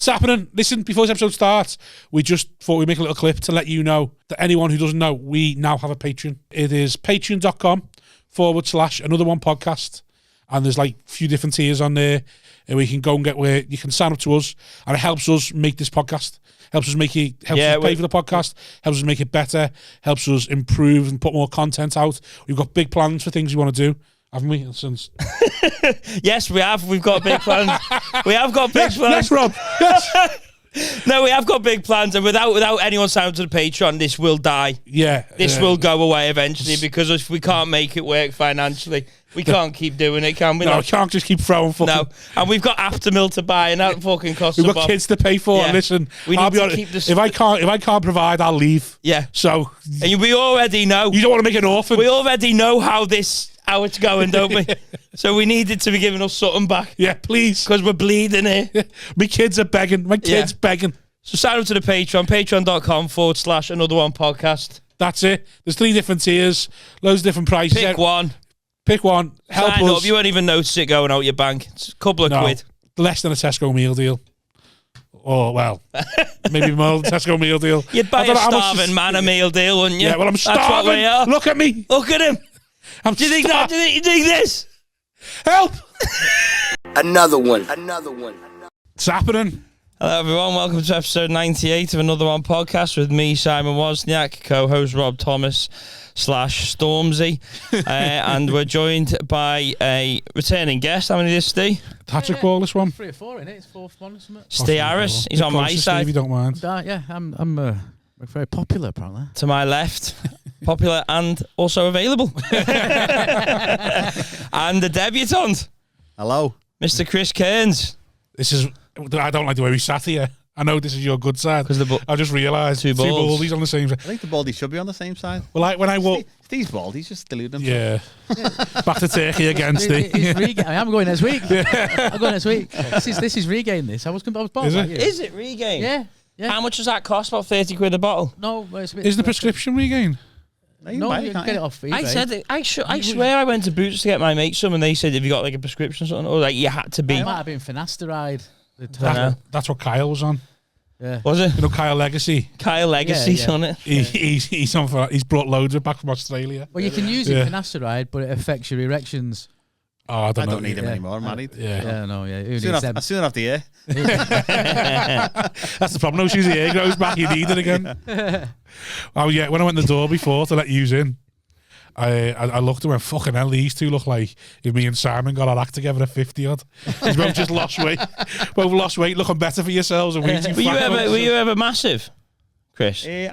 It's happening. Listen, before this episode starts, we just thought we'd make a little clip to let you know that anyone who doesn't know, we now have a Patreon. It is patreon.com/another one podcast. And there's like a few different tiers on there. And we can go and get where you can sign up to us. And it helps us make this podcast. Helps us us pay for the podcast. Helps us make it better. Helps us improve and put more content out. We've got big plans for things we want to do. Haven't we? Since yes, we have. We've got big plans. We have got big plans. Yes, Rob. Yes. No, we have got big plans, and without anyone signing to the Patreon, this will die. Yeah. This will go away eventually, because if we can't make it work financially, we can't keep doing it, can we? No, we can't just keep throwing fucking... No, and we've got Aftermill to buy, and that fucking costs We've got kids to pay for. Yeah. Listen, I'll be honest, if I can't provide, I'll leave. Yeah. So... And we already know. You don't want to make an orphan. We already know how it's going, don't we? So we needed to be giving us something back. Yeah, please. Because we're bleeding here. My kids are begging. My kids begging. So sign up to the Patreon, patreon.com/another one podcast. That's it. There's 3 different tiers, loads of different prices. Pick one. Help sign us. Up. You won't even notice it going out your bank. It's a couple of quid. Less than a Tesco meal deal. Or, well, maybe more than a Tesco meal deal. You'd buy a starving man a meal deal, wouldn't you? Yeah, well, I'm starving. That's what we are. Look at me. Look at him. Do you think that? Do you think this? Help. Another one. It's happening. Hello everyone, welcome to episode 98 of Another One podcast with me, Simon Wozniak, co-host Rob Thomas /Stormzy, and we're joined by a returning guest. How many is Steve? Patrick Ball, this one. 3 or 4 in it. It's 4th one, isn't it? Steve Harris, he's on my side. If you don't mind. Yeah, I'm very popular apparently. To my left, popular and also available. And the debutant. Hello. Mr. Chris Cairns. I don't like the way we sat here. I know this is your good side. I just realised two baldies on the same side. I think the baldy should be on the same side. Well, like when I walk... Steve's bald, he's just deluding himself. Yeah. Back to Turkey again, Steve. I'm going next week. I'm going next week. This is Regain this. I was bald is like it? you. Is it Regain? Yeah. How much does that cost? About 30 quid a bottle? No. It's a bit Is the prescription Regain? No, you can get it off eBay. I said it. I swear I went to Boots to get my mate some, and they said, have you got like a prescription or something? Or like you had to be. It might have been finasteride. That's what Kyle was on. Yeah. Was it? You know Kyle Legacy? Kyle Legacy's on it. He's on for that. He's brought loads of it back from Australia. Well, you can use it finasteride, but it affects your erections. Oh, I don't need him anymore. I'm married. As soon after the year. That's the problem. No, she's the hair grows back. You need it again. Oh yeah, when I went to the door before to let you in, I looked and went, fucking hell, these two look like if me and Simon got our act together at 50 odd. We've both just lost weight. Both lost weight, looking better for yourselves. And were you ever massive, Chris? I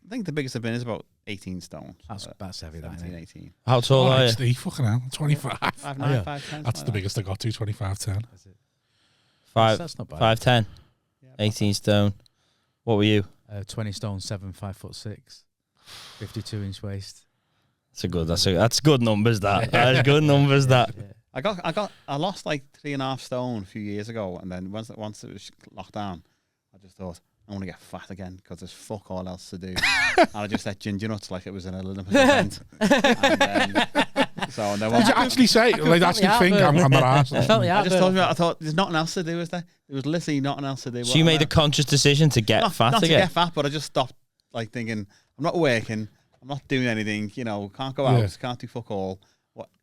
think the biggest I've been is about 18 stone. That's heavy, 17, 18. How tall are you? Steve, fucking hell, 25. 5'9", 5'10". That's the biggest I got to, 25'10". That's not bad. 5'10", 18 stone. What were you? 20 stone, 7, 5'6", 52-inch waist. That's good numbers. That's good numbers. Yeah. I lost like 3.5 stone a few years ago, and then once it was locked down, I just thought I want to get fat again because there's fuck all else to do. And I just ate ginger nuts like it was an Olympic event. So did you actually say? Like, actually think I'm not arsed. I thought there's nothing else to do, is there? There was literally nothing else to do. So you made a conscious decision to get fat not again? Not to get fat, but I just stopped like thinking, I'm not working, I'm not doing anything, can't go out, can't do fuck all.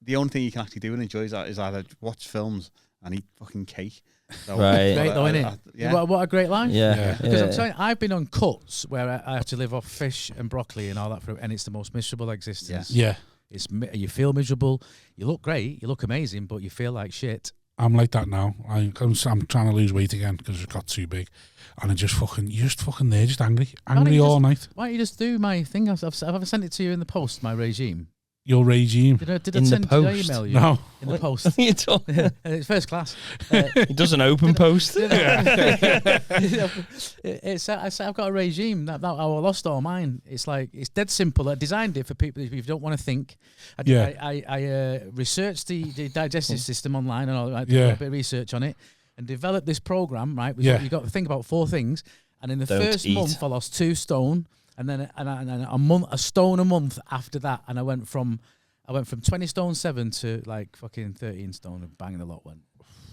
The only thing you can actually do and enjoy is either watch films and eat fucking cake. So, right. Great though, isn't it? What a great life. Yeah. Because I'm telling you, I've been on cuts where I have to live off fish and broccoli and all that, and it's the most miserable existence. Yeah. You feel miserable. You look great. You look amazing, but you feel like shit. I'm like that now. I'm trying to lose weight again because it got too big, and you're just fucking there, just angry all night. Why don't you just do my thing? I've ever sent it to you in the post, my regime. Your regime. Did I email you? No. In the post. It's first class. He does an open post. I've got a regime that I lost all mine. It's like, it's dead simple. I designed it for people if you don't want to think. I researched the digestive system online and all. I did a bit of research on it and developed this program. Right, you got to think about 4 things. And in the first month, I lost 2 stone. And then a stone a month after that, and I went from 20 stone 7 to like fucking 13 stone, and bang, the lot went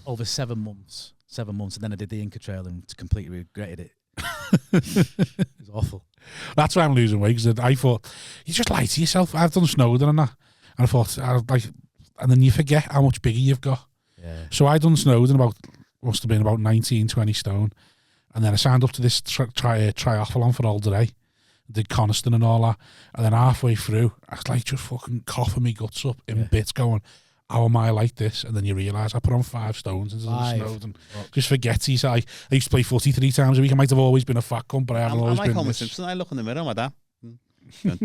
over 7 months. 7 months, and then I did the Inca Trail and completely regretted it. It was awful. That's why I'm losing weight, because I thought, you just lie to yourself. I've done Snowdon and that. And I thought, and then you forget how much bigger you've got. Yeah. So I done Snowdon must have been about 19, 20 stone. And then I signed up to this triathlon for all day. Did Coniston and all that. And then halfway through, I was like just fucking coughing my guts up in bits going, how am I like this? And then you realise I put on 5 stones into the Snowdon. Just forget he's I used to play footy 3 times a week. I might have always been a fat cunt, but I haven't always been. I'm like Homer Simpson. I look in the mirror like that. You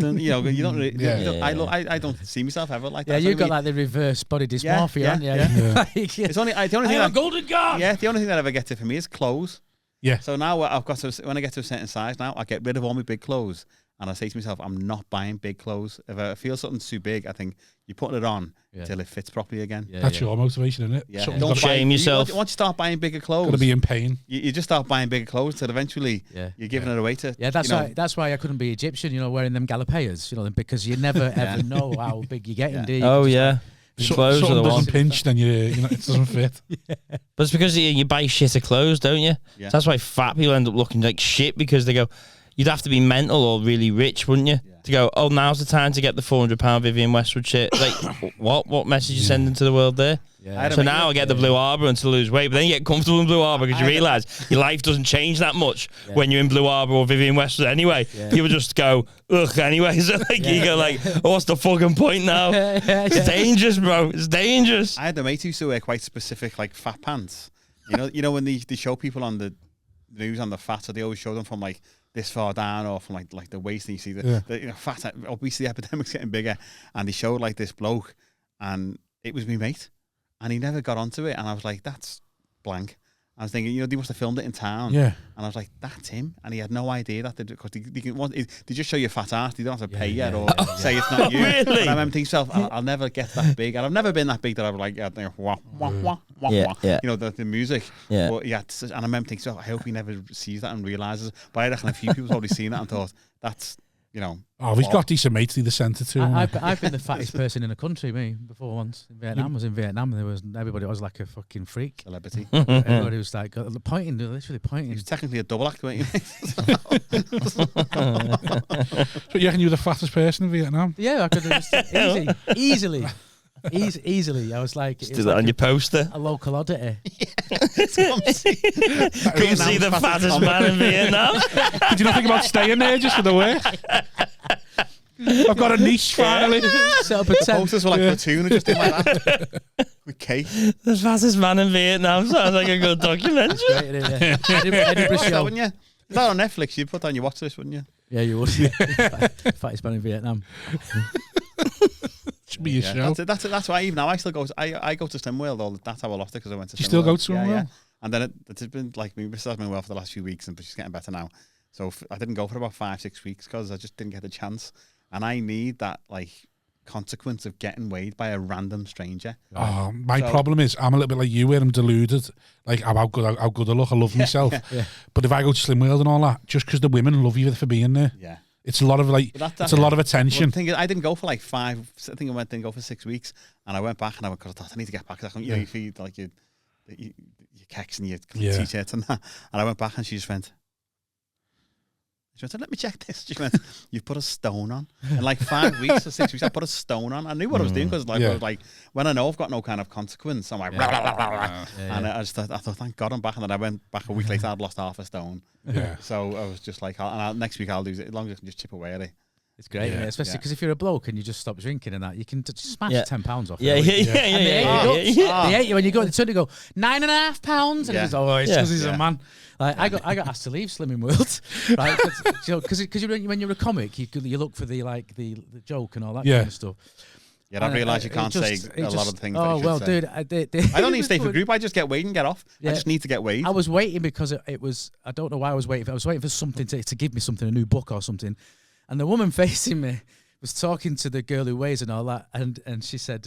don't really, I don't see myself ever like that. Yeah, you've got like the reverse body dysmorphia, haven't you? It's only the only thing I'm a golden god. Yeah, the only thing that ever gets it for me is clothes. Yeah. So now I've got to, when I get to a certain size now, I get rid of all my big clothes. And I say to myself, I'm not buying big clothes. If I feel something's too big, I think you're putting it on till it fits properly again. That's your motivation, isn't it? Yeah. Don't shame yourself. Once you start buying bigger clothes, got to be in pain. You just start buying bigger clothes till eventually you're giving it away to. Yeah, that's why I couldn't be Egyptian, wearing them galapayas, because you never ever know how big you're getting, do you? Oh, yeah. Clothes are the one. Doesn't pinch, then it doesn't fit. But it's because you buy shitter clothes, don't you? Yeah. So that's why fat people end up looking like shit, because they go, you'd have to be mental or really rich, wouldn't you? To go, oh, now's the time to get the £400 Vivienne Westwood shit. Like, what message you sending to the world there? Yeah. So now I get the Blue Harbour and to lose weight, but then you get comfortable in Blue Harbour because you realise your life doesn't change that much when you're in Blue Harbour or Vivienne Westwood anyway. People just go, ugh, anyway. So you go like, oh, what's the fucking point now? It's dangerous, bro. It's dangerous. I had a mate who used to wear quite specific like fat pants. You know when they show people on the news on the fat, so they always show them from like this far down or from like the waist, and you see the fat obesity epidemic's getting bigger, and they showed like this bloke, and it was me mate, and he never got onto it, and I was like, that's blank. I was thinking, they must have filmed it in town. Yeah. And I was like, that's him. And he had no idea that because they just show you fat ass. They don't have to pay yet or say it's not you. Really? And I remember thinking to myself, I'll never get that big. And I've never been that big that I was like, wah, wah, wah, wah, wah. The music. Yeah. But and I remember thinking, I hope he never sees that and realises. But I reckon a few people's already seen that and thought, that's, Oh, we've got decent mates in the centre too. I've been the fattest person in the country, me, before once. In Vietnam, I was in Vietnam, and everybody was like a fucking freak. Celebrity. Everybody was like pointing, literally pointing. He was technically a double act, weren't you? So you reckon you were the fattest person in Vietnam? Yeah, I could have easily. I was like, do that on your poster. A local oddity. Come see the fattest man in Vietnam. Did you not think about staying there just for the work? I've got a niche finally. Set up a tent. Posters were like platoon, just did like that with cake. The fattest man in Vietnam sounds like a good documentary. Edinburgh show. Wouldn't you? Is that on Netflix? You'd put that on your watch list, wouldn't you? Yeah, you would. Fattest man in Vietnam. Should be a show. That's why even now I still go. I go to Slim World. That's how I lost it because I went to. You still go to Slim World? Yeah. And then it's been like my missus has been well for the last few weeks, but she's getting better now. So I didn't go for about 5-6 weeks because I just didn't get the chance. And I need that like consequence of getting weighed by a random stranger. Oh, my problem is I'm a little bit like you, where I'm deluded. Like how good I look. I love myself. Yeah. But if I go to Slim World and all that, just because the women love you for being there. Yeah. It's a lot of it's a lot of attention. Well, the thing is, I didn't go for like 5. I think didn't go for 6 weeks, and I went back and I thought I need to get back. You feel like your keks and your t-shirts and that. And I went back and she went, let me check this. She went, you've put a stone on. In like 5 weeks or 6 weeks, I put a stone on. I knew what I was doing because I was like, when I know I've got no kind of consequence, I'm like, and I thought, thank God I'm back. And then I went back a week later, I'd lost half a stone. Yeah. So I was just like, next week I'll lose it as long as I can just chip away at it. It's great, especially because if you're a bloke and you just stop drinking and that, you can just smash £10 off. Yeah. They hate you when you go. They suddenly go £9.5, and it's because he's a man. Like I got asked to leave Slimming World, right? Because when you're a comic, you look for the joke and all that kind of stuff. Yeah, I realise you can't say a lot of things. Oh well, dude, I don't even stay for group. I just get weighed and get off. I just need to get weighed. I was waiting because it was. I don't know why I was waiting. I was waiting for something to give me something, a new book or something. And the woman facing me was talking to the girl who weighs and all that, and she said,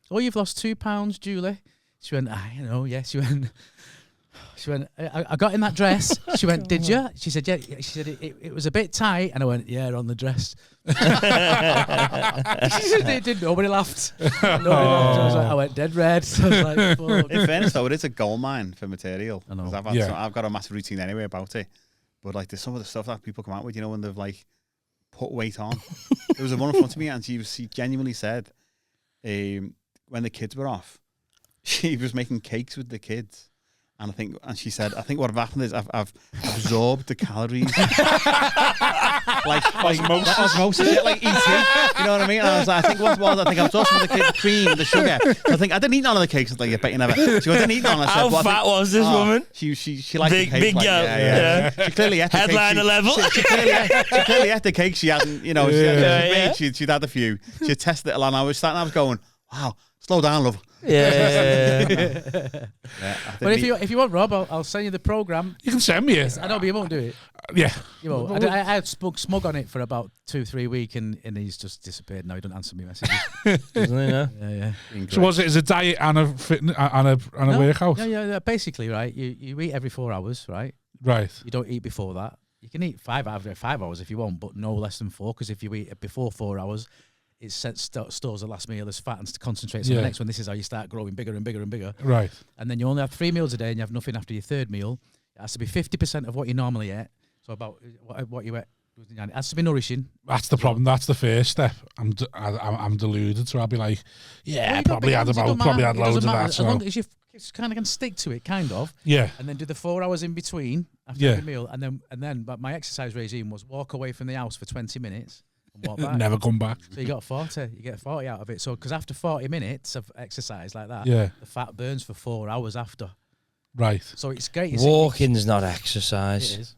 "Oh, you've lost £2, Julie." She went, "I know, yes." She went, She went, I got in that dress. She went, did you? She said, yeah. She said, it was a bit tight. And I went, yeah, on the dress. She said, it did. Nobody laughed. I went dead red. So I was like, fuck. In fairness, though, it is a gold mine for material. I know. 'Cause I've got a massive routine anyway about it. But like, there's some of the stuff that people come out with, you know, when they've like put weight on. There was a woman in front of me, and she genuinely said, when the kids were off, she was making cakes with the kids. And she said, I think what happened is I've absorbed the calories. like osmosis, like ET. You know what I mean? And I was like, I think what it was, I think I was also with the cream, the sugar. So I think I didn't eat none of the cakes. I was like, I bet you never. She goes, I didn't eat none. I said, how fat was this woman? She liked big, the cake. big like, girl. Yeah. She clearly ate the cake. Headliner level. She clearly ate the cake. She hadn't, you know, she'd had a few. She had tested it a lot. And I was going, wow, slow down, love. Yeah. But if you want, Rob, I'll send you the program. You can send me it. I know, but you won't do it. Yeah. You won't. I had smug on it for about 2-3 weeks, and he's just disappeared. Now he doesn't answer me messages. Doesn't he now? Yeah. So was it as a diet and a fitness and a workout? Yeah. Basically, right. You eat every 4 hours, right? Right. You don't eat before that. You can eat 5 hours if you want, but no less than 4. Because if you eat before 4 hours, it stores the last meal as fat and concentrates on the next one. This is how you start growing bigger and bigger and bigger. Right. And then you only have 3 meals a day, and you have nothing after your third meal. It has to be 50% of what you normally eat. So about what you eat. It has to be nourishing. That's the problem. That's the first step. I'm deluded, so I'll be like, yeah, well, probably had loads of that. As long as you kind of can stick to it, kind of. Yeah. And then do the 4 hours in between after every meal, and then. But my exercise regime was walk away from the house for 20 minutes. And walk back. Never come back. So you get 40 out of it. So because after 40 minutes of exercise like that, the fat burns for 4 hours after. Right. So it's great. Walking's not exercise. It is.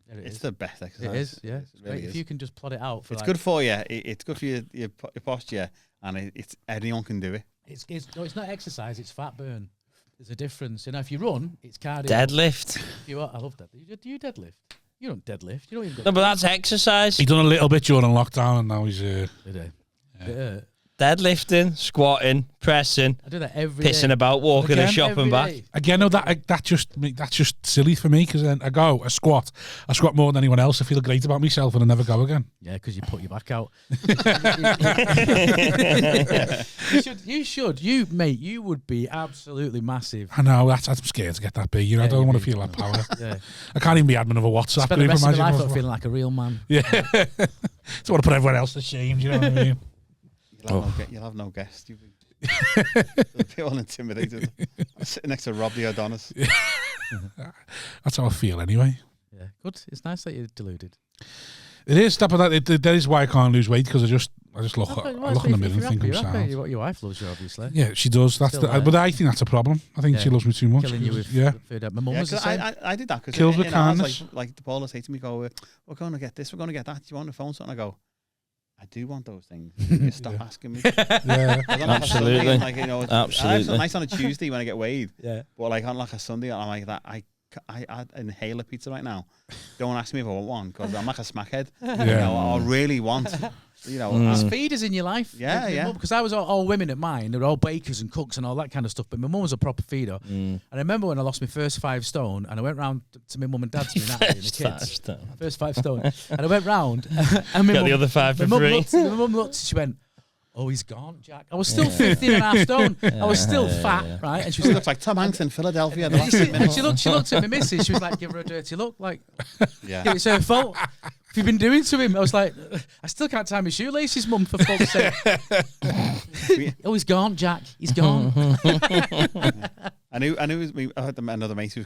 It's the best exercise. It is, yeah. It really is. If you can just plot it out. It's good for you. It's good for your posture, and it's anyone can do it. It's not exercise. It's fat burn. There's a difference. You know, if you run, it's cardio. Deadlift. I love that. Do you deadlift? You don't deadlift. You don't even. No, but that's exercise. He done a little bit during lockdown, and now he's. Did he? Deadlifting, squatting, pressing. I do that every pissing day. about, walking and shopping back. Again, no, that's just silly for me because then I squat more than anyone else. I feel great about myself and I never go again. Yeah, because you put your back out. You would be absolutely massive. I know, I'm scared to get that big. You know, I don't want to feel that power. Yeah. I can't even be admin of a WhatsApp Spend the group. rest of my life feeling like a real man. Yeah. Don't want to put everyone else to shame, you know what I mean? You'll have no guests. You'll be all intimidated. I'm sitting next to Rob the Adonis. That's how I feel anyway. Yeah, good. It's nice that you're deluded. It is. That is why I can't lose weight because I just look in the mirror and think I'm sound. Your wife loves you, obviously. Yeah, she does. But I think that's a problem. I think she loves me too much. Killing you with food. My mum was the same. I did that because kills with kindness. Like the Paula say to me, "Go, we're going to get this. We're going to get that. Do you want the phone?" So I go, I do want those things. You stop asking me. Yeah, absolutely. Like, you know, absolutely. It's nice on a Tuesday when I get weighed. Yeah. But like on like a Sunday, I'm like that. I inhale a pizza right now. Don't ask me if I want one because I'm like a smackhead. Yeah. You know, I really want. You know, there's feeders in your life. Yeah. Because I was all women at mine. They were all bakers and cooks and all that kind of stuff. But my mum was a proper feeder. And I remember when I lost my first 5 stone, and I went round to my mum and dad's and the kids. First 5 stone. And I went round, and got the other 5 for free. My mum looked. She went, "Oh, he's gone, Jack." I was still 15.5 stone. I was still fat, right? And she was looks like Tom Hanks in Philadelphia. And she looked at my missus. She was like, "Give her a dirty look." Like, it's her fault. You've been doing to him. I was like, I still can't tie my shoelaces, mum, for fuck's sake. Oh, he's gone, Jack. He's gone. I knew I had another mate who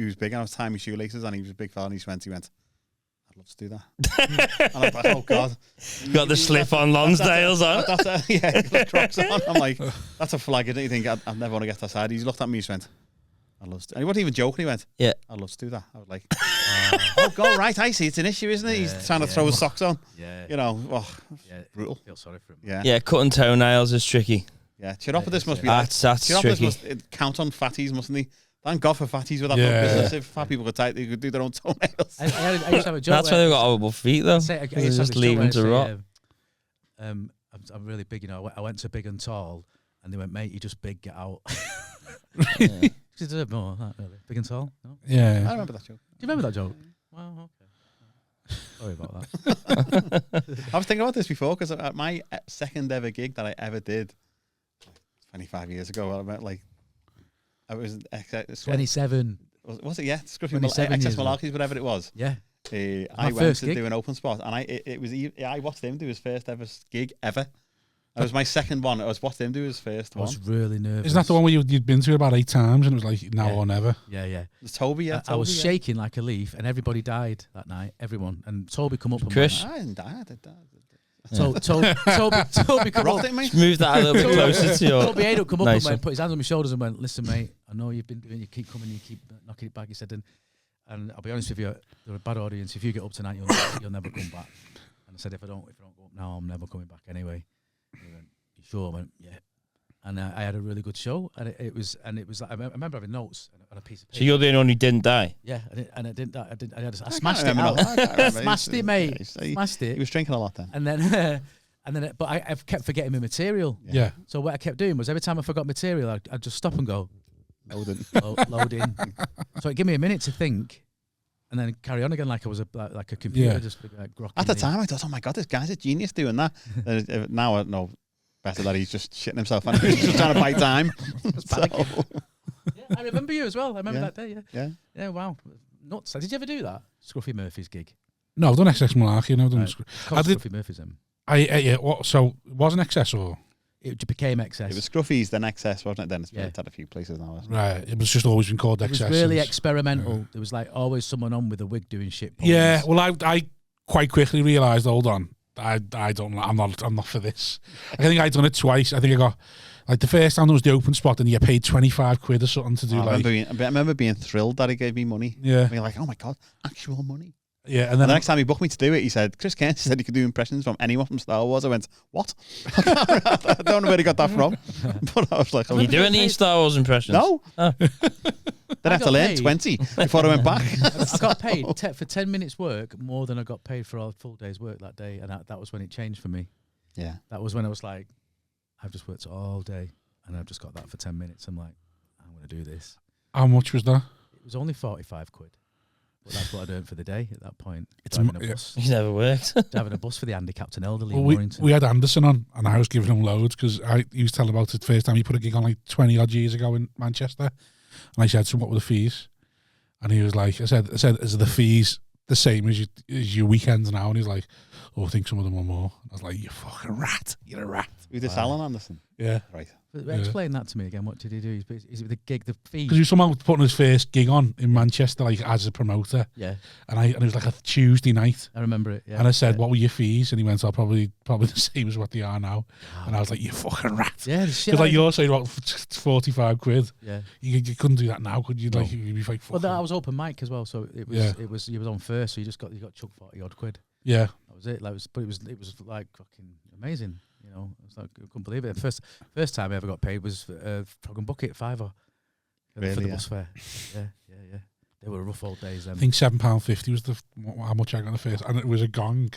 was big. I was tying my shoelaces, and he was a big fella. And he went, "I'd love to do that." And I was like, "Oh God!" Got the slip-on Lonsdales on. Yeah, Crocs on. I'm like, "That's a flag." I don't think I'd never want to get that side. He looked at me. He went, "I'd love to." And he wasn't even joking. He went, "Yeah, I'd love to do that." I was like, "Oh God, right? I see. It's an issue, isn't it?" He's trying to throw his socks on. Yeah. You know, brutal. I feel sorry for him. Yeah. Cutting toenails is tricky. Yeah, Chiropodist must be that's Chiropodist tricky. must count on fatties, mustn't he? Thank God for fatties with that business. If fat people could tight, they could do their own toenails. I used to have a joke. That's why they've got horrible feet, though. I just leave them to rot. I'm really big, you know. I went to Big and Tall, and they went, "Mate, you're just big. Get out." She deserved more. That really big and tall. No? Yeah. I remember that joke. Do you remember that joke? Well, okay. Sorry about that. I was thinking about this before because at my second ever gig that I ever did, 25 years ago, I meant like I was 27. Was it? Yeah, Scruffy 27 XS years ago. Malarkeys, whatever it was. Yeah. I went to do an open spot, and I watched him do his first ever gig ever. That was my second one. I watched him do his first one. I was really nervous. Isn't that the one where you'd been to about 8 times and it was like now or never? Yeah. It was Toby, yeah. I was shaking like a leaf, and everybody died that night. Everyone. And Toby come up and Chris? I didn't die. Toby come up. Move that a little bit closer to your. Toby Ado come up Nice and put his hands on my shoulders and went, "Listen, mate, I know you've been doing. You keep coming, you keep knocking it back." He said, and I'll be honest with you, they're a bad audience. If you get up tonight, you'll never come back. And I said, if I don't go up now, I'm never coming back anyway. And he went, "You sure?" I went, "Yeah." And I had a really good show, and it was like, I remember having notes on a piece of paper. So you're the only one who didn't die. Yeah, I smashed it out. Smashed it, mate. Smashed it. He was drinking a lot then. And then, but I've kept forgetting my material. Yeah. So what I kept doing was every time I forgot material, I'd just stop and go, load in. So it gave me a minute to think, and then carry on again like I was like a computer, just like grokking. At the time, I thought, oh my God, this guy's a genius doing that. Now I know better that he's just shitting himself and he's just trying to buy time. Yeah, I remember you as well. I remember that day. Yeah. Wow, nuts. Did you ever do that? Scruffy Murphy's gig. No, I've done XS Malarkey. No, I've done. I did Scruffy Murphy's. So it was an XS or? It became XS. It was Scruffy's, then XS, wasn't it? Then it's had a few places now. Hasn't it? Right. It was just always been called XS. It was really experimental. There was like always someone on with a wig doing shit. Yeah. Well, I quite quickly realised. Hold on. I don't. I'm not for this. I think I'd done it twice. I think I got like the first time there was the open spot, and you get paid 25 quid or something to do. I remember being thrilled that he gave me money. Yeah. Being like, oh my God, actual money. Yeah, and then the next time he booked me to do it, he said, Chris Cairns said he could do impressions from anyone from Star Wars. I went, what? I don't know where he got that from. But I was like, are you doing any Star Wars impressions? No. Oh. Then I had to learn 20 before I went back. I got paid for 10 minutes work more than I got paid for a full day's work that day. And that was when it changed for me. Yeah. That was when I was like, I've just worked all day and I've just got that for 10 minutes. I'm like, I'm going to do this. How much was that? It was only 45 quid. But that's what I'd earned for the day at that point. Driving a bus. He's never worked. Driving a bus for the handicapped and elderly in Warrington. We had Anderson on, and I was giving him loads because he was telling about the first time he put a gig on like 20 odd years ago in Manchester. And I said, so what were the fees? And he was like, I said, is the fees the same as your weekends now? And he's like, oh, I think some of them are more. I was like, you fucking rat. You're a rat. Who's this Alan Anderson? Yeah. Right. Explain that to me again. What did he do? Is it the gig, the fee? Because he was somehow putting his first gig on in Manchester, like as a promoter. Yeah. And it was like a Tuesday night. I remember it. Yeah. And I said, what were your fees? And he went, probably the same as what they are now. Oh. And I was like, you fucking rat. Yeah. Because like you're saying about 45 quid. Yeah. You couldn't do that now, could you? Like you'd be like, well, that was open mic as well, so it was you was on first, so you got chucked 40 odd quid. Yeah. That was it. But it was like fucking amazing. You know, it's like, I couldn't believe it. The first time I ever got paid was Frog and Bucket $5 for the bus fare. Yeah. They were rough old days then. I think £7.50 was how much I got the first, and it was a gong,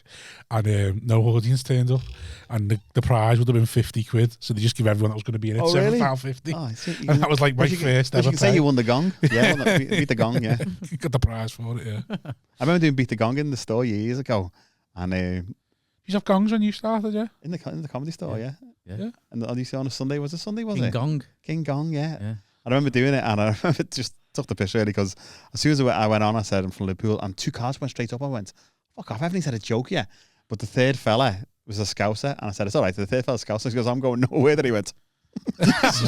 and no audience turned up, and the prize would have been 50 quid. So they just give everyone that was going to be in it £7.50. Oh, and that was like my first ever. You can say you won the gong. Yeah, beat the gong. Yeah, you got the prize for it. Yeah. I remember doing Beat the Gong in the store years ago, and. You have gongs when you started, yeah? In the comedy store, yeah. And you see on a Sunday, was it? King Gong. King Gong, yeah. I remember doing it, and I remember just took the piss really, because as soon as I went on, I said I'm from Liverpool, and 2 cards went straight up. I went, fuck off, I haven't even said a joke yet. But the third fella was a Scouser, and I said, it's all right. The third fella's Scouser. He goes, I'm going nowhere. That he went. Just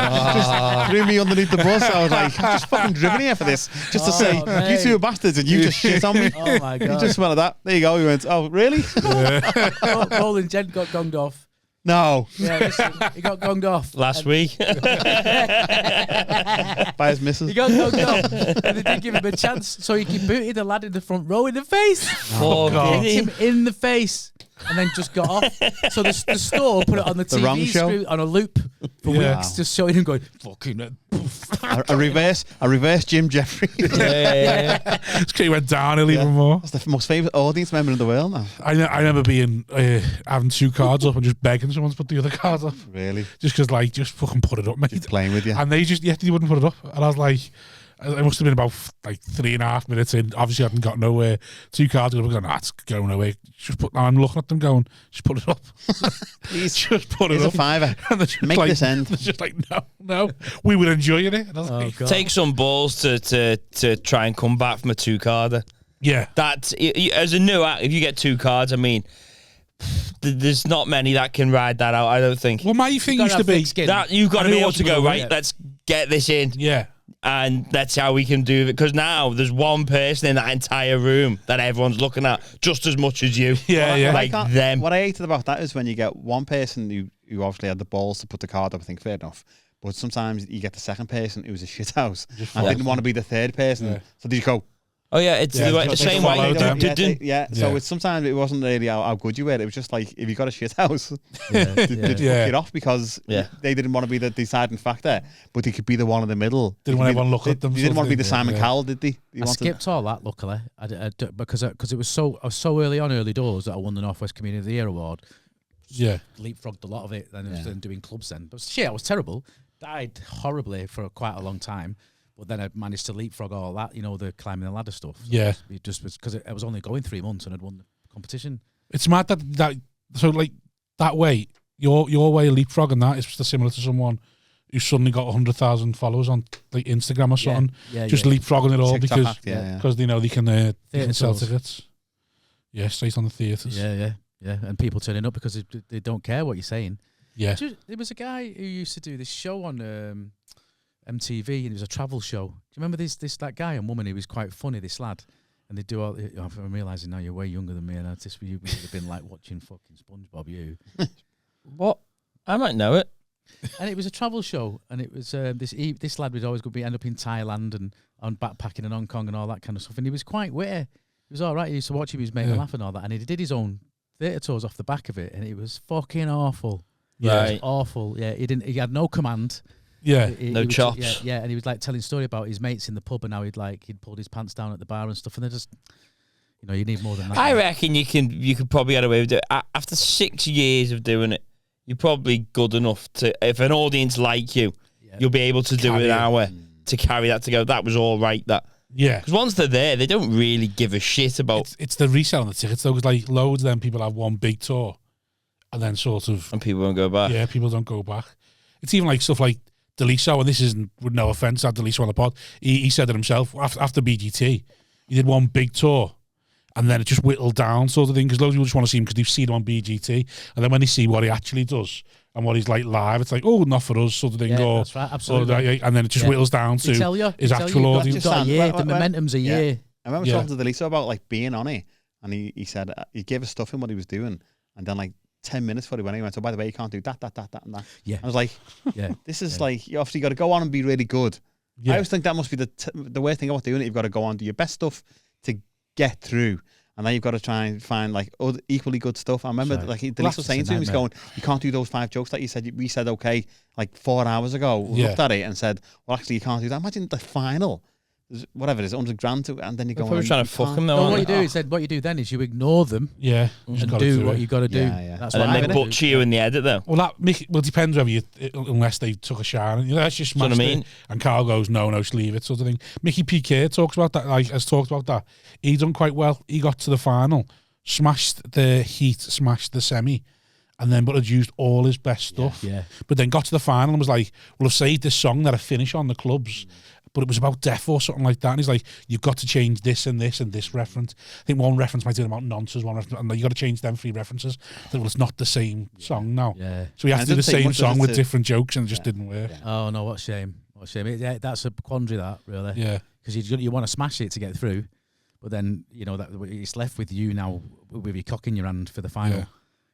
threw me underneath the bus. I was like, I've just fucking driven here for this, just to say, mate, you two are bastards and you just shit on me. Oh my God. You just went like that. There you go. He went, oh, really? Roland Jed got gonged off. No. Yeah, listen, he got gonged off. Last week. By his missus. He got gonged off. And they didn't give him a chance, so he booted the lad in the front row in the face. Oh, hit him in the face. and then just got off. So the store put it on the wrong TV show. screen on a loop for Yeah. weeks, just showing him going, fucking... a reverse Jim Jeffrey. Yeah. It's because he went downhill even more. That's the most famous audience member in the world now. I remember being having 2 cards up and just begging someone to put the other cards up. Really? Just because, like, just fucking put it up, mate. He's playing with you. And they wouldn't put it up. And I was like, it must have been about like 3.5 minutes in. Obviously, I hadn't got nowhere. 2 cards up, going, it's going nowhere. I'm looking at them going, just put it up. Just put it Here's up. a fiver. And they're just Make like, this end. They're just like, no, we were enjoying it. And I was like, God. Take some balls to try and come back from a 2-carder. yeah. That as a new act, if you get 2 cards, I mean, there's not many that can ride that out. I don't think. Well, my thing used to be That you've got to I be knew able what to you go were right. doing. Let's get this in, yeah. and that's how we can do it. Because now there's one person in that entire room that everyone's looking at just as much as you. Yeah. Like them. What I hated about that is when you get one person who obviously had the balls to put the card up. I think fair enough. But sometimes you get the second person who was a shithouse and didn't want to be the third person. Yeah. So they just go. Oh yeah, it's Yeah, the they same follow way. them. So it's sometimes it wasn't really how good you were. It was just like if you got a shit house, they'd Yeah. fuck it off because they didn't want to be the deciding factor, but they could be the one in the middle. Didn't want everyone looking at them. They didn't want to be the sort of Simon thing. Cowell, did they? I skipped all that, luckily, because it was so early doors that I won the Northwest Community of the Year award. Yeah. Leapfrogged a lot of it, then I was doing clubs then. But shit, I was terrible. Died horribly for quite a long time. But then I managed to leapfrog all that, the climbing the ladder stuff. So Yeah. it just was because I was only going 3 months and I'd won the competition. It's mad that so like that way, your way of leapfrogging that is similar to someone who suddenly got 100,000 followers on like Instagram or something. just leapfrogging it all TikTok because act, because they know they can sell tours. tickets. Yeah, straight on the theatres. Yeah, and people turning up because they don't care what you're saying. Yeah. There was a guy who used to do this show on MTV, and it was a travel show. Do you remember that guy and woman? He was quite funny, this lad. And they do all. I'm realizing now you're way younger than me, and you would have been like watching fucking SpongeBob. You What? I might know it. And it was a travel show, and it was this lad was always going to end up in Thailand and on backpacking in Hong Kong and all that kind of stuff. And he was quite witty. He was all right. He used to watch him. He was making me laugh and all that. And he did his own theatre tours off the back of it, and it was fucking awful. Yeah. Right. It was awful. Yeah, he had no command. Yeah. No he was, chops. Yeah, and he was like telling a story about his mates in the pub and how he'd pulled his pants down at the bar and stuff. And they're just, you need more than that. I reckon you could probably get away with it. After 6 years of doing it, you're probably good enough to, if an audience like you, you'll be able to do an hour to carry that to go. That was all right. Yeah. Because once they're there, they don't really give a shit about. It's the resale on the tickets though, because like loads of them people have one big tour, and then sort of And people won't go back. Yeah, people don't go back. It's even like stuff like Deliso, and this isn't with no offense, I had Deliso on the pod. He said it himself after BGT, he did one big tour, and then it just whittled down sort of thing, because loads of people just want to see him because they've seen him on BGT, and then when they see what he actually does and what he's like live, it's like, oh, not for us sort of thing. Yeah, or, that's right, absolutely. And then it just whittles down to his actual audience. You've got a year, the momentum's a year. I remember talking to Deliso about like being on it, and he said he gave us stuff in what he was doing, and then like 10 minutes before he went, he went, so by the way, you can't do that, and that. Yeah. I was like, this is like, you obviously got to go on and be really good. Yeah. I always think that must be the worst thing about doing it. You've got to go on, do your best stuff to get through, and then you've got to try and find like other equally good stuff. I remember like Deliso saying to him, he's going, you can't do those 5 jokes that you said. We said okay like 4 hours ago. We looked at it and said, well, actually, you can't do that. Imagine the final. Whatever it is, 100 grand to, and then you go. They're probably trying to fuck him though. What you do then is you ignore them. Yeah, and do what you got to do. Yeah. That's And what then I they do. butcher you in the edit though. Well, it depends whether unless they took a shower. Let's just smash what I mean? it. And Carl goes, no, just leave it, sort of thing. Mickey Piquet talks about that, has talked about that. He done quite well. He got to the final, smashed the heat, smashed the semi, and then but had used all his best stuff. Yeah. But then got to the final and was like, well, I've saved this song that I finish on the clubs. But it was about death or something like that. And he's like, you've got to change this and this and this reference. I think one reference might be about nonsense, one reference, and you got to change them 3 references. I think, well, it's not the same song now. Yeah. So we have And to do it the doesn't take same much, song does it, with to- different jokes, and it just didn't work. Oh no, what a shame! What a shame! That's a quandary, that really. Yeah. Because you want to smash it to get through, but then that it's left with you now with your cock in your hand for the final.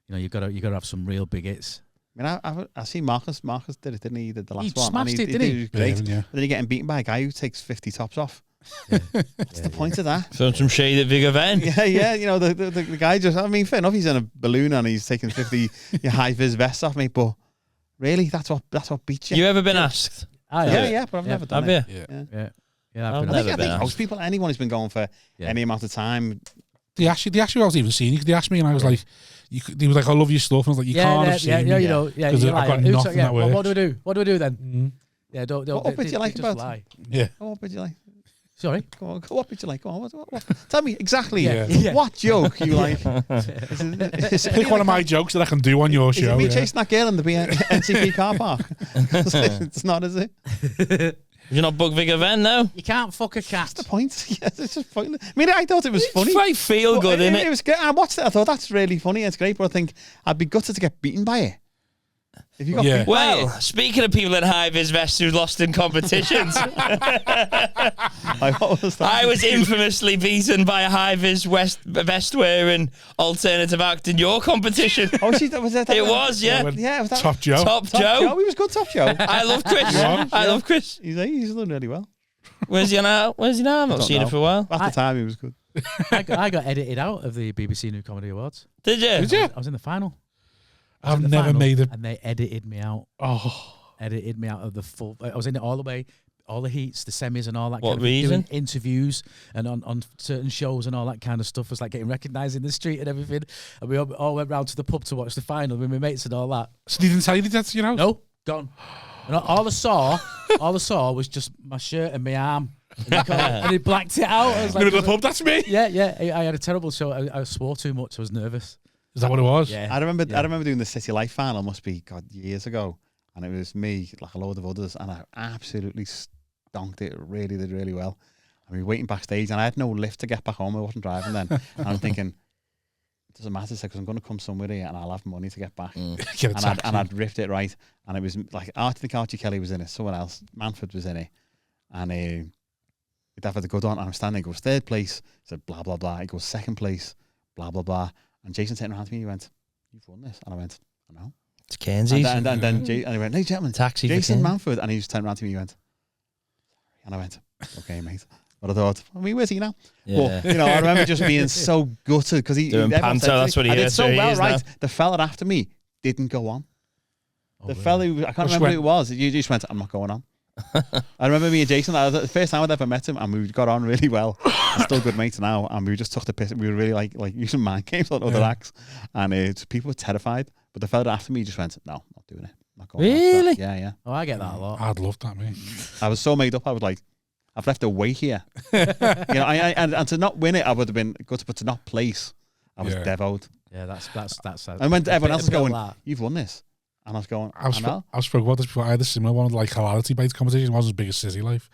Yeah. You got to have some real big hits. I mean, I see Marcus did it, didn't he? He did the last He one. smashed and it, didn't he? Great. Yeah. But then you're getting beaten by a guy who takes 50 tops off. What's the point of that? Throwing some shade at Vigor Venn. Yeah. You know, the guy just. I mean, fair enough. He's in a balloon and he's taking 50 high vis vests off me, but really, that's what beats you. You ever been asked? Yeah, but I've never done it. Yeah. I think most people, anyone who's been going for any amount of time. They asked me what I was even seeing. They asked me, and I was like, they were like, I love your stuff, and I was like, you can't have seen me. You know, because I've got nothing that works. What do we do? What do we do then? Mm-hmm. Yeah, don't. What bit do you like about? Lie. Yeah. What bit do you like? Sorry. Go on, what bit do you like? Go on, what? Tell me exactly. Yeah. What joke you like? Pick one of my jokes that I can do on your show. Is it me chasing that girl in the NCP car park? It's not, is it? You're not book Vigor Venn now? You can't fuck a cat. What's the point? Yes, it's just pointless. I mean, I thought it was funny. It's very feel good, isn't it? It was good. I watched it. I thought that's really funny. It's great, but I think I'd be gutted to get beaten by it. If you got beaten by it. Speaking of people in high-vis vests who lost in competitions, I was infamously beaten by a high-vis vest-wearing alternative act in your competition. Oh, was that? It was, yeah. Yeah, was that Top Joe. Top Joe. He was good, Top Joe. I love Chris. I love Chris. He's done really well. Where's he now? I've not seen him for a while. At the time, he was good. I got edited out of the BBC New Comedy Awards. Did you? Did you? I was in the final. I've never made it. And they edited me out. Edited me out of the full. I was in it all the way, all the heats, the semis, and all that. What kind of reason? Doing interviews and on certain shows and all that kind of stuff. Was like getting recognised in the street and everything. And we all went round to the pub to watch the final with my mates and all that. So they didn't tell you that, you know? No, gone. And all I saw was just my shirt and my arm. And he blacked it out. I was like, Middle of the pub, that's me. Yeah. I had a terrible show. I swore too much. I was nervous. Is that what it was? Yeah. I remember doing the City Life final. Must be years ago, and it was me, like a load of others, and I absolutely stonked it. Really did really well. And we were waiting backstage, and I had no lift to get back home. I wasn't driving then. And I'm thinking, it doesn't matter, because I'm going to come somewhere here, and I'll have money to get back. And I'd riffed it right, and it was like I think Archie Kelly was in it. Someone else, Manford was in it, and we'd have to go down. And I'm standing. He goes third place. He said blah blah blah. He goes second place. Blah blah blah. And Jason turned around to me and he went, "You've won this." And I went, "I know." It's Cairns. And then he went, "Hey, gentlemen, Taxi Jason Manford." And he just turned around to me and he went, and I went, "Okay, mate." But I thought, I mean, where's he now? Yeah. But, I remember just being so gutted because doing panto, that's what he I did is. so well, right? Now. The fella after me didn't go on. The fella, I can't remember who it was. You just went, "I'm not going on." I remember me and Jason, the first time I'd ever met him, and we got on really well. We're still good mates now, and we just took the piss. We were really like using mind games on other acts, and people were terrified. But the fella after me just went, "No, not doing it. Not going really? On." Yeah. Oh, I get that a lot. I'd love that, mate. I was so made up. I was like, I've left a weight here. And to not win it, I would have been good, but to not place, I was devoed. Yeah, that's. And when everyone else is going, "You've won this." And I was going, I've spoken about this before. I had a similar one, like hilarity based competition. It wasn't as big as City Life.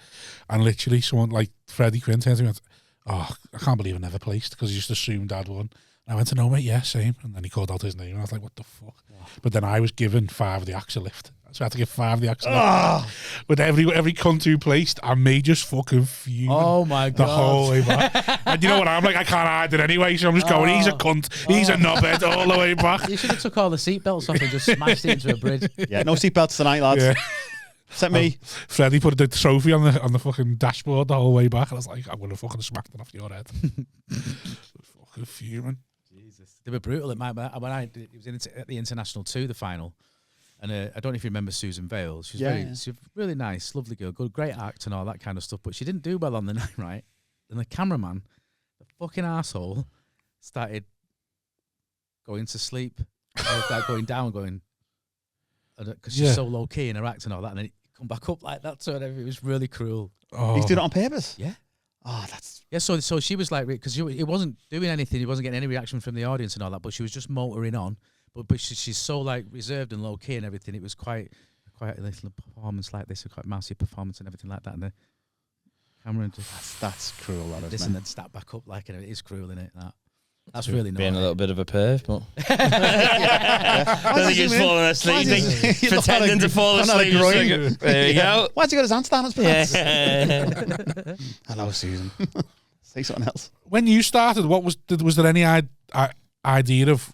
And literally someone like Freddie Quinn turned to me and went, "Oh, I can't believe I never placed," because he just assumed I'd won. And I went, "No, mate, yeah, same." And then he called out his name and I was like, "What the fuck?" Yeah. But then I was given 5 of the Axel lift. So I had to give 5 of the Axel lift. With every cunt who placed, I may just fucking fuming. Oh my God. The whole way back. And you know what? I'm like, I can't hide it anyway. So I'm just going, he's a cunt. He's a knobhead all the way back. You should have took all the seatbelts off and just smashed it into a bridge. Yeah, no seatbelts tonight, lads. Yeah. Except me. Freddie put the trophy on the fucking dashboard the whole way back. And I was like, I'm going to fucking smack that off your head. Fucking fuming. Jesus. They were brutal. It was at the International 2, the final. And I don't know if you remember Susan Vale. She's she's really nice, lovely girl, good, great act and all that kind of stuff. But she didn't do well on the night, right? And the cameraman, the fucking arsehole, started going to sleep, like going down, because she's so low key in her act and all that, and then it come back up like that. So it was really cruel. Oh. He's doing it on purpose. Yeah. Oh, that's So she was like, because he wasn't doing anything, he wasn't getting any reaction from the audience and all that, but she was just motoring on. But she's so like reserved and low key and everything. It was quite a little performance like this, a quite massive performance and everything like that. And the camera just that's cruel. That is, and then start back up like, and it is cruel, isn't it? That's really not being a little bit of a perv, but I think he's falling asleep, pretending to fall asleep. There you go. Why'd you got his hands down his pants? Hello, Susan. Say something else. When you started, was there any idea of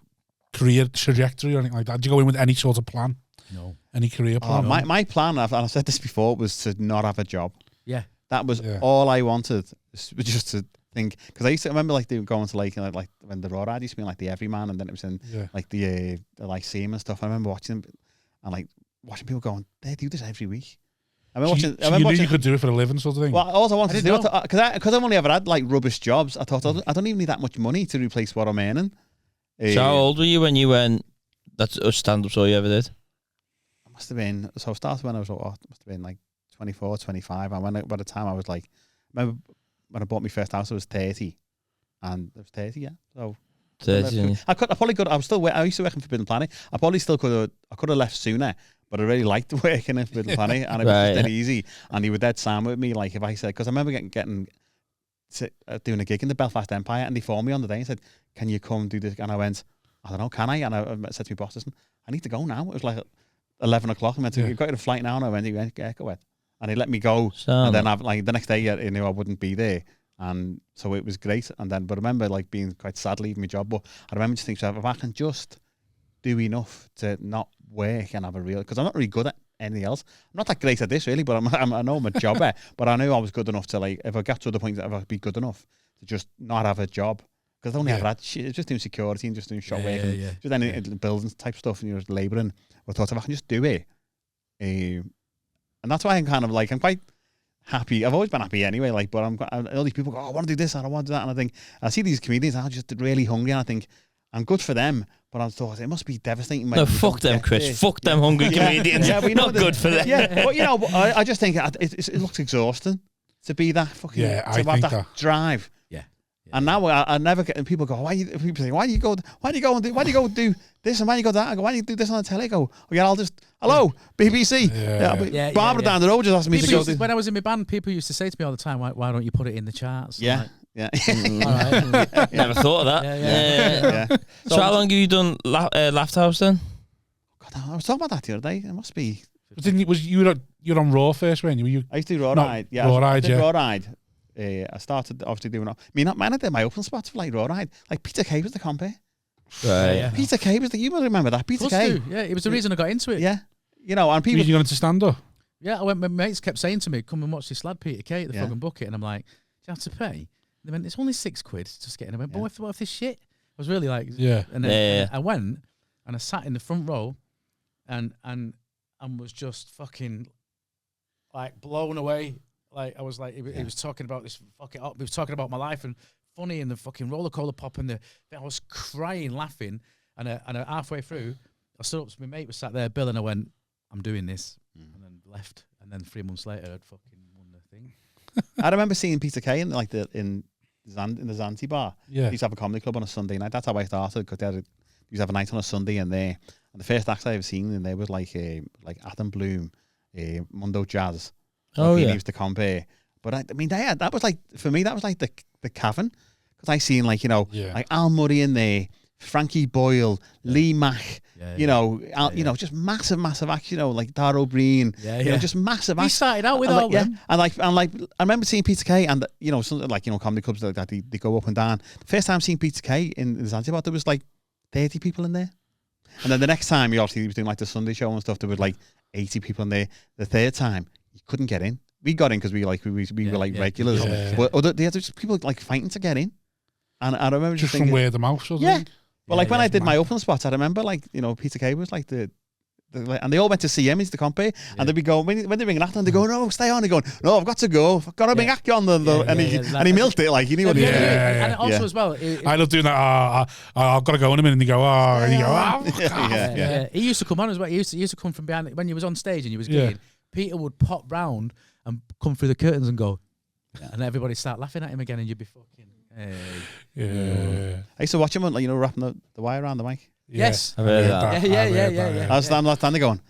career trajectory or anything like that? Did you go in with any sort of plan? No. Any career plan? My plan, and I've said this before, was to not have a job. Yeah. That was all I wanted, was just to think. Because I used to remember like they were going to like when the Raw Ride used to be in, like the Everyman, and then it was in like the Lyceum and stuff. I remember watching them and like watching people going, they do this every week. I remember you could do it for a living, sort of thing. Well, all I wanted to do, because I've only ever had like rubbish jobs. I thought I don't even need that much money to replace what I'm earning. So how old were you when you went? That's a stand-up all you ever did. I must have been. So I started when I was must have been like 24, 25. And by the time I was like, I remember when I bought my first house, I was 30, and I was 30, yeah. So 30. I probably could. I used to work in Forbidden Planet. I probably still could have left sooner. But I really liked working in Forbidden Planet, and it was just dead easy. And he was dead Sam with me. Like if I said, because I remember getting doing a gig in the Belfast Empire, and they phoned me on the day and said, "Can you come do this?" And I went, "I don't know, can I?" And I said to my boss, "Listen, I need to go now." It was like 11 o'clock. I went, "You've got your flight now," and I went, "Yeah, go ahead." And he let me go. And then the next day, he knew I wouldn't be there, and so it was great. And then, but I remember like being quite sad leaving my job. But I remember just thinking, if I can just do enough to not work and have a real, because I'm not really good at anything else. I'm not that great at this really, but I know I'm a jobber. But I knew I was good enough to, like, if I got to the point that I'd be good enough to just not have a job, because I only ever had shit, just doing security and just doing shop work and just any buildings type stuff, and you're just labouring. I thought if I can just do it, and that's why I'm kind of like, I'm quite happy. I've always been happy anyway. Like, but all these people go, "Oh, I want to do this and I want to do that," and I think I see these comedians are just really hungry, and I think I'm good for them. But I thought it must be devastating. No, fuck them, Chris. Fuck them hungry comedians. Yeah, but not good for them. Yeah, but I just think it looks exhausting to be that fucking to have that drive. Yeah. And now I never get. People go, people say, why do you go and do this, and why do you go that? I go, why do you do this on the telly? I go, I'll just BBC. Barbara down the road just asked me to go. When I was in my band, people used to say to me all the time, why don't you put it in the charts? Yeah. Like, yeah. Never thought of that. Yeah. So how long have you done Laugh House then? God, I was talking about that the other day. It must be. You were on Raw first, weren't you? I used to do Raw Ride. Yeah, Raw Ride. Raw Ride. I started obviously doing. I did my open spots for like Raw Ride. Like Peter Kay was the compere. Right. Peter Kay was you will remember that. Peter Kay. Yeah, it was the reason I got into it. Yeah. And people. You going to stand up? Yeah, my mates kept saying to me, "Come and watch this lad Peter Kay at the fucking bucket," and I'm like, "Do you have to pay?" They went, "It's only £6 just getting." I went, "But what if this shit?" I was really like, And then I went and I sat in the front row, and was just fucking like blown away. Like I was like, he was talking about this fucking. He was talking about my life and funny and the fucking roller coaster pop and I was crying, laughing, and halfway through, I stood up to my mate was sat there, Bill, and I went, "I'm doing this," and then left. And then 3 months later, I'd fucking won the thing. I remember seeing Peter Kay in the Zanzibar. Yeah. He used to have a comedy club on a Sunday night. That's how I started, because they used to have a night on a Sunday in there. And the first acts I ever seen in there was like Adam Bloom, Mundo Jazz. Oh, he used to compare. But that was like, for me, that was like the cavern. Because I seen like Al Murray in there, Frankie Boyle, Lee Mack, just massive acts, like Dar O'Brien, just massive acts. He started out with all them. And I remember seeing Peter Kay, and something like comedy clubs like that, they go up and down. The first time seeing Peter Kay in Zanzibar, there was like 30 people in there. And then the next time he was doing like the Sunday show and stuff, there was like 80 people in there. The third time you couldn't get in. We got in because we were like regulars. But there's people like fighting to get in. And I remember just thinking, from word of mouth. Well, like when I did my open spots, I remember like Peter Kay was like and they all went to see him. He's the compere, and they'd be going when they bring an actor, and they go, "No, stay on." They go, "No, I've got to go. I've got to bring actor on." And he milked it like he knew what he was doing. And also as well, I love doing that. I've got to go in a minute, and they go, and you go, He used to come on as well. He used to come from behind when you was on stage and you was gigging. Peter would pop round and come through the curtains and go, and everybody start laughing at him again, and you'd be fucking. Yeah. I used to watch him, wrapping the wire around the mic. Yes. I've heard that. Yeah. I was standing there going,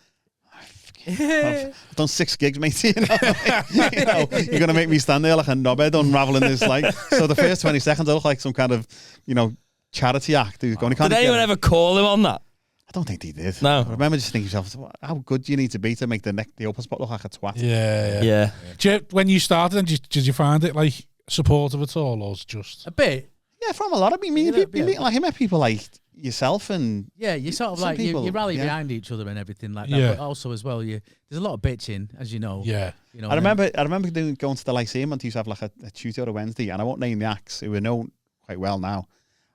I've done 6 gigs, mate. You're going to make me stand there like a knobhead unraveling this. So the first 20 seconds, I look like some kind of, charity act. Who's going, did anyone ever call him on that? I don't think they did. No. I remember just thinking to yourself, how good do you need to be to make the open spot look like a twat? Yeah. When you started, did you find it like supportive at all, or was it just a bit? Yeah, from a lot of people. I met people like yourself and you sort of some like people, you rally behind each other and everything like that. Yeah. But also as well, there's a lot of bitching, as you know. Yeah. You know. I remember going to the Lyceum and used to have like a Tuesday or a Wednesday, and I won't name the acts who are known quite well now.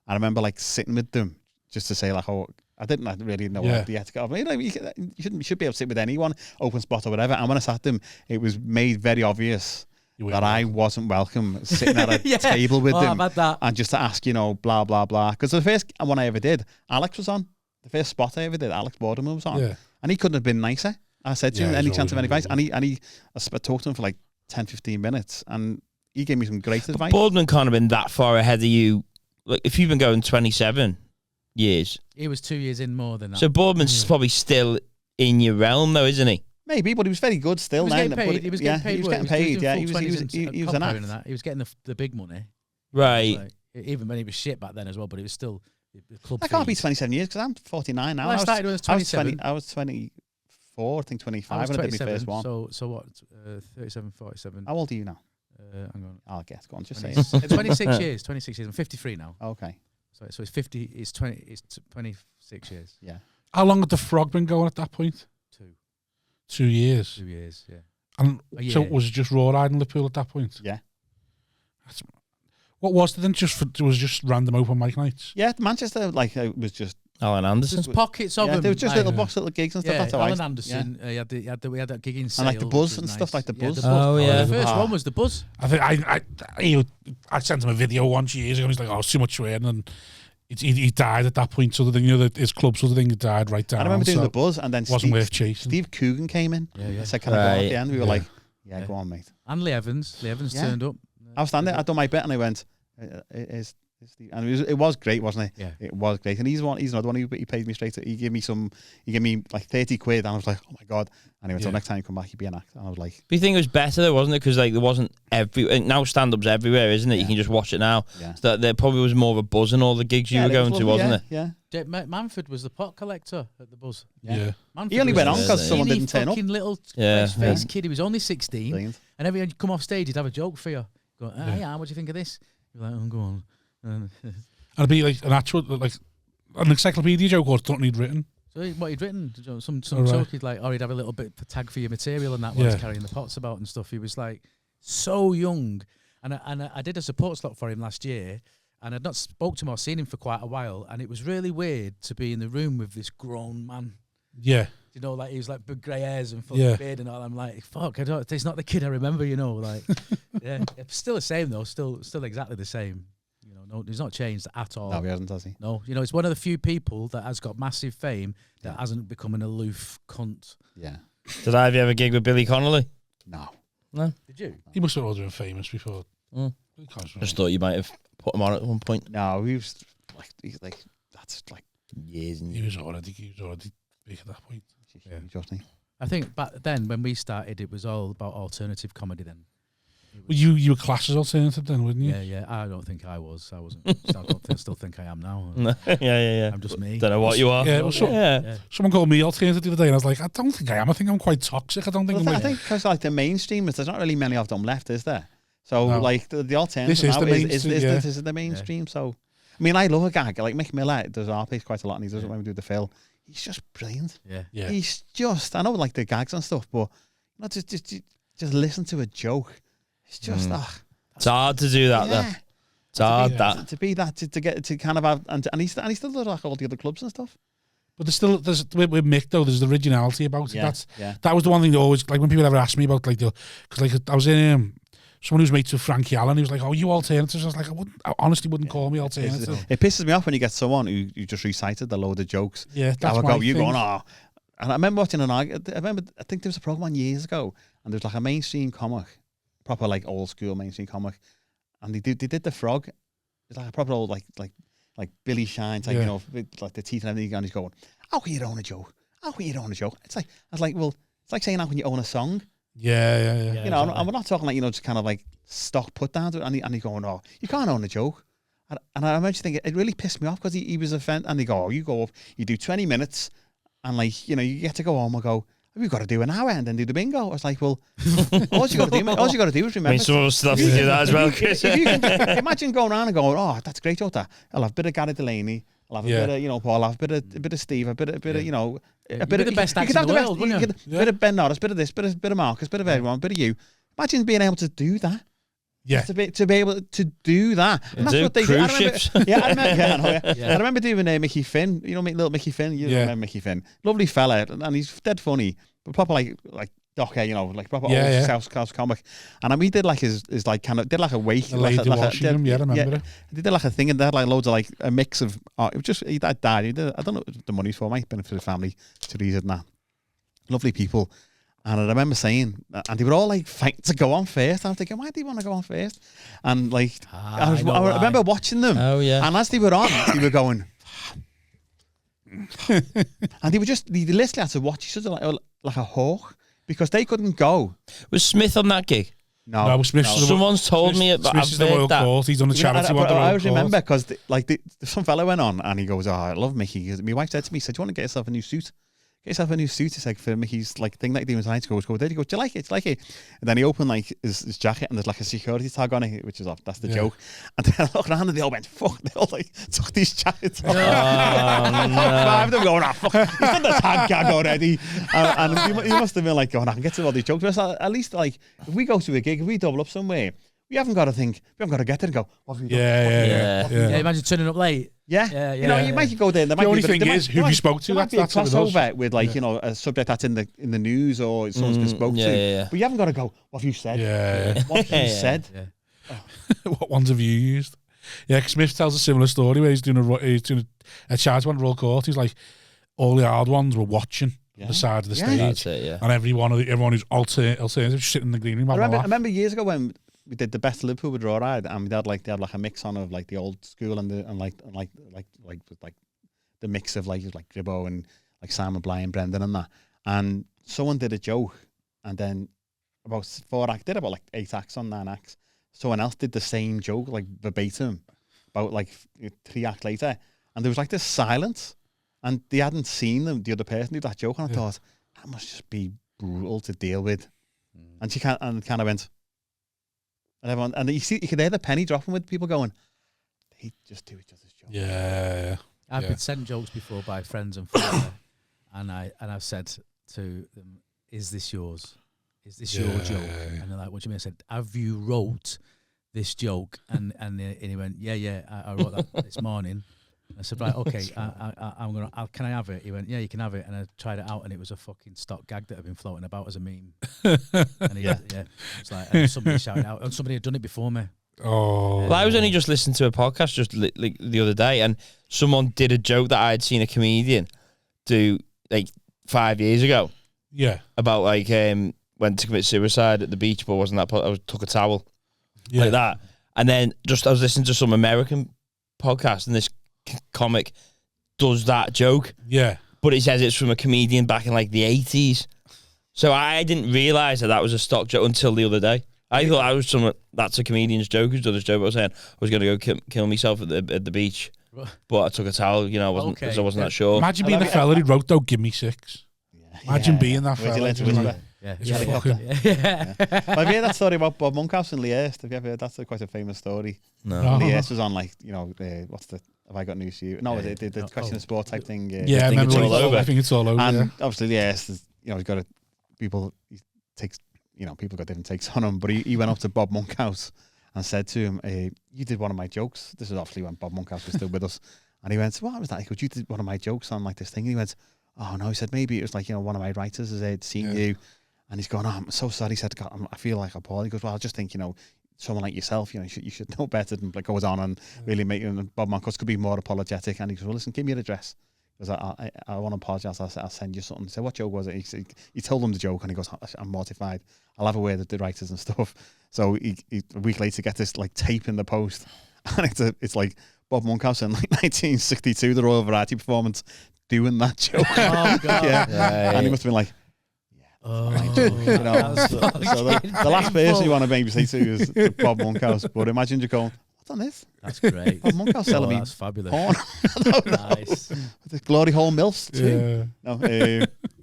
I remember like sitting with them just to say like, oh, I didn't really know what the etiquette of it. Like, you should be able to sit with anyone, open spot or whatever. And when I sat them, it was made very obvious that I wasn't welcome sitting at a table with them and just to ask, blah, blah, blah. Because the first one I ever did, Alex was on. The first spot I ever did, Alex Boardman was on. Yeah. And he couldn't have been nicer. I said to him, any chance of any advice? And I talked to him for like 10, 15 minutes and he gave me some great advice. Boardman can't have been that far ahead of you. Like, if you've been going 27 years. He was 2 years in more than that. So Boardman's probably still in your realm though, isn't he? Maybe, but he was very good still. He was getting paid. He was an act. That. He was getting the big money. Right. Like, even when he was shit back then as well, but it was still the club. I can't be 27 years because I'm 49 now. Well, I started when I was 27. I was 24, I think 25 when I did my first one. So what? 37, 47. How old are you now? Hang on. I'll guess. Go on, just say it. 26 years. 26 years. I'm 53 now. Okay. So it's 50. It's 20. It's 26 years. Yeah. How long had the frog been going at that point? 2 years. 2 years. Yeah. And so was it just raw riding Liverpool at that point? Yeah. What was it then? It was just random open mic nights. Yeah, Manchester it was just Alan Anderson. There's pockets of them. There was just little gigs and stuff. That's how Alan Anderson. We had that gig in Sale, and like the Buzz and stuff like the Buzz. The first one was the Buzz. I think I sent him a video once years ago. And he's like, "Oh, it's too much swearing," and he died at that point. So his club sort of thing died right down. I remember doing the Buzz, and then wasn't worth chasing. Steve Coogan came in. Yeah. Said, "Can I go at the end?" We were like, "Yeah, go on, mate." And Lee Evans turned up. I was standing there. I'd done my bit, and I went, and it was great, wasn't it? Yeah, it was great. And he's another one. He paid me straight. He gave me like 30 quid, and I was like, oh my god. And he went, so next time you come back, you'd be an act. And I was like, but you think it was better though, wasn't it? Because like there wasn't now stand-up's everywhere, isn't it? You can just watch it now. Yeah. So there probably was more of a buzz in all the gigs you were going to, wasn't it? Yeah. Manford was the pot collector at the Buzz. Yeah. He only went on because someone didn't turn up. Little face kid. He was only 16, Brilliant. And every time you come off stage, he'd have a joke for you. Go, what do you think of this? You're like, oh, go on. And it'd be like an actual, like an encyclopedia joke or don't need written. So what he'd written, some joke he'd like, or he'd have a little bit of tag for your material and that was carrying the pots about and stuff. He was like so young, and I did a support slot for him last year, and I'd not spoke to him or seen him for quite a while, and it was really weird to be in the room with this grown man. Yeah. Like he was like big grey hairs and full beard and all. I'm like, fuck, it's not the kid I remember, like, it's still the same though, still exactly the same. No, he's not changed at all. No, he hasn't, has he? No, it's one of the few people that has got massive fame that hasn't become an aloof cunt. Yeah. Did I have a gig with Billy Connolly? No. Did you? He must have always been famous before. Just thought you might have put him on at one point. No, he's like that's like years and years. He was already big at that point. Yeah. I think back then when we started, it was all about alternative comedy then. Well, you were classed as alternative then, wouldn't you? Yeah. I don't think I was. I wasn't. I still think I am now. Yeah. I'm just me. Don't know what you are. Yeah. Someone called me alternative the other day, and I was like, I don't think I am. I think I'm quite toxic. I don't think. I think because like the mainstreamers, there's not really many of them left, is there? So like the alternative this is now the mainstream. This is the mainstream. So I mean, I love a gag like Mick Miller does our place quite a lot, and he does it when we do the Phil. He's just brilliant. Yeah. He's just. I know like the gags and stuff, but not just listen to a joke. It's just it's hard to do that though. It's hard to be that to get to kind of have and he still does like all the other clubs and stuff. But there's with Mick though. There's the originality about it. That was the one thing that always like when people ever ask me about like because like I was in someone who's mates with Frankie Allen. He was like, "Oh, you alternatives?" I was like, I honestly wouldn't call me alternative. It pisses me off when you get someone who just recited a load of jokes. Yeah, that's my thing. You going, oh. And I remember watching I think there was a program years ago, and there was like a mainstream comic. Proper like old school mainstream comic, and they did the frog. It's like a proper old like Billy Shine type, like the teeth and everything. And he's going, "How can you own a joke? How can you own a joke?" It's like I was like, well, it's like saying how can you own a song? Yeah. You know, and we're not talking like just kind of like stock put down to it. And he's going, "Oh, you can't own a joke." And I remember thinking it really pissed me off because he was offended. And they go, "Oh, you go up, you do 20 minutes, and like you get to go home and go." We've got to do an hour and then do the bingo. I was like, well, all you got to do is remember. I mean, some of us still have to do that as well, Chris. If you can imagine going around and going, oh, that's great, Jota. I'll have a bit of Gary Delaney, I'll have a bit of, you know, Paul, I'll have a bit of Steve, a bit of, you know, a bit of the best acts in the world, wouldn't you? Bit of Ben Norris, bit of this, bit of Marcus, bit of everyone, bit of you. Imagine being able to do that. Yeah. To be able to do that. And that's what they do. I remember doing Mickey Finn. You know, little Mickey Finn. You remember Mickey Finn? Lovely fella, and he's dead funny, but proper like Docker, you know, like proper old South comic. And we did like his like kind of did like a wake. I remember it. They did like a thing, and they had like loads of like a mix of. It was just he died. I don't know what the money's for. Might benefit the family to reason that. Lovely people. And I remember saying, and they were all like fighting to go on first. And I'm thinking, why do you want to go on first? And like, I remember watching them. Oh yeah. And as they were on, they were going, and they literally had to watch each other like a hawk because they couldn't go. Was Smith on that gig? No, Someone's told me about. Smith's the Royal Court. He's done a charity one. I always remember because some fella went on and he goes, "Oh, I love Mickey." My wife said to me, "Do you want to get yourself a new suit?" Get yourself a new suit. It's like for Mickey's like thing that he was tonight. Go there. He goes, "Do you like it? Do you like it?" And then he opened like his jacket and there's like a security tag on it, which is off. That's the joke. And then I looked around and they all went, "Fuck!" They all like took these jackets off. Five of them going, "Ah, fuck! He's done the tag gag already." And he must have been like, "Going, I can get to all these jokes." But at least like if we go to a gig, if we double up somewhere, we haven't got to think. We haven't got to get there and go, "What have you done?" Yeah. Imagine turning up late. Yeah. You know, you might go there. The only thing is, who you spoke to. That's a crossover with like you know a subject that's in the news or someone's been spoke to. But you haven't got to go. What have you said? Yeah. What have you said? What ones have you used? Yeah, Smith tells a similar story where he's doing a charge one Royal Court. He's like, all the hard ones were watching the side of the stage, That's it, and everyone who's alternative sitting in the green room. I remember years ago when we did the Best of Liverpool with Raw Ride, and they had like a mix on of like the old school and the mix of like Gribbo and like Simon Bly and Brendan and that. And someone did a joke, and then about 4 acts, did about like 8 acts on 9 acts. Someone else did the same joke like verbatim about like 3 acts later, and there was like this silence, and they hadn't seen the other person do that joke, and I thought that must just be brutal to deal with. And she kind of went. And everyone, and you could hear the penny dropping with people going, they just do each other's jokes. Yeah. I've been sent jokes before by friends and family, and I've said to them, "Is this yours? Is this your joke?" And they're like, "What do you mean?" I said, "Have you wrote this joke?" And he went, "Yeah, I wrote that this morning." I said, "Right, okay, can I have it?" He went, "Yeah, you can have it." And I tried it out, and it was a fucking stock gag that had been floating about as a meme. And it's like and somebody shouted out, and somebody had done it before me. Oh, well, I was only just listening to a podcast just like the other day, and someone did a joke that I had seen a comedian do like 5 years ago. Yeah, about like went to commit suicide at the beach, but wasn't that? I took a towel like that, and then I was listening to some American podcast, and this comic does that joke. Yeah, but he says it's from a comedian back in like the 80s. So I didn't realise that was a stock joke until the other day. I thought that's a comedian's joke who's done this joke. I was saying I was going to go kill myself at the beach, but I took a towel. You know, I wasn't because I wasn't that sure. Imagine being the fella who wrote "Don't Give Me 6." Imagine being that fella. I've heard that story about Bob Monkhouse and Lee Hurst. Have you ever heard? That's quite a famous story. No. Lee Hurst was on like, you know, have I got news for you? No, the question of sport type thing. Yeah, I think it's all over. I think it's all over. And obviously Lee Hurst is, you know, he's got people got different takes on him, but he went up to Bob Monkhouse and said to him, "You did one of my jokes." This is obviously when Bob Monkhouse was still with us, and he went, "What was that?" He goes, "You did one of my jokes on like this thing." And he went, "Oh no," he said, "Maybe it was like, you know, one of my writers has seen you." And he's going, "Oh, I'm so sorry." He said, "God, I feel like Paul." He goes, "Well, I just think, you know, someone like yourself, you know, you should know better than like goes on and really make you." And Bob Monkhouse could be more apologetic. And he goes, "Well, listen, give me your address. Because I want to apologise. I'll send you something." He said, "What joke was it?" He told him the joke, and he goes, "I'm mortified. I'll have a word with the writers and stuff." So he a week later get this like tape in the post, and it's like Bob Monkhouse in like 1962, the Royal Variety Performance, doing that joke. Oh God! And he must have been like, "Oh, you know." So the last person you want to maybe say to is Bob Monkhouse. But imagine you going, "What's on this?" That's great. Bob Monkhouse selling me. That's fabulous. Nice. The Glory Hole Mills too. Yeah. No,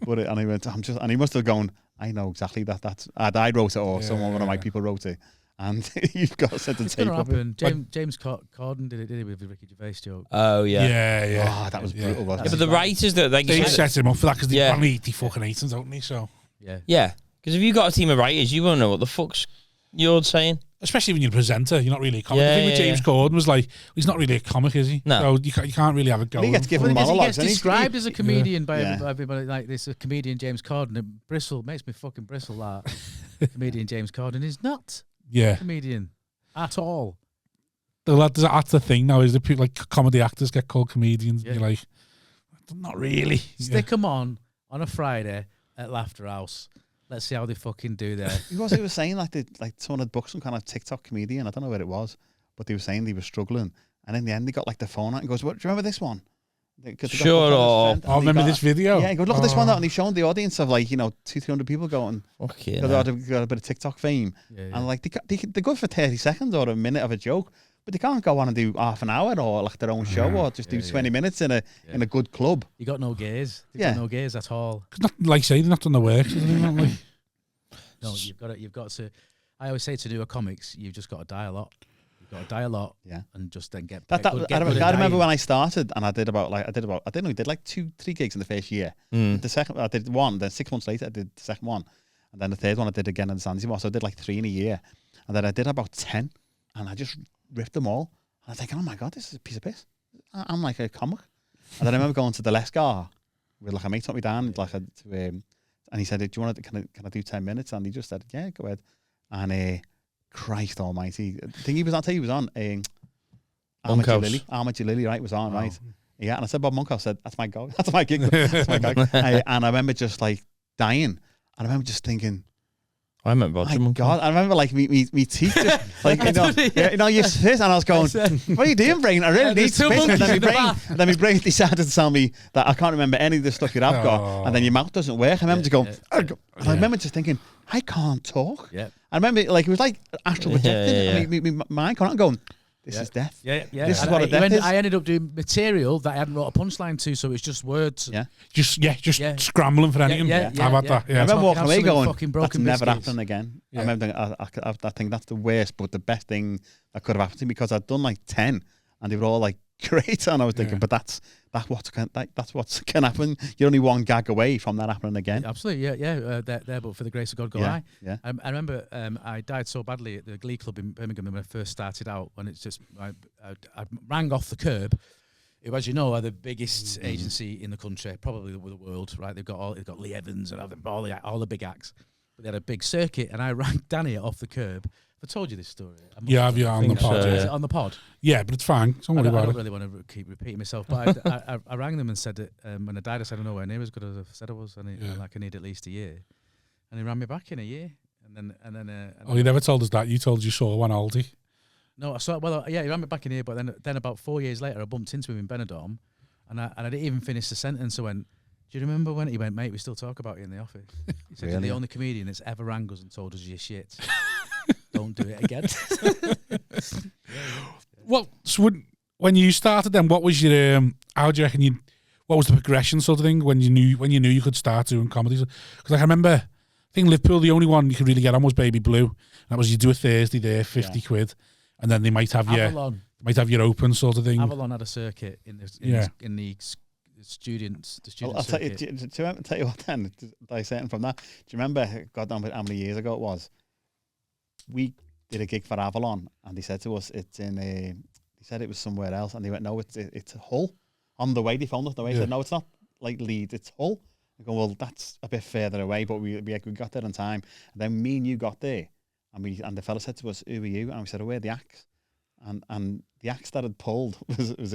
but and he went, and he must have gone, "I know exactly that. I wrote it, or one of my people wrote it." and you've got to set the It's tape going to up. happen. James Corden did it with the Ricky Gervais joke. Oh yeah. Yeah. Oh, that was brutal, wasn't Yeah, it? but the writers that like They you said, set him up for that because they Yeah. they fucking hate him, don't they? So yeah, because if you got a team of writers, you won't know what the fuck's you're saying. especially when you're a presenter, you're not really a comic. Yeah, the thing with yeah, James Corden was like, he's not really a comic, is he? No. So you can't really have a go. He gets given Well, he monologues. gets described as a comedian by Yeah. everybody like this. A comedian James Corden. It makes me fucking bristle. That comedian James Corden is not Yeah. a comedian at all. That's the thing now, is that people like comedy actors get called comedians. Yeah. And you're like, not really. Stick them on a Friday at Laughter House. Let's see how they fucking do there. He was saying like someone had booked some kind of TikTok comedian. I don't know where it was, but they were saying they were struggling, and in the end they got like the phone out and goes, "What? Do you remember this one?" Shut up. I remember this video. Yeah, he goes, "Look at this one," and he's showing the audience of like 200-300 people going. Okay. Because they got a bit of TikTok fame, and like they're good for 30 seconds or a minute of a joke, but they can't go on and do half an hour or like their own show or just do 20 minutes in a good club. You got no gaze. You Yeah. got no gaze at all. Cause not, like I say, they've not done the work. So they're not like, No, you've got to. I always say to newer comics, you've just got to die a lot. You've got to die a lot, Yeah. and just then get. I get good at remember dying. when I started, and I did like 2-3 gigs in the first year. The second, I did one. Then 6 months later, I did the second one, and then the third one I did again in Zanzibar. So I did like 3 in a year, and then I did about 10, and I just ripped them all. And I was thinking, oh my god, this is a piece of piss. I'm like a comic. And then I remember going to the Lescar with like a mate took me down and he said, "Do you want to? Can I do 10 minutes?" And he just said, "Yeah, go ahead." And Christ Almighty, I think he was on. Ahmed Jalili, right, was on, right? Yeah, and I said, Bob Monkhouse said, "That's my gig. That's my gig." And I remember just like dying. And I remember just thinking, I remember my God, I remember like me teeth just like you sit and I was going, "What are you doing, brain? I really need to piss." And then my brain decided to tell me that I can't remember any of the stuff you have got, and then your mouth doesn't work. I remember just going, and I remember just thinking, I can't talk. Yeah. I remember like it was like astral projecting. I mean, my mind going, this is death. Yeah. This is what a death is. I ended up doing material that I hadn't wrote a punchline to, so it's just words. Yeah. Just scrambling for anything. Yeah. How about that? Yeah. I remember walking away going, fucking that's broken never biscuits. happening again. Yeah. I remember thinking, I think that's the worst, but the best thing that could have happened to me, because I'd done like 10 and they were all like great, and I was thinking, but that's what can happen. You're only one gag away from that happening again. Absolutely, yeah. There, but for the grace of God, go I. Yeah. I remember I died so badly at the Glee Club in Birmingham when I first started out. When it's just I rang off the curb. It, as you know, are the biggest agency in the country, probably the world. Right? They've got Lee Evans and all the big acts. But they had a big circuit, and I rang Danny off the curb. I told you this story. Yeah, on the pod. Is it on the pod? Yeah, but it's fine. Don't worry I about don't it. really want to keep repeating myself, but I rang them and said that when I died, I said, "I don't know where near as good as I said I was, and I need at least a year." And he ran me back in a year, and then. You never told us that. You told us you saw one Aldi. No, I saw. Well, yeah, he ran me back in here, but then about 4 years later, I bumped into him in Benidorm, and I didn't even finish the sentence. I went, "Do you remember when?" He went, "Mate, we still talk about you in the office." He said, "You're the only comedian that's ever rang us and told us you're shit. Don't do it again." Well, so when you started, then what was your how do you reckon what was the progression sort of thing when you knew you could start doing comedies? Because I remember, I think Liverpool, the only one you could really get on was Baby Blue. And that was you do a Thursday there, 50 quid, and then they might have your open sort of thing. Avalon had a circuit in the student I'll tell you, circuit. tell you what then, dissecting from that. Do you remember, God damn it, how many years ago it was? We did a gig for Avalon, and they said to us, it's in they said it was somewhere else, and they went, "No, it's Hull." On the way, they phoned us on the way, said, "No, it's not like Leeds, it's Hull." I go, "Well, that's a bit further away," but we got there on time. And then me and you got there, and the fella said to us, "Who are you?" And we said, "Oh, we're the acts." And the acts that had pulled was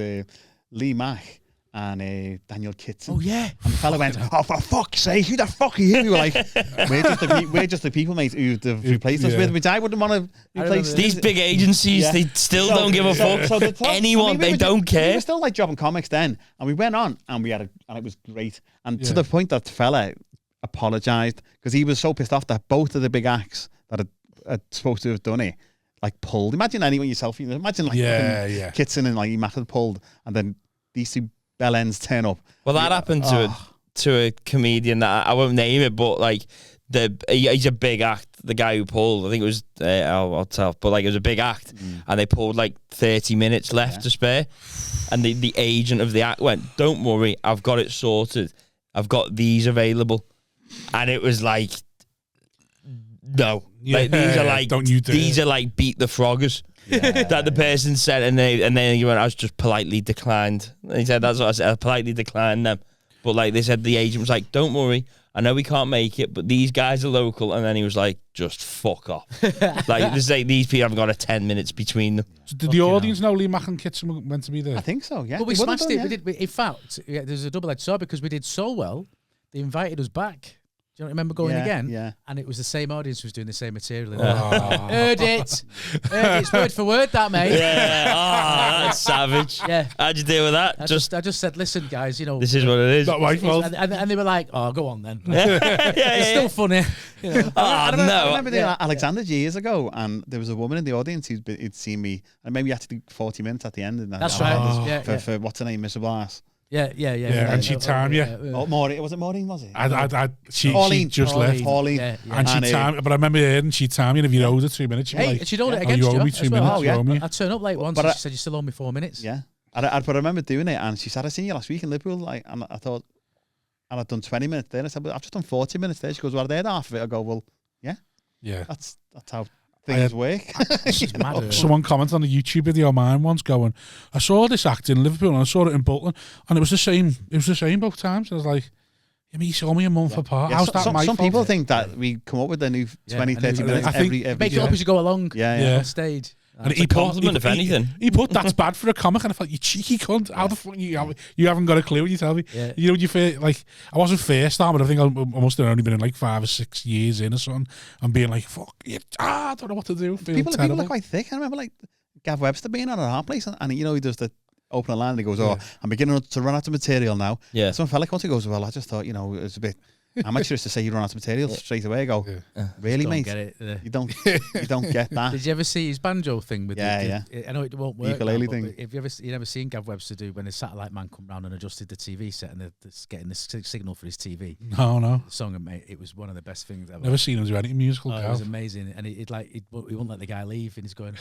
Lee Mack and Daniel Kitson. Oh yeah. And the fella went, "Oh, for fuck's sake, who the fuck are you?" We were like, we're just the people, mate, who they've replaced us with, which I wouldn't want to replace. These big agencies, they still don't give a fuck. They don't care. We were still like jobbing comics then, and we went on, and and it was great. And to the point that the fella apologised, because he was so pissed off that both of the big acts that had supposed to have done it, like, pulled. Imagine anyone yourself, imagine like Kitson and like Matt had pulled, and then these two bellends turn up. Well, that happened to a comedian that I won't name it, but like he's a big act. The guy who pulled, I think it was, I'll tell, but like it was a big act, and they pulled like 30 minutes left to spare, and the agent of the act went, "Don't worry, I've got it sorted. I've got these available," and it was like, no, like, these are like, don't you dare. These are like Beat the Froggers. That the person said, and then he went, "I was just politely declined." And he said, "That's what I said. I politely declined them." But like they said, the agent was like, "Don't worry, I know we can't make it, but these guys are local." And then he was like, "Just fuck off." Like this, like these people haven't got 10 minutes between them. So did the audience know Lee Mack and Kitson were meant to be there? I think so. Yeah, but we smashed it. We did. In fact, there's a double-edged sword because we did so well. They invited us back. Do you remember going again? Yeah. And it was the same audience who was doing the same material. Heard it. It's word for word, that, mate. Yeah. Oh, that's savage. Yeah. How'd you deal with that? I just said, listen, guys, this is what it is. Not my fault. And they were like, "Oh, go on then." It's still funny. I remember doing Alexander years ago, and there was a woman in the audience who'd seen me, and maybe you had to do 40 minutes at the end. And that's right. For what's her name, Mr. Blass. Yeah. And she timed you. Maureen, was it Maureen? Was it? She just left. Pauline. And she timed, but I remember hearing she timed you, and if you owed her 3 minutes, she'd owed it against you. Owe me 2 minutes. I turned up late once, and she said, "You still owe me 4 minutes." Yeah. But I remember doing it, and she said, "I seen you last week in Liverpool," and I thought, and I'd done 20 minutes there, and I said, "But I've just done 40 minutes there." She goes, "Well, I did half of it." I go, "Well, yeah. That's how things work." Someone commented on the YouTube video of mine once going, "I saw this act in Liverpool and I saw it in Bolton, and it was the same. It was the same both times." I was like, "I mean, you saw me a month apart. How's that my fault?" Some people think that we come up with a new 20, 30 minutes every make it up as you go along. On stage. And he compliment, if anything. He put "that's bad for a comic," and I thought, "You cheeky cunt! How the fuck you haven't got a clue when you tell me?" Yeah. You know, you feel like I wasn't first time, but I think I must have only been in like 5 or 6 years in or something. And being like, "Fuck, I don't know what to do." People are quite thick. I remember like Gav Webster being on our place, and he does the opening line. And he goes, "Oh, I'm beginning to run out of material now." Yeah. Some fella comes and goes, "Well, I just thought, it's a bit amateurish to say you run out of material straight away." I go, "Really, mate? Get it. You don't get that." Did you ever see his banjo thing with I know it won't work. Ukulele now, thing. If you never seen Gav Webster do when the satellite man come round and adjusted the TV set and they're getting the signal for his TV? No. The song, mate, it was one of the best things ever. Never seen him do anything musical. It was amazing, and he wouldn't let the guy leave, and he's going,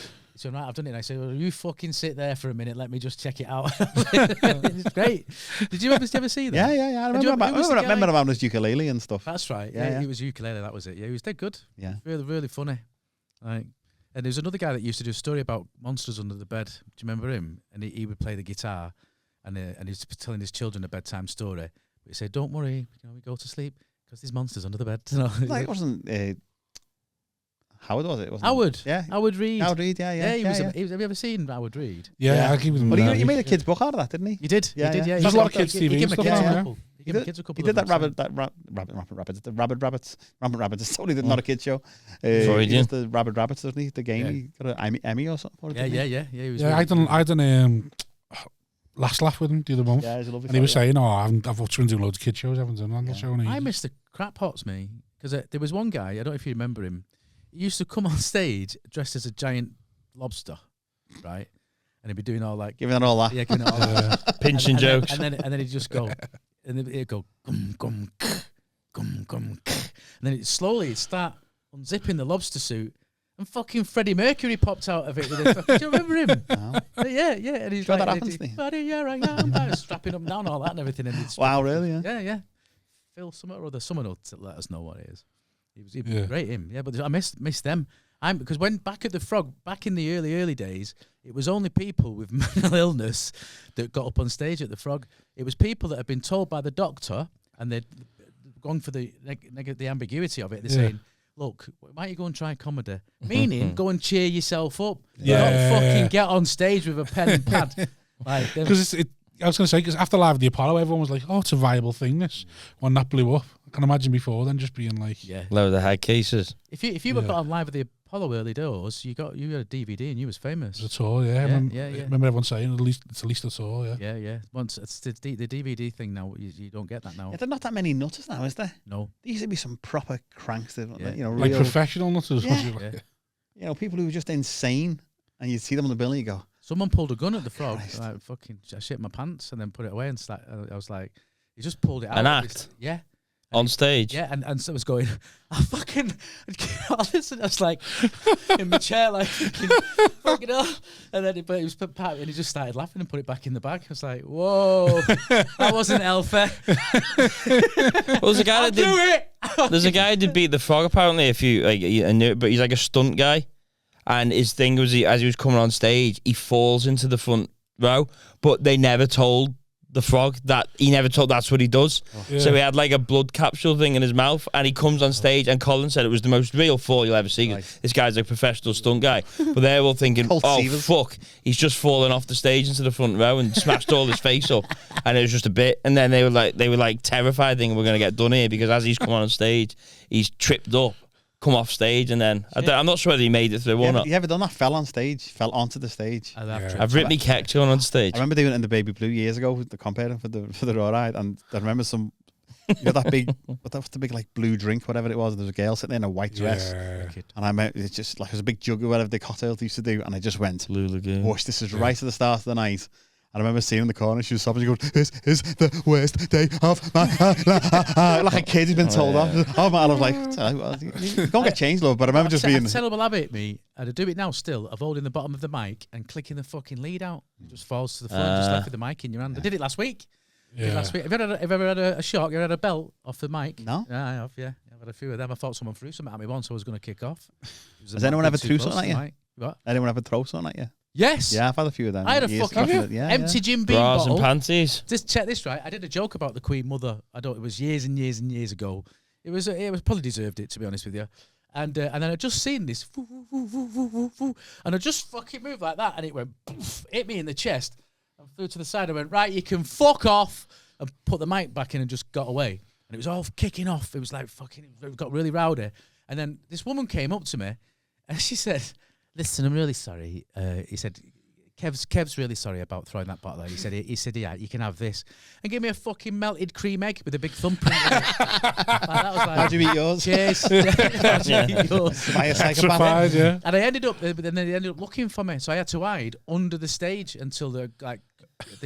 "Right, I've done it." And I said, "Well, you fucking sit there for a minute. Let me just check it out." It's great. Did you ever see that? Yeah. I remember about his ukulele and stuff. That's right. Yeah, he was ukulele. That was it. Yeah, he was dead good. Yeah, really, really funny. Like, and there's another guy that used to do a story about monsters under the bed. Do you remember him? And he would play the guitar, and he's telling his children a bedtime story. But he said, "Don't worry, we go to sleep because there's monsters under the bed." Like, it wasn't Howard, was it? Howard. Yeah. Howard Reid. Howard Reid, yeah. Have you ever seen Howard Reid? Yeah. I give him. But he made a kid's book out of that, didn't he? He did. Yeah. There's a lot of kids' TV stuff now. He did that Rabbit Rabbits. It's totally not a kid show. He does the Rabbit Rabbits, doesn't he? The game. He got an Emmy or something. Yeah. I done Last Laugh with him the other month. Yeah, he's a lovely. And he was saying, I've been doing loads of kid shows. I haven't done that show. I missed the crap hots, me, because there was one guy. I don't know if you remember him. He used to come on stage dressed as a giant lobster, right? And he'd be doing all like giving it all that. Yeah, giving it all that. Pinching jokes. And then he'd just go, and then he'd go gum gum gum gum, and then it'd start unzipping the lobster suit, and fucking Freddie Mercury popped out of it. Do you remember him? No. Yeah, and he's sure like, that happens to you? "Buddy, here I am," strapping him down, all that and everything. And wow, really? Yeah. Phil Summit or other, someone will let us know what it is. He was great, him. Yeah, but I missed them. Because when back at the Frog, back in the early days, it was only people with mental illness that got up on stage at the Frog. It was people that had been told by the doctor, and they'd gone for the ambiguity of it. They're saying, "Look, why don't you go and try comedy?" Meaning, go and cheer yourself up. Don't fucking get on stage with a pen and pad. Because I was going to say, because after Live at the Apollo, everyone was like, "Oh, it's a viable thing." This when that blew up, I can imagine before then just being like, load of the head cases. If you were got on Live at the Apollo early doors, you had a DVD and you was famous. It's a tour, yeah. I remember everyone saying at least a tour, yeah. Yeah. Once it's the DVD thing now, you don't get that now. Yeah, there are not that many nutters now, is there? No. There used to be some proper cranks, like real, professional nutters. Yeah. People who were just insane, and you'd see them on the bill and you go, someone pulled a gun at the Frog. Like, fucking, I shit my pants and then put it away and I was like, he just pulled it out. An act? Yeah. On stage? Yeah, and so I was going, I was like, in my chair, like, fucking hell. And then he was put back, and he just started laughing and put it back in the bag. I was like, whoa, that wasn't Elfer. Well, there's a guy that did. There's a guy who did Beat the Frog, apparently, but he's like a stunt guy. And his thing was, as he was coming on stage, he falls into the front row, but they never told the frog that that's what he does. So he had like a blood capsule thing in his mouth, and he comes on stage, and Colin said it was the most real fall you'll ever see. Right. This guy's a professional stunt guy, but they're all thinking, fuck, he's just fallen off the stage into the front row and smashed all his face up, and it was just a bit. And then they were like terrified, thinking we're gonna get done here, because as he's come on stage, he's tripped up, come off stage, and then I'm not sure whether he made it through or not. You ever done that? Fell onto the stage. I've ripped me keck going on stage. I remember doing it in the Baby Blue years ago with the comparing for the raw ride, and I remember some. You know that big, what was the big like blue drink, whatever it was. There was a girl sitting there in a white dress, and I met it's just like it was a big jug or whatever the cocktail they used to do, and I just went, Blue Lagoon. Whoosh, this is right at the start of the night. And I remember seeing in the corner, she was sobbing. She goes, "This is the worst day of my life." Like a kid who's been told off. Oh man, I was like, "You can't get changed, love." But I remember just being. It's a terrible habit, me. I'd do it now still, of holding the bottom of the mic and clicking the fucking lead out. It just falls to the floor, just left with the mic in your hand. I did it last week. Have you ever had a shock? You ever had a belt off the mic? No. Yeah, I have. Yeah, I've had a few of them. I thought someone threw something at me once. I was going to kick off. Has anyone ever threw something at you? What? Anyone ever throw something at you? Yes. Yeah, I've had a few of them. I had a fucking empty Jim Beam bras bottle. and panties. Just check this, right? I did a joke about the Queen Mother. It was years and years and years ago. It was probably deserved it, to be honest with you. And then I just seen this, and I just fucking moved like that, and it went, poof, hit me in the chest, and flew to the side. I went, right, you can fuck off, and put the mic back in and just got away. And it was all kicking off. It was like fucking, it got really rowdy. And then this woman came up to me, and she said, "Listen, I'm really sorry." He said, Kev's really sorry about throwing that bottle out. He said, yeah, you can have this. And gave me a fucking melted cream egg with a big thumbprint in it. That was like, how'd you eat yours? Cheers. How'd you eat yours? By a psychopath. And I ended up, but then they ended up looking for me. So I had to hide under the stage until the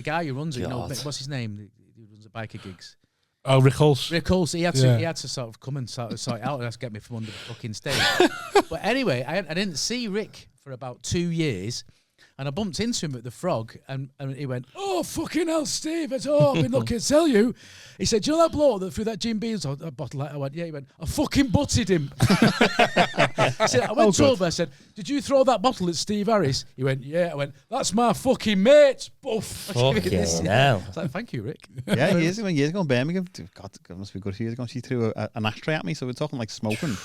guy who runs it, what's his name? He runs the biker gigs. Oh, Rick Hulse. Rick Hulse. He had to sort of come and sort it out and get me from under the fucking stage. But anyway, I didn't see Rick for about 2 years. And I bumped into him at the Frog, and he went, "Oh, fucking hell, Steve, I've been looking to tell you." He said, "Do you know that bloke that threw that Jim Beam bottle?" I went, "Yeah." He went, "I fucking butted him." I went over, I said, "Did you throw that bottle at Steve Harris?" He went, "Yeah." I went, "That's my fucking mate." Boof. Fucking hell. I was like, "Thank you, Rick." Yeah, years ago in Birmingham, God, it must be a good few years ago, she threw an ashtray at me, so we're talking like smoking.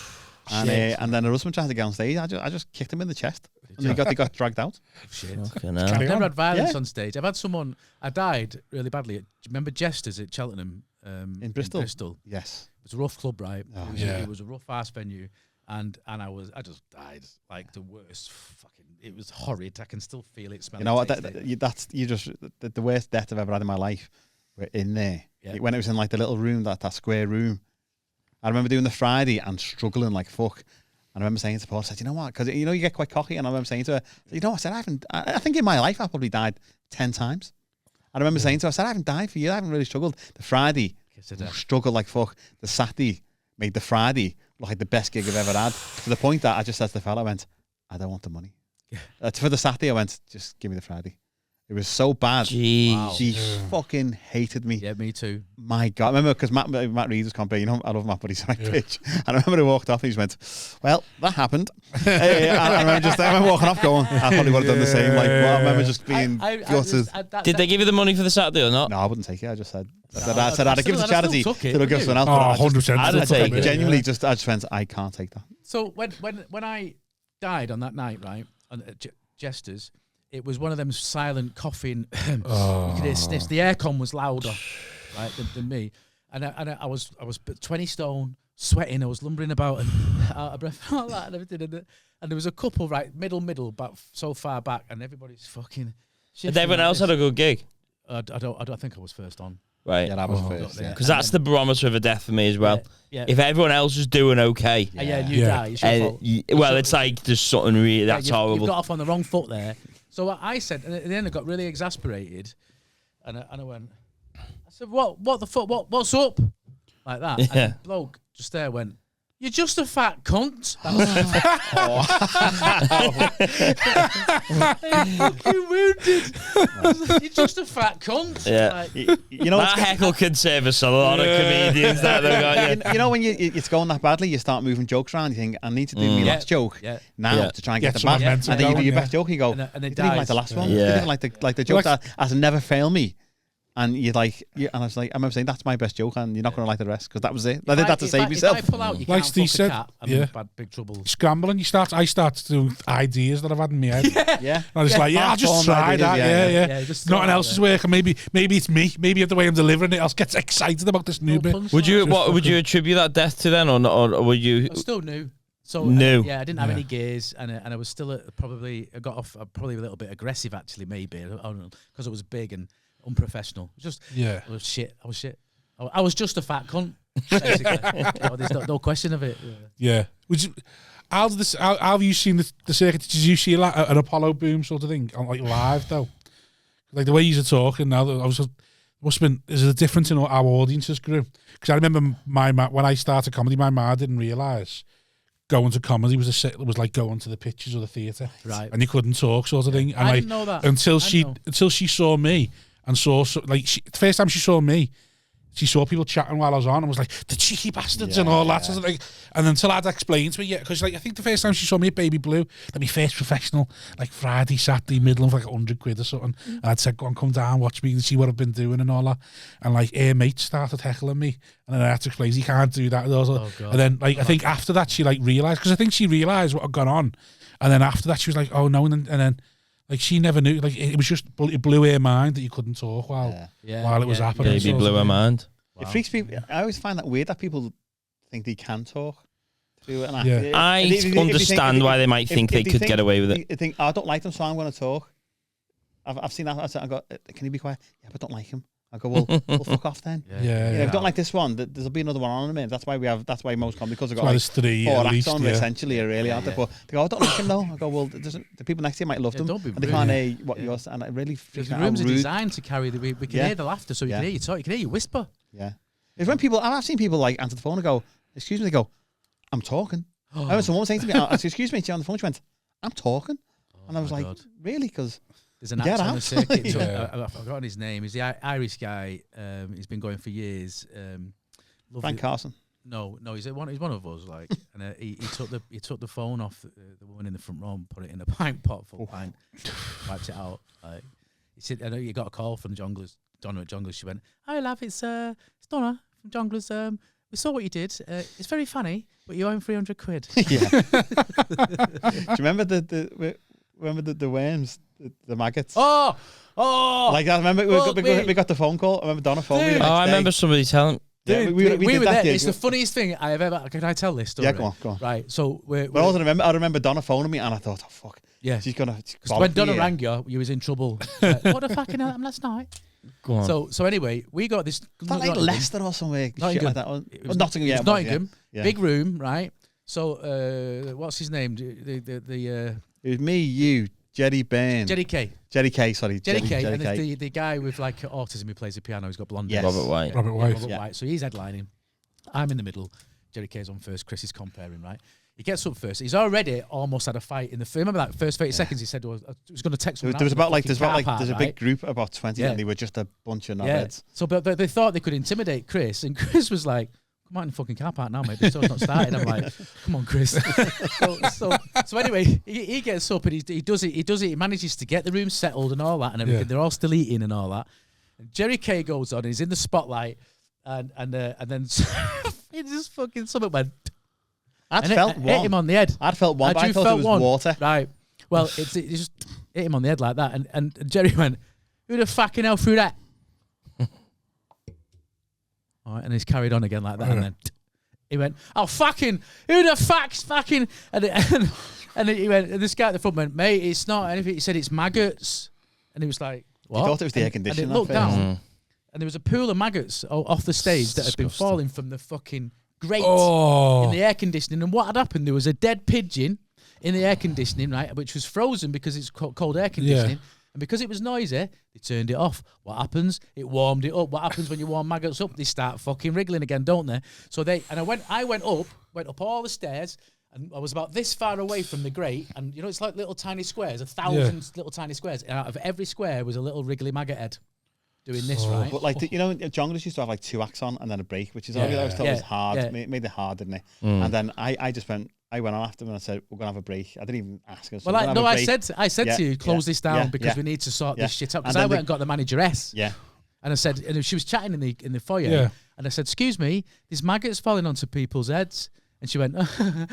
And then her husband tried to get on stage. I just kicked him in the chest, and he got dragged out. Shit. I've never had violence on stage. I've had someone. I died really badly. Do you remember Jesters at Cheltenham? In Bristol. Yes. It was a rough club, right? Oh, it was a rough ass venue, and I just died like the worst. Fucking, it was horrid. I can still feel it. Smell. You know what? That's the worst death I've ever had in my life. We're in there when it was in like the little room, that square room. I remember doing the Friday and struggling like fuck. And I remember saying to Paul, I said, "You know what?" Because you get quite cocky. And I remember saying to her, "You know," I said, I think in my life I've probably died 10 times. I remember saying to her, I said, "I haven't died for you. I haven't really struggled." The Friday, struggled like fuck. The Saturday made the Friday look like the best gig I've ever had. To the point that I just said to the fella, I went, "I don't want the money." For the Saturday, I went, "Just give me the Friday." It was so bad. Jeez. Wow. She fucking hated me. Yeah, me too. My God. I remember because Matt Reed was comparing, I love Matt, but he's on pitch. And I remember he walked off and he just went, "Well, that happened." I remember walking off going, I probably would have done the same. Like, well, I remember just being gutted. Did they give you the money for the Saturday or not? No, I wouldn't take it. I just said, I'd give it to charity. It'll give someone else. 100%. I'd take it. Genuinely, I just went, I can't take that. So when I died on that night, right, on Jesters, it was one of them silent coughing. You could hear sniffs. The aircon was louder, right, than me. And I was 20 stone, sweating. I was lumbering about and out of breath, all that and everything. And there was a couple right middle, but so far back, and everybody's fucking. Did everyone else had a good gig? I don't think I was first on. Right. Yeah, that was first. Because that's the barometer of a death for me as well. Yeah. If everyone else is doing okay, you die. It's your fault. Well, it's like there's something really that's horrible. You've got off on the wrong foot there. So I said, and at the end I got really exasperated, and I went, I said, what the fuck, what's up? like that. And the bloke just there went, "You're just a fat cunt." Fucking wounded. You're just a fat cunt. Yeah. Like, you know, that heckle could save us a lot of comedians. That they've got, you know, when it's going that badly, you start moving jokes around. You think, I need to do my last joke now to try and get the back. And then you do your best joke. And you go, and you didn't even like the last one. Yeah. You didn't like the joke that has never failed me. And you're like, and I was like, I remember saying that's my best joke, and you're not going to like the rest because that was it. I did that to save myself. If I pull out, you Like can't Steve fuck said, a cat. I'm in big trouble. Scrambling, I start to do ideas that I've had in my head. Yeah. I was like, I'll just try that. Yeah. Just Nothing else is working. Maybe it's me. Maybe the way I'm delivering it, I'll get excited about this new bit. What would you attribute that death to then, or would you? I was still new. So new. I didn't have any gears, and I was still I got off probably a little bit aggressive actually, maybe because it was big and unprofessional. Just I was shit. I was just a fat cunt. Basically, there's no question of it. Yeah. How have you seen the circuit? Did you see like an Apollo boom sort of thing on like live though? Like the way you're talking now, must have been. Is there a difference in our audiences grew? Because I remember when I started comedy, my ma didn't realise going to comedy was like going to the pictures or the theatre, right? And you couldn't talk, sort of thing. And I didn't know that until she saw me and saw the first time she saw me. She saw people chatting while I was on and was like, the cheeky bastards and all that. So like, and until I'd explained to her, because like, I think the first time she saw me at Baby Blue, like my first professional, like Friday, Saturday, middle of like £100 or something. And I'd said, go on, come down, watch me and see what I've been doing and all that. And like her mates started heckling me. And then I had to explain, you can't do that. And then like, I think after that, she like realised, because I think she realised what had gone on. And then after that, she was like, oh no. And then like she never knew, like it was just, it blew her mind that you couldn't talk while it was happening. Baby blew her mind. Wow. It freaks people. I always find that weird that people think they can talk. I understand why they might think they could get away with it. They think, I don't like them, so I'm going to talk. I've seen that. I go, can you be quiet? Yeah, but I don't like him. I go, well, fuck off then. If you don't like this one, there'll be another one on in a minute. That's why most comedy, because they've got like 4 acts on essentially, really, aren't they? But they go, I don't like him though. I go, well, the people next to you might love them. Don't be and they can't hear what yours, and it really freaks me out. The rooms are designed to carry we can hear the laughter, so you can hear you talk, you can hear you whisper. Yeah. It's when I've seen people like answer the phone and go, excuse me, they go, I'm talking. I remember someone saying to me, I said, excuse me, on the phone, she went, I'm talking. And I was like, really? Because there's an actor on the circuit. I've forgotten his name. He's the Irish guy. He's been going for years. Frank Carson. No, he's one of us. Like, and he took the phone off the woman in the front row and put it in a pint pot full pint, wiped it out. He said, I know you got a call from Jonglers. Donna at Jonglers. She went, "Hi, love. It's Donna from Jonglers. We saw what you did. It's very funny, but you owe him £300." Yeah. Do you remember the worms, the maggots? Oh! Like I remember we got the phone call. I remember Donna phoned me. I remember somebody telling. Yeah, we were there. It's the funniest thing I have ever. Can I tell this story? Yeah, go on. Right. So I remember Donna phoning me, and I thought, oh fuck. Yeah. She's gonna. When Donna rang you was in trouble. What the fucking hell happened last night? Go on. So anyway, we got this. That like Leicester or somewhere. Shit like that. It was Nottingham. It was Nottingham. Yeah. Big room, right? So what's his name? It was me, you, Jerry Byrne. Jerry K. Jerry K. Sorry. Jerry K. And the guy with like autism who plays the piano. He's got blonde hair. Robert White. Robert White. So he's headlining. I'm in the middle. Jerry K's on first. Chris is comparing, right? He gets up first. He's already almost had a fight in the film. Remember that first 30 seconds he said he was going to text someone. There's a big group, about 20, and they were just a bunch of knobheads. So but they thought they could intimidate Chris, and Chris was like, "Come out in the fucking car park now, mate. The show's not started." I'm like, "Come on, Chris." so anyway, he gets up and he does it. He manages to get the room settled and all that and everything. Yeah. They're all still eating and all that. And Jerry K goes on. And he's in the spotlight, and then he just fucking something went. I'd felt one. Hit him on the head. I'd felt one, but I thought it was water. Right. Well, it just hit him on the head like that. And Jerry went, "Who the fucking hell threw that?" All right, and he's carried on again like that. And then he went, "Oh, fucking, who the fuck's fucking..." And then he went, and this guy at the front went, "Mate, it's not anything." He said, "It's maggots." And he was like, "What?" He thought it was the air conditioner. And he looked down, and there was a pool of maggots off the stage that had been falling from the fucking grate in the air conditioning. And what had happened, there was a dead pigeon in the air conditioning, right, which was frozen because it's cold air conditioning. Yeah. And because it was noisy, they turned it off. What happens? It warmed it up. What happens when you warm maggots up? They start fucking wriggling again, don't they? So I went up all the stairs, and I was about this far away from the grate, and you know it's like little tiny squares, 1,000 little tiny squares, and out of every square was a little wriggly maggot head doing this, right? But like junglers used to have like 2 acts on and then a break, which is I was told was hard. Yeah. Made it hard, didn't it? And then I went on after them and I said, we're gonna have a break. I didn't even ask her. So I said to you, close this down because we need to sort this shit out. Because I went and got the manageress. Yeah. And I said, and she was chatting in the foyer, and I said, excuse me, there's maggots falling onto people's heads. And she went, and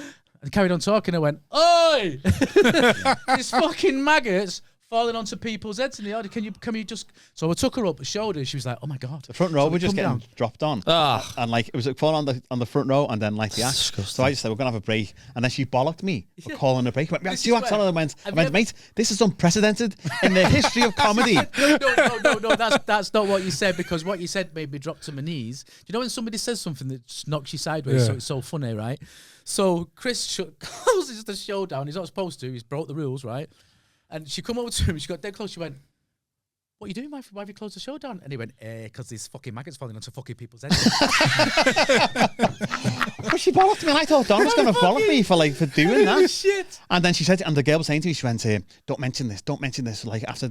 carried on talking. I went, oi! There's fucking maggots falling onto people's heads in the audience. Can you just... So I took her up, showed her. She was like, oh my God. The front row were just getting dropped on. And like, it was like falling on the front row and then like the act. So I just said, we're going to have a break. And then she bollocked me for calling a break. Went, we had 2 acts on and I went, mate, this is unprecedented in the history of comedy. No, that's not what you said, because what you said made me drop to my knees. You know when somebody says something that just knocks you sideways, so it's so funny, right? So Chris closes the show down. He's not supposed to. He's broke the rules, right? And she come over to him. She got dead close. She went, what are you doing? Why have you closed the show down? And he went, because these fucking maggots falling onto fucking people's heads. But she bollocked me, and I thought Don was going to bollock me for doing that. Shit. And then she said, and the girl was saying to me, she went, don't mention this. Like after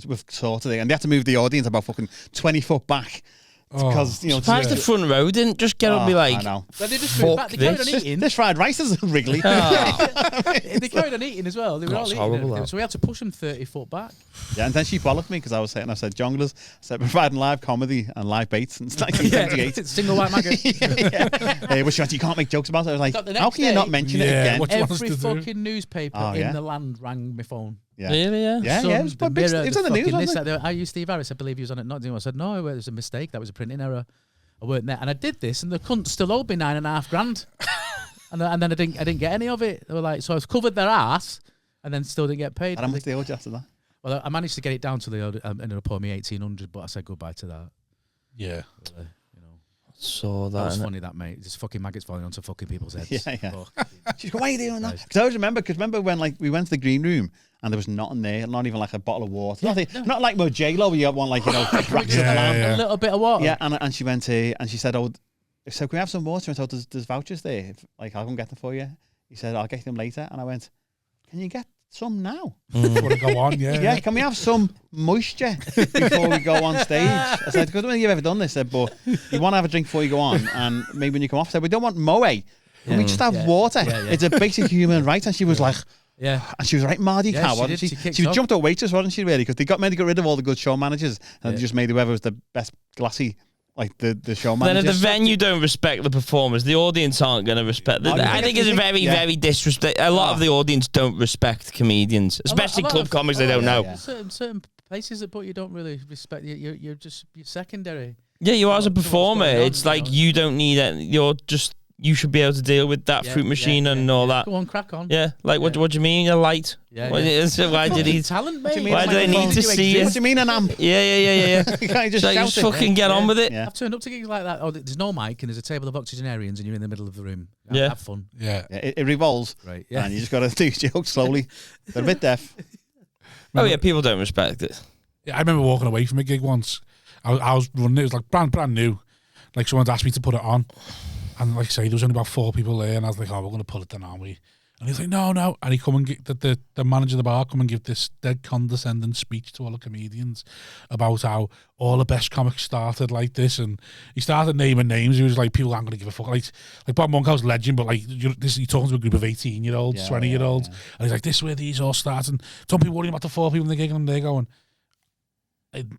we've sorted it, and they had to move the audience about fucking 20 foot back. Because surprised the front row didn't just get up and be like, they just moved back. They carried on eating. This fried rice is wriggly. They carried on eating as well. They were all eating. Horrible, so we had to push them 30 foot back. Yeah, and then she bollocked me because I said, junglers, I said, providing live comedy and live baits since 1978. Single white maggot. But she went, you can't make jokes about it. I was like, how can you not mention it again? Every fucking newspaper in the land rang my phone. Yeah. Really? Yeah. It was on the news, wasn't it? I used Steve Harris. I believe he was on it. I said, no, it was a mistake. That was a printing error. I weren't there. And I did this, and the cunt still owed me $9,500. and then I didn't get any of it. They were like, so I was covered their ass, and then still didn't get paid. And how much they owed you after that? Well, I managed to get it down to the ended up paying me $1,800, but I said goodbye to that. Yeah. Saw that. That was funny, that, mate. Just fucking maggots falling onto fucking people's heads. Yeah. She's going, why are you doing that? Because I always remember when we went to the green room and there was nothing there, not even like a bottle of water. Not like with J-Lo where you have one like, cracks of lamb. A little bit of water. Yeah, and she went and she said, so can we have some water? And I told there's vouchers there. I'll come get them for you. He said, I'll get them later. And I went, can you get some now? Before we go on, Yeah, can we have some moisture before we go on stage? I said, because I don't think you've ever done this. I said, but you want to have a drink before you go on, and maybe when you come off, I said, we don't want moe. Can we just have water? It's a basic human right. And she was like, and she was right, Mardy coward. She jumped at waitress, wasn't she, really? Because they got rid of all the good show managers and they just made whoever was the best glassy, like the show manager. Then if the venue don't respect the performers, the audience aren't going to respect I think it's very disrespect. A lot of the audience don't respect comedians, especially club comics they don't know. Certain places that you don't really respect. You're secondary. Yeah, you are as a performer. It's like you don't need it. You should be able to deal with that fruit machine and all that. Go on, crack on. Yeah, like what do you mean you're light? Why did he? Talent, mate. Why do they need to see you? What do you mean an amp? Yeah. You can't just fucking get on with it. I've turned up to gigs like that. There's no mic and there's a table of octogenarians and you're in the middle of the room. Have fun. Yeah. It revolves. Right. Yeah. And you just got to do jokes slowly. They're a bit deaf. People don't respect it. Yeah, I remember walking away from a gig once. I was running. It was like brand new. Like someone asked me to put it on. And like I say, there was only about 4 people there, and I was like, we're going to put it down, aren't we? And he's like, no. And he come and get the manager of the bar come and give this dead condescending speech to all the comedians about how all the best comics started like this. And he started naming names. He was like, people aren't going to give a fuck. Like Bob Monkhouse, legend, but like he's talking to a group of 18-year-olds, 20-year-olds. And he's like, this is where these all start. And don't be worrying about the 4 people in the gig, and they're going,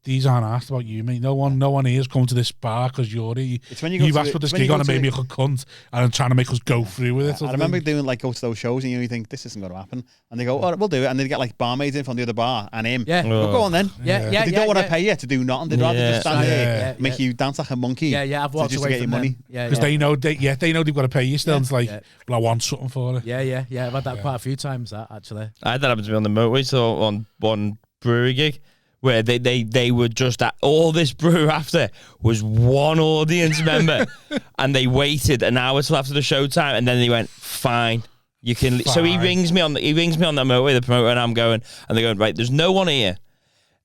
these aren't asked about you, mate. No one here has come to this bar because you've asked for this gig on and made me a cunt and I'm trying to make us go through with it. I remember doing go to those shows and you think this isn't going to happen, and they go, all right, we'll do it, and they get like barmaids in from the other bar and him. Yeah, well, go on then. Yeah. They don't want to pay you to do nothing. They'd rather just stand there, make you dance like a monkey. Yeah. I've walked just away to get your money. Because they know they've got to pay you still. It's like, well, I want something for it. Yeah. I've had that quite a few times. That actually. I had that happen to me on the motorway. So on one brewery gig, where they were just at all this brew after was one audience member and they waited an hour till after the show time and then they went, fine, you can. So he rings me on that motorway, the promoter, and I'm going, and they're going, right, there's no one here.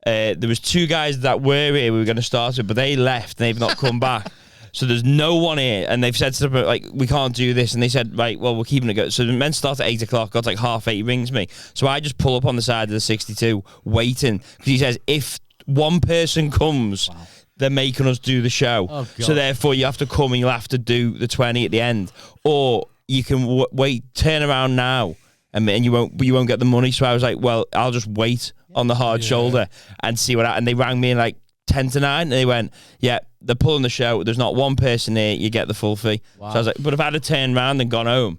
there was 2 guys that were here we were going to start with, but they left and they've not come back. So there's no one here, and they've said to them, like, we can't do this. And they said, right, well, we're keeping it going. So the men start at 8 o'clock, got like 8:30, rings me. So I just pull up on the side of the 62, waiting. Because he says, if one person comes, they're making us do the show. Oh, so therefore, you have to come and you'll have to do the 20 at the end. Or you can wait, turn around now, and you won't get the money. So I was like, well, I'll just wait on the hard shoulder and see what happens. And they rang me in like 10 to 9, and they went, yeah, they're pulling the show. There's not one person here. You get the full fee. Wow. So I was like, but if I'd have turned around and gone home,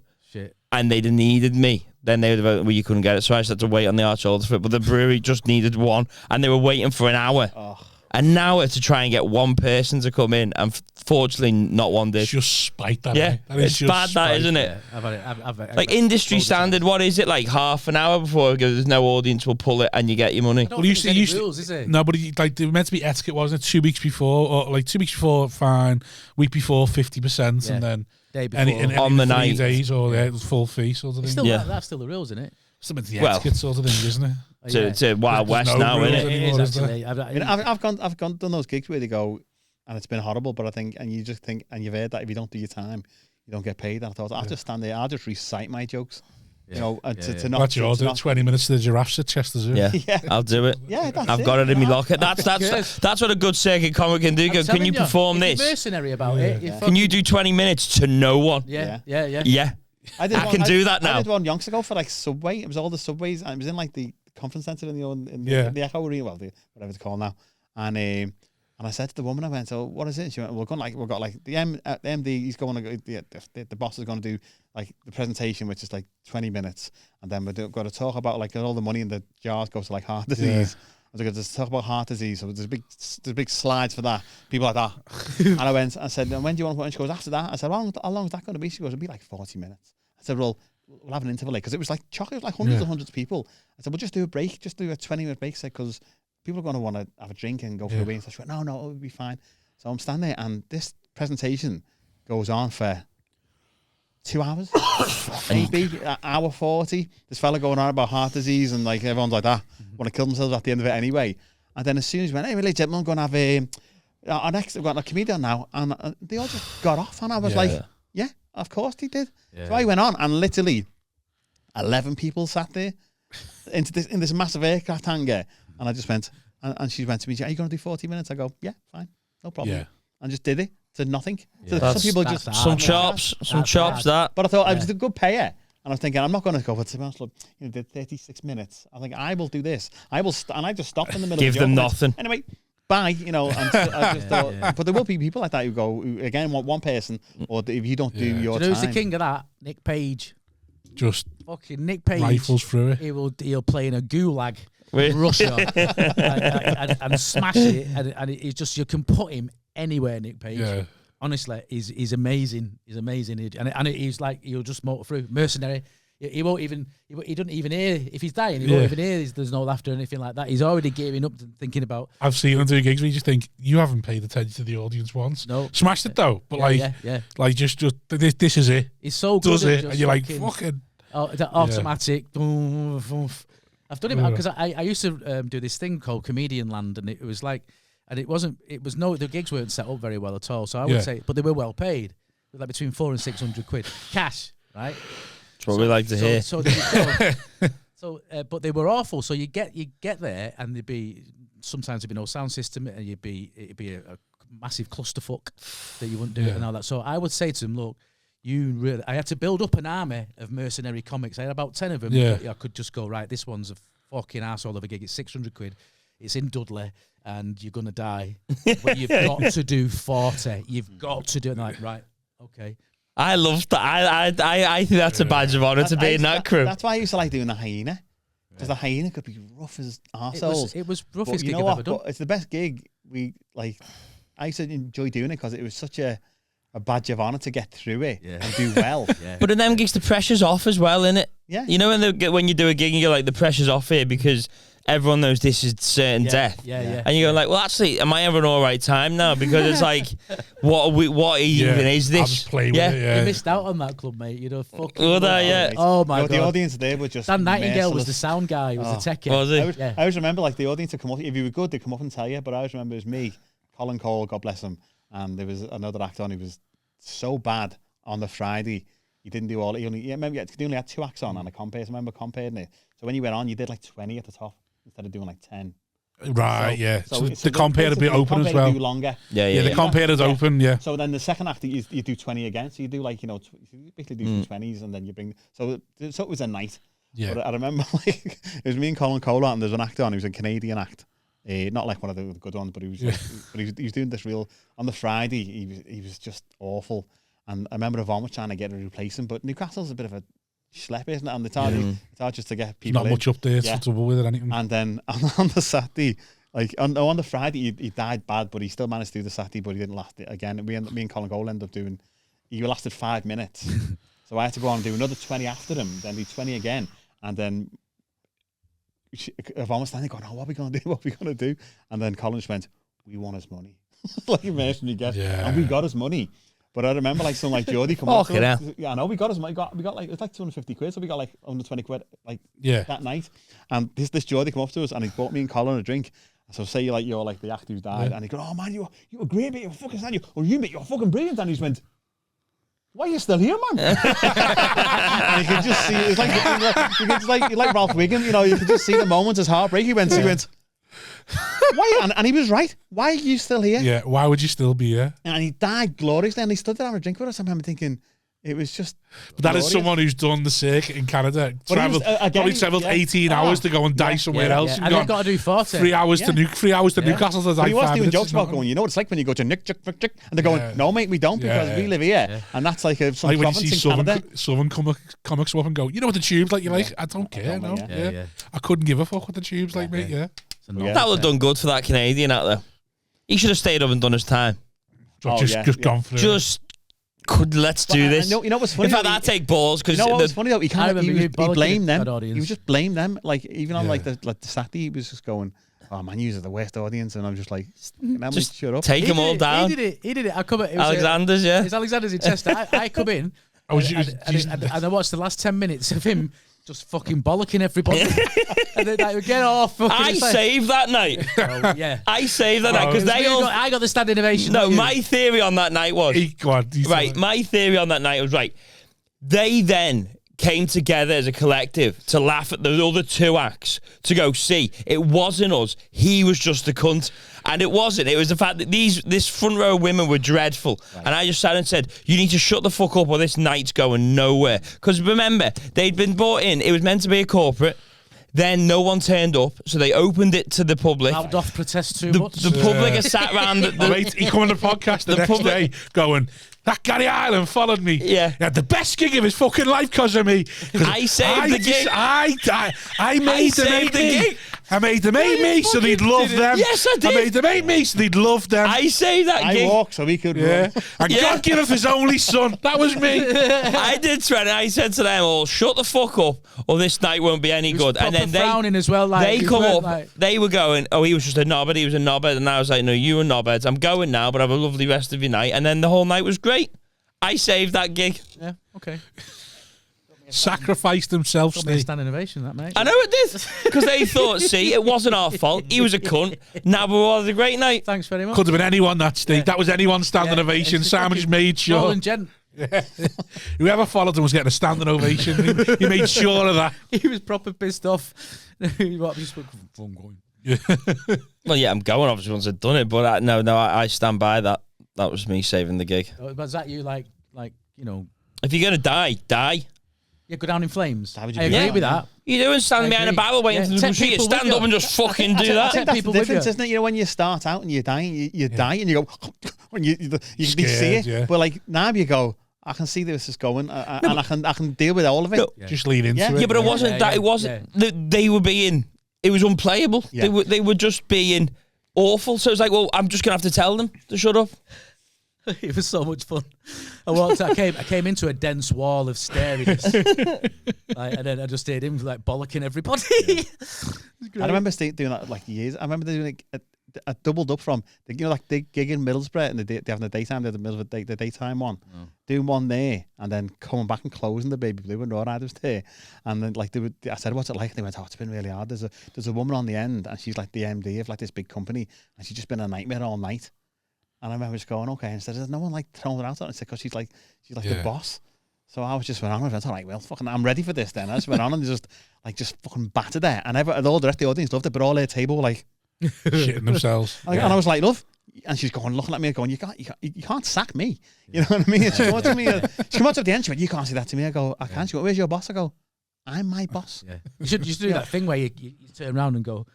and they'd have needed me, then they would have, well, you couldn't get it. So I just had to wait on the hard shoulder for it. But the brewery just needed one, and they were waiting for an hour. An hour to try and get one person to come in, and fortunately, not one did. It's just spite, that. Yeah, that is it's just bad, spite. that, isn't it? Yeah, I've had it. Like industry standard, what is it, like half an hour before there's no audience will pull it and you get your money? Well, you see rules, is it? No, but like they were meant to be etiquette, wasn't it? 2 weeks before, or like 2 weeks before, fine. Week before, 50%, and then day before. any on the 3 night days, or full fee sort of thing. Still, that's still the rules, isn't it? Still the etiquette sort of thing, isn't it? To Wild West now, isn't it? It is actually. I've done those gigs where they go, and it's been horrible. But I think, and you just think, and you've heard that if you don't do your time, you don't get paid. And I thought, I'll just stand there, I'll just recite my jokes. You know, to not. That's yours. 20 minutes to the giraffes at Chester Zoo. Yeah, I'll do it. Yeah, I've got it in my locker. That's what a good circuit comic can do. Go, can you perform this? Mercenary about it. Can you do 20 minutes to no one? Yeah. I can do that now. I did one yonks ago for like Subway. It was all the Subways, and it was in like the conference centre in the Echo Arena, well, whatever it's called now. And I said to the woman, I went, so what is it? She went, we've got like the MD, he's going to go, the boss is going to do like the presentation, which is like 20 minutes, and then we've got to talk about like all the money in the jars goes to like heart disease. I was going to talk about heart disease, so there's big slides for that, people like that. And I said, when do you want to put in? She goes, after that. I said, well, how long is that going to be? She goes, it'll be like 40 minutes. I said, well, we'll have an interval, because it was like chocolate, like hundreds and hundreds of people. I said, well, just do a break, just do a 20-minute break, because people are going to want to have a drink and go for a wee. So she went, no, it'll be fine. So I'm standing there, and this presentation goes on for 2 hours, maybe an hour 40. This fella going on about heart disease, and like everyone's like that, want to kill themselves at the end of it anyway. And then as soon as he went, hey, ladies and gentlemen, I'm going to have our next, we've got a comedian now, and they all just got off, and I was like, yeah, of course they did. Yeah. So I went on, and literally 11 people sat there in this massive aircraft hangar, and I just went, and she went to me, are you going to do 40 minutes? I go, yeah, fine, no problem. Yeah. And just did it. To nothing. So some people just some chops. That. But I thought I was a good payer, and I was thinking I'm not going to go for 36 minutes. I think I will do this. I will, and I just stopped in the middle. Give of the them nothing. Anyway, bye. You know. And I just thought, but there will be people like that who again want one person, or if you don't do your time. Who's the king of that? Nick Page. Just fucking Nick Page. Rifles through it. He'll play in a gulag. Russia and smash it, and it's just, you can put him anywhere. Nick Page, honestly, he's amazing. He's amazing, and he's like, he'll just motor through. Mercenary. He doesn't even hear if he's dying. He won't even hear there's no laughter or anything like that. He's already gearing up to thinking about. I've seen him do gigs where you just think, you haven't paid attention to the audience once. No, smashed it though, but like just this is it. He's so good. Does it, and you're like, fucking. The automatic. I've done it because I used to do this thing called Comedian Land, and it was like, and the gigs weren't set up very well at all. So I would say, but they were well paid, like between 400 and 600 quid cash, right? That's what we like to hear. But they were awful. So you get there, and sometimes there'd be no sound system, and it'd be a massive clusterfuck that you wouldn't do it and all that. So I would say to them, look, I had to build up an army of mercenary comics. I had about 10 of them. I could just go, right, this one's a fucking arsehole of a gig. It's 600 quid. It's in Dudley, and you're going to die. But you've got to do 40. You've got to do it. And they're like, right, okay. I love that. I think that's a badge of honour to be in that crew. That's why I used to like doing the hyena. Because the hyena could be rough as arseholes. It was roughest gig I've ever done. But it's the best gig. I used to enjoy doing it because it was such a badge of honour to get through it and do well. But in them gigs, the pressure's off as well, innit? Yeah. You know when you do a gig and you're like, the pressure's off here because everyone knows this is certain death. Yeah. And you're like, well, actually, am I having an all right time now? Because it's like, what even is this? I'll just play with it, You missed out on that club, mate. You'd have fucking... Would I? Yeah. Oh, my God. The audience there were just Dan Nightingale was merciless. the sound guy. He was the tech guy. Was he? I always remember, like, the audience would come up. If you were good, they'd come up and tell you. But I always remember it was me, Colin Cole, God bless him, and there was another actor on. He was so bad on the Friday. He didn't do all. He only had 2 acts on and a compare. I remember comparing it. So when you went on, you did like 20 at the top instead of doing like 10. Right, so the compare a bit open as well. Do longer. Yeah. The compare is open, yeah. So then the second act, you do 20 again. So you do like, you basically do 2 20s and then you bring. So it was a night. Yeah. But I remember like it was me and Colin Cole and there's an actor on. He was a Canadian act. Not like one of the good ones, but he was he was doing this real on the Friday. He was just awful, and I remember Yvonne was trying to get to replace him, but Newcastle's a bit of a schlep, isn't it? And it's hard just to get people. Not much up there to trouble with it anything. And then on the Saturday, like on the Friday, he died bad, but he still managed to do the Saturday, but he didn't last it again. Me and Colin Cole ended up doing. He lasted 5 minutes, so I had to go on and do another 20 after him, then do 20 again, and then. Yvonne was standing going, oh, what are we going to do? What are we going to do? And then Colin just went, we want his money. Like a mercenary guest. Yeah. And we got his money. But I remember like someone like Geordie come up. Yeah, I know, we got his money. We got like, it was like 250 quid. So we got like 120 quid like that night. And this Geordie come up to us and he bought me and Colin a drink. So say you're like the actor who died. And he goes, oh man, you were great, mate. You were fucking stand. Mate, you're fucking brilliant. And he just went, why are you still here, man? And you could just see it's like Ralph Wiggum, you could just see the moment his heartbreak. He went, why? And he was right. Why are you still here? Yeah, why would you still be here? And he died gloriously, and he stood there having a drink with us. I remember thinking, it was just. But that is someone who's done the circuit in Canada. Travelled 18 hours to go and die somewhere else. And they've got to do 40. 3 hours to Newcastle to die. He was doing jokes about going, what it's like when you go to Nick, and they're going, no, mate, we don't because we live here. Yeah. And that's like some like when province you see in Canada. Southern comics up and go, what the tube's like? You're like, I don't care, no. I couldn't give a fuck what the tube's like, mate, That would have done good for that Canadian out there. He should have stayed up and done his time. Just gone through let's do this. You know what's funny? In fact, I'd take balls because what was funny though? He blamed them. Audience. He was just blame them. Like even on like the Saturday, he was just going, "Oh man, you're the worst audience," and I'm just like, just shut up. Take them all down. He did it. I come in. Alexander's, It's Alexander's in Chester. I come in. And I watched the last 10 minutes of him just fucking bollocking everybody. And then like, get off. I saved that night. I saved that night because I got the standing ovation. No, my theory on that night was my theory on that night was they then came together as a collective to laugh at the other 2 acts to go, see, it wasn't us. He was just a cunt. And it wasn't. It was the fact that this front row of women were dreadful. Right. And I just sat and said, you need to shut the fuck up or this night's going nowhere. Because remember, they'd been bought in. It was meant to be a corporate. Then no one turned up, so they opened it to the public. Out off protest too much. The public has sat around. He come on the podcast the next day going, that Gary Island followed me. Yeah. He had the best gig of his fucking life because of me. I saved the gig. I made them hate me. I made them hate me so they'd love them. Yes, I did. I made them hate me so they'd love them. I saved that gig. I walked so he could run. And God gave us his only son. That was me. I did, Trent. I said to them all, shut the fuck up or this night won't be any good. And then frowning as well. They come up. They were going, oh, he was just a knobhead. He was a knobhead. And I was like, no, you were knobheads. I'm going now, but have a lovely rest of your night. And then the whole night was great. I saved that gig. Yeah, okay. Sacrificed himself. Got me a standing ovation, that mate. I know it did. Because they thought, see, it wasn't our fault. He was a cunt. Now we're all having a great night. Thanks very much. Could have been anyone that, Steve. Yeah. That was anyone's standing ovation. Simon just made sure. Roland Gent. Yeah. Whoever followed him was getting a standing ovation. He made sure of that. He was proper pissed off. He just went, I'm going. Yeah. Well, yeah, I'm going obviously once I've done it, but I stand by that. That was me saving the gig. Was that you, like you know? If you're gonna die, die. Yeah, go down in flames. I agree with that. You doing standing behind a barrel waiting to the machine? Stand up and just fucking do that. I think that's the difference, isn't it? You know, when you start out and you're dying, you die and you go, when you see it. Yeah. But like now you go, I can see this is going, and I can deal with all of it. Just lead into it. Yeah, but it wasn't that. It wasn't. They were being. It was unplayable. Yeah. They were just being awful. So it's like, well, I'm just gonna have to tell them to shut up. It was so much fun. I came into a dense wall of stariness, and then I just stayed in like bollocking everybody. I remember doing that like years. I remember doing like a doubled up from like the gig in Middlesbrough and they having the daytime, the middle of the daytime one, doing one there, and then coming back and closing the Baby Blue and Raw Riders there, and then like I said, what's it like? And they went, oh, it's been really hard. There's a woman on the end, and she's like the MD of like this big company, and she's just been a nightmare all night. And I remember just going, okay, instead there's no one like throwing her out on it because she's like the boss. So I was just went on with it. All right, well, fucking, I'm ready for this then. I just went on and just fucking battered it. And all the rest of the audience loved it, but all their table were like shitting themselves. And I was like, love. And she's going, looking at me, going, you can't sack me. You know what I mean? She came up to me. She came up to the end. She went, you can't say that to me. I go, I can't. She went, where's your boss? I go, I'm my boss. Yeah. You should do that thing where you turn around and go,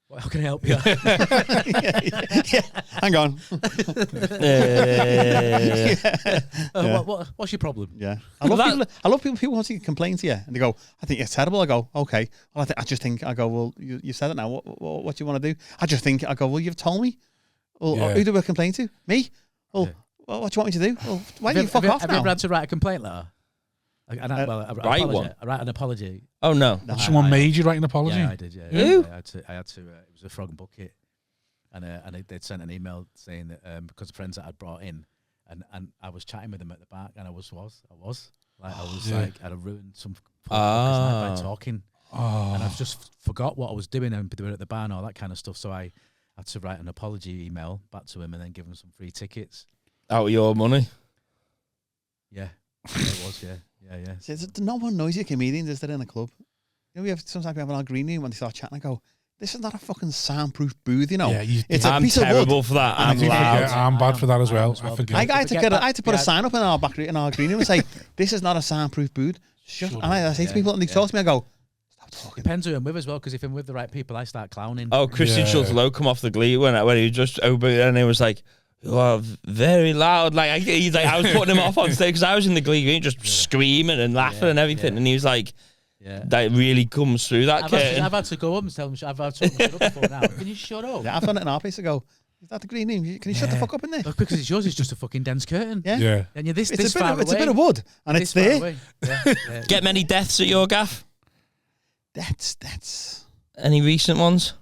well, how can I help you? Hang on. What's your problem? Yeah, I love people want to complain to you, and they go, "I think it's terrible." I go, "Okay." Well, I just think. I go, "Well, you said it now. What do you want to do?" I just think. I go, "Well, you've told me. Well, who do I complain to? Me? Well, what do you want me to do? Well, why don't you fuck off now?" Have you ever had to write a complaint letter? Write an apology. Oh no! Someone made you write an apology? Yeah, I did. Yeah, Who? I had to. It was a frog and bucket, and they'd sent an email saying that because the friends that I'd brought in, and I was chatting with them at the back, and I was like I'd have ruined some night by talking, and I've just forgot what I was doing and they were at the bar and all that kind of stuff. So I had to write an apology email back to him and then give him some free tickets. Out of your money? Yeah, it was. Yeah. See, there's no one noisy comedians is there in a club. You know, sometimes we have an green room when they start chatting. I go, this is not a fucking soundproof booth, you know. Yeah, it's I'm a piece of wood. terrible for that. I'm loud. I'm bad for that as well. I forget. I had to put a sign up in our green room and say, this is not a soundproof booth. And I say to people, and they talk to me, I go, stop talking. Depends who I'm with as well, because if I'm with the right people, I start clowning. Oh, Christian Schultz-Lowe come off the Glee when he just opened and it was like, you are very loud. Like I was putting him off on stage because I was in the Glee Green just screaming and laughing and everything, and he was like, that really comes through that curtain. I've had to go up and tell him, I've had to shut up before now. Can you shut up? Yeah, I've done it in our place. I go, is that the green room? Can you shut the fuck up in there? Look, because it's yours. It's just a fucking dense curtain. Yeah. And you're this It's far away. a bit of wood, and it's there. Get many deaths at your gaff? That's. Any recent ones?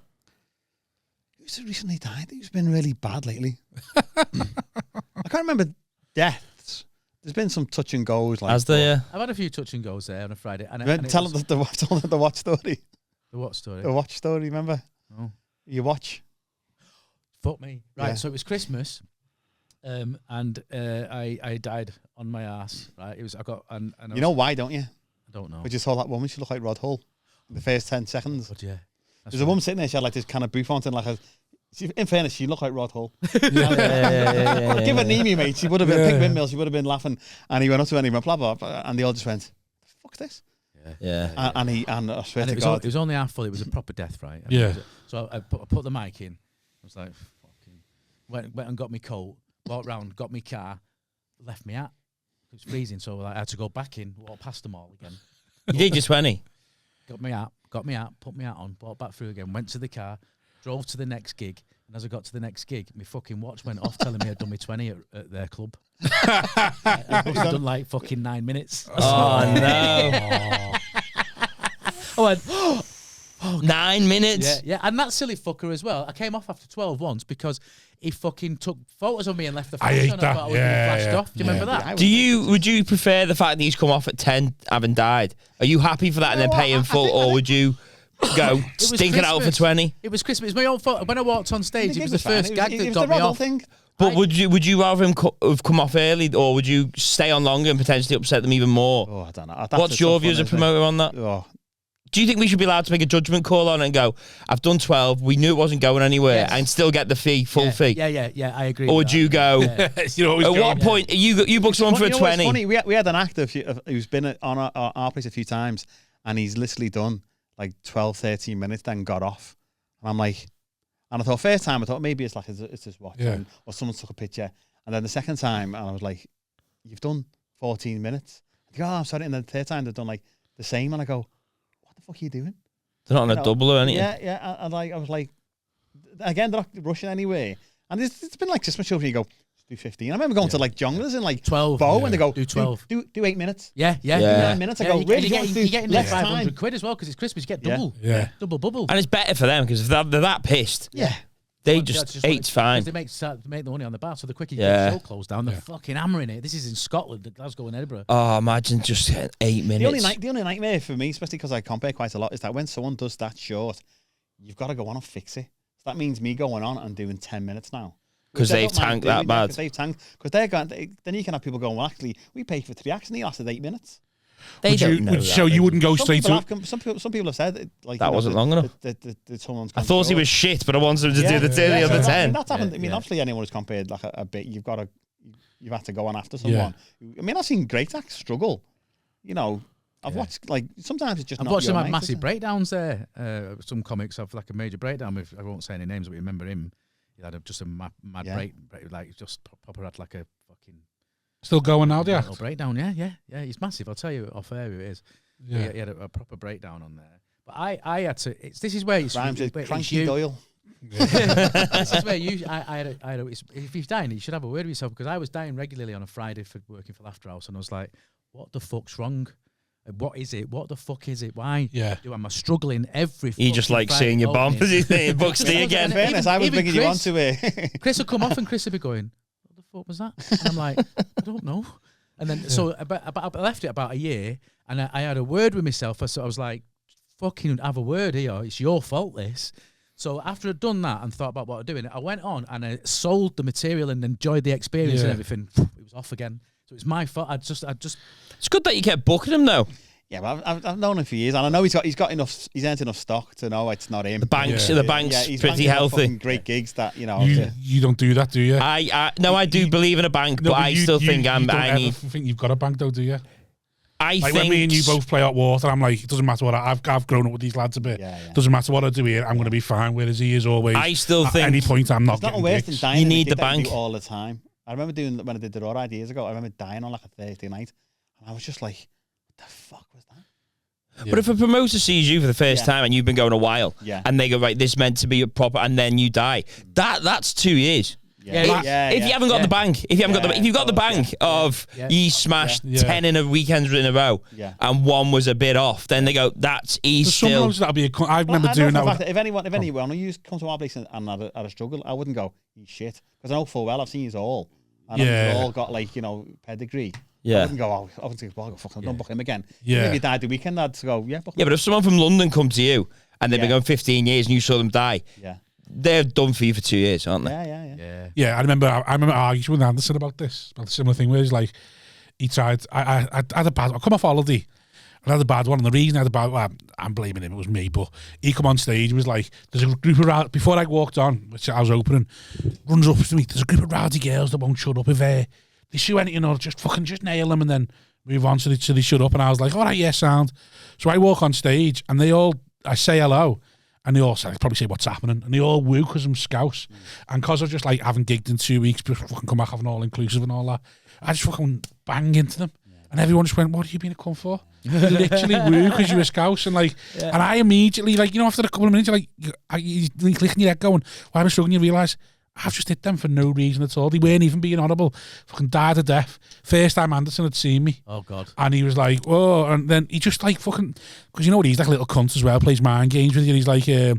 Who's recently died? Who's been really bad lately? I can't remember deaths. There's been some touch and goes. Like, Has there? I've had a few touch and goes there on a Friday. Tell them the watch story. The what story? The watch story. Remember? Oh, You watch. Fuck me. Right. Yeah. So it was Christmas, and I died on my ass. Right. It was. I got. And you know why, don't you? I don't know. We just saw that woman. She looked like Rod Hull. In the first 10 seconds. But yeah. There's a woman sitting there. She had like this kind of booth fountain, like a. In fairness, she looked like Rod Hull. Yeah. Give her an emu, mate. She would have been a pink windmill. She would have been laughing. And he went up to her and he went blah blah blah, and they all just went, "Fuck this." Yeah. And I swear to it God, it was only half full. It was a proper death, right? So I put the mic in. I was like, fucking. Went and got my coat. Walked round, got my car, left me out. It was freezing, so I had to go back in, walk past them all again. You did your 20. Got me out, put my hat on, walked back through again, went to the car, drove to the next gig, and as I got to the next gig, my fucking watch went off telling me I'd done my 20 at their club. I must have done like fucking 9 minutes. Oh, no. I went, 9 minutes? Yeah, and that silly fucker as well. I came off after 12 once because he fucking took photos of me and left the photos on. I thought I was being flashed off. Do you remember that? Would you prefer the fact that he's come off at 10 having died? Are you happy for that and then pay him full, or would you go stink it out for 20? It was Christmas. It was my own fault. When I walked on stage, it was the first gag that got me off. But would you rather him have come off early, or would you stay on longer and potentially upset them even more? Oh, I don't know. What's your view as a promoter on that? Oh. Do you think we should be allowed to make a judgment call on it and go, I've done 12, we knew it wasn't going anywhere, and still get the fee, full fee? Yeah, I agree. Or would you go, you know, at what point, you booked someone for a 20? It's funny, we had an actor who's been on our place a few times, and he's literally done like 12, 13 minutes, then got off. And I'm like, and I thought, first time, I thought maybe it's like, it's just watching, or someone took a picture. And then the second time, and I was like, you've done 14 minutes. They go, oh, I'm sorry. And then the third time, they've done like the same. And I go, what the fuck are you doing? They're not on a double or anything. Yeah. I was like, again, they're not rushing anyway. And it's been like Christmas shows where you go, do 15. I remember going to like jonglers in like 12. Bow, and they go, do 12. Do 8 minutes. Yeah. 9 minutes. I go, you really? get getting less 500 time? quid as well because it's Christmas. You get double. Yeah. Double bubble. And it's better for them because if they're that pissed, they just eight's fine. They make the money on the bar, so the quicker you Yeah. get the show closed down, they're fucking hammering it. This is in Scotland, Glasgow and Edinburgh. Oh, imagine just 8 minutes. The only nightmare for me, especially because I compare quite a lot, is that when someone does that short, you've got to go on and fix it. So that means me going on and doing 10 minutes now. Because they've tanked that bad. Because they've tanked. Because they're going. Then you can have people going, well, actually, we paid for 3 acts and he lasted 8 minutes. They don't know that. So you wouldn't go straight to... Some people have said like that wasn't long enough. I thought he was shit, but I wanted him to do the other 10. That's happened. I mean, obviously, anyone who's compared like a bit, you've had to go on after someone. I mean, I've seen great acts struggle. You know, I've watched like sometimes it's just. I've not watched your them have night, massive breakdowns there. Some comics have like a major breakdown. I won't say any names, but you remember him. He had just a mad break, like just proper had like a fucking. Still going now, yeah. Breakdown, yeah. He's massive. I'll tell you off air who it is. Yeah. He had a proper breakdown on there. But I had to. This is where it's rhymes with Cranky Doyle. This is where if you're dying, you should have a word with yourself because I was dying regularly on a Friday for working for Laughter House, and I was like, "What the fuck's wrong? What is it? What the fuck is it? Why am I struggling every?" You just like Friday seeing your bomb as you think Buxty again. In fairness, I was bringing you onto it. Chris would come off, and Chris would be going, "What the fuck was that?" And I'm like, "I don't know." And then so I left it about a year, and I had a word with myself. So I was like, "Fucking have a word here. It's your fault, this." So after I'd done that and thought about what I'm doing, I went on and I sold the material and enjoyed the experience and everything. It was off again. So it's my fault. I just. It's good that you kept booking him though. Yeah, but I've known him for years, and I know he's got enough. He's earned enough stock to know it's not him. The bank's he's pretty healthy. Great gigs that you know. You don't do that, do you? I do believe in a bank, but I still think I need. Think you've got a bank though, do you? I like think when me and you both play hot water, I'm like, it doesn't matter what I've grown up with these lads a bit. Doesn't matter what I do here, I'm going to be fine. Whereas he is always. I still think at any point I'm not. It's not getting worse gigs. than dying. You need the bank all the time. I remember doing when I did the Raw ideas ago. I remember dying on like a Thursday night, and I was just like, "What the fuck was that?" Yeah. But if a promoter sees you for the first time and you've been going a while, and they go, right, this meant to be a proper, and then you die, that's 2 years. If you haven't got the bank, if you've got the bank of you smashed 10 in a weekend in a row, and one was a bit off, then they go, that's easy. Sometimes that'll be I remember doing that. If anyone come to our place and had a struggle, I wouldn't go, he's shit, because I know full well I've seen you all, and you've all got like pedigree. I wouldn't go, I wouldn't go, fucking don't book him again. If you died the weekend, I'd go, book him. But if someone from London come to you and they've been going 15 years and you saw them die, they're done for you for 2 years, aren't they? Yeah, I remember arguing with Anderson about a similar thing where he's like, he tried, I had a bad, I come off holiday, I had a bad one, and the reason I had a bad one, I'm blaming him, it was me, but he come on stage, was like, there's a group of, before I walked on, which I was opening, runs up to me, there's a group of rowdy girls that won't shut up if they see anything or just nail them and then move on so they shut up. And I was like, all right, yeah, sound. So I walk on stage and I say hello and they all say, I probably say what's happening, and they all woo because I'm Scouse. And because I just like haven't gigged in 2 weeks, but fucking come back having all inclusive and all that, I just fucking bang into them. And everyone just went, what have you been a cunt for? You literally woo because you were Scouse. And like, and I immediately, like, after a couple of minutes, you're clicking your head going, why am I struggling? You realise, I've just hit them for no reason at all. They weren't even being honourable. Fucking died of death. First time Anderson had seen me. Oh, God. And he was like, oh, and then he just like fucking, because you know what, he's like a little cunt as well, plays mind games with you. He's like, oh,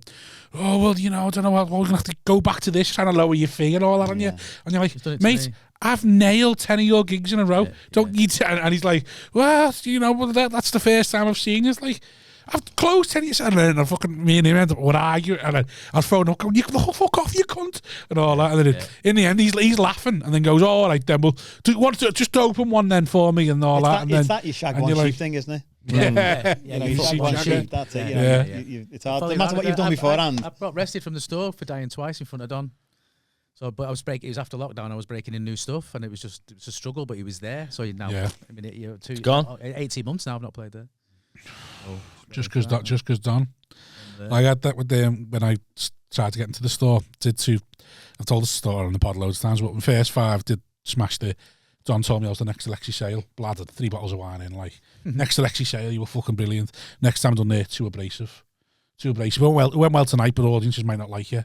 well, I don't know, we're going to have to go back to this, trying to lower your fee and all that on you. And you're like, mate, I've nailed 10 of your gigs in a row. Don't you? And he's like, well, that's the first time I've seen you. It's like, I've closed 10 years, and then me and him ended up with arguing, and then I was throwing up, going, you fuck off, you cunt, and all that. And then in the end, he's laughing, and then goes, oh, all right, then, well, just open one then for me, and all that. It's that your shag one sheep thing, isn't it? You shag one sheep, that's it. It's hard. No matter what you've done beforehand. I got arrested from the store for dying twice in front of Don. So, but it was after lockdown. I was breaking in new stuff, and it was a struggle. But he was there, so now. I mean, it's gone. 18 months now. I've not played there. Oh, just because Don. I had that with them when I tried to get into the store. I've told the store on the pod loads of times, but my first 5 did smash the. Don told me I was the next Alexi Sale. Bladdered 3 bottles of wine in. Like, next Alexi Sale, you were fucking brilliant. Next time done there, 2 abrasive. It went well tonight, but audiences might not like you.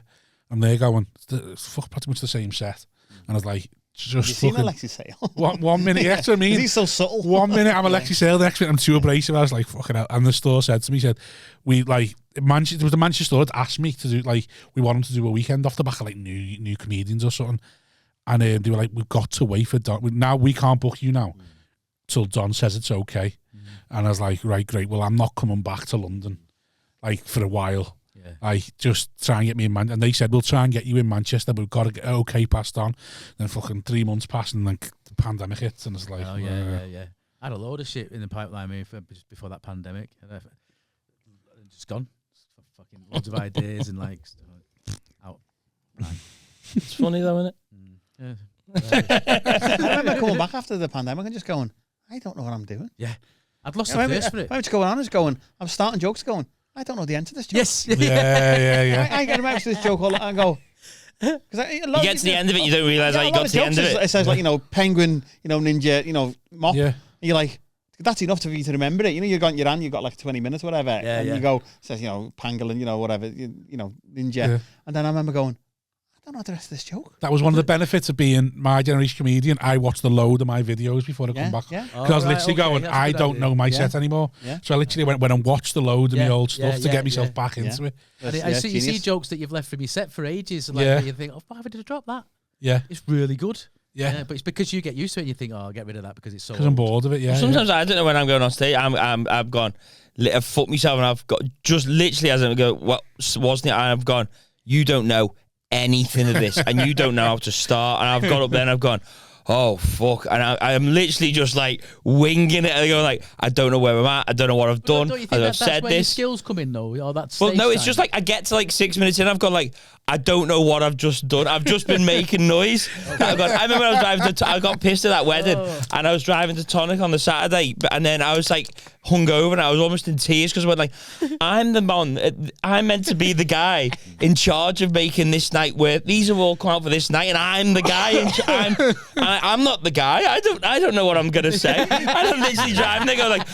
And they're going, it's pretty much the same set. And I was like, Have you just seen fucking Alexi Sale? one minute. Yeah, that's what I mean. He's so subtle. 1 minute I'm Alexi Sale, the next minute I'm too abrasive. I was like, fucking hell. And the store said to me, we like Manchester. It was the Manchester store that asked me to do like we want them to do a weekend off the back of like new comedians or something. And they were like, we've got to wait for Don. Now we can't book you now till Don says it's okay. And I was like, right, great. Well, I'm not coming back to London like for a while. Yeah. Like, just try and get me in Manchester. And they said, we'll try and get you in Manchester, but we've got to get okay passed on. Then fucking 3 months passed and then the pandemic hits. And it's like, yeah. I had a load of shit in the pipeline before that pandemic. Just gone. Fucking loads of ideas and like out. It's funny though, isn't it? Yeah. I remember coming back after the pandemic and just going, I don't know what I'm doing. Yeah. I'd lost the thirst for it. I was going on, I was starting jokes going, I don't know the end to this joke. Yes. Yeah. I get about this joke all and go, because You get to the end of it, you don't realise how you got to the end of it. It says like, penguin, ninja, mop. Yeah. And you're like, that's enough for you to remember it. You've got like 20 minutes, whatever. And you go, it says, pangolin, whatever, ninja. Yeah. And then I remember going, I don't know the rest of this joke. That was one of the benefits of being my generation comedian. I watched a load of my videos before I come back. Yeah. Because I was literally going, I don't know my set anymore. Yeah. So I literally went and watched a load of my old stuff to get myself back into it. I see, you see jokes that you've left from your set for ages, and like you think, why did I drop that? Yeah. It's really good. Yeah. But it's because you get used to it and you think, I'll get rid of that because it's so Because I'm bored of it, yeah. Sometimes I don't know when I'm going on stage. I've gone, I've fucked myself and I've got, just literally as I go, what wasn't it? And I've gone, you don't know anything of this and you don't know how to start. And I've got up there and I've gone, oh fuck, and I'm literally just like winging it and going like, I don't know where I'm at, I don't know what I've done, Don't you think I've said where this. your skills come in though, or that's Well, no, it's just like I get to like 6 minutes in, I've gone like, I don't know what I've just done. I've just been making noise. I remember when I was driving I got pissed at that wedding, and I was driving to Tonic on the Saturday, and then I was like hungover, and I was almost in tears because I went like, I'm the man, I'm meant to be the guy in charge of making this night where these have all come out for this night, and I'm the guy. I'm not the guy. I don't know what I'm gonna say. And I'm literally driving. They go like,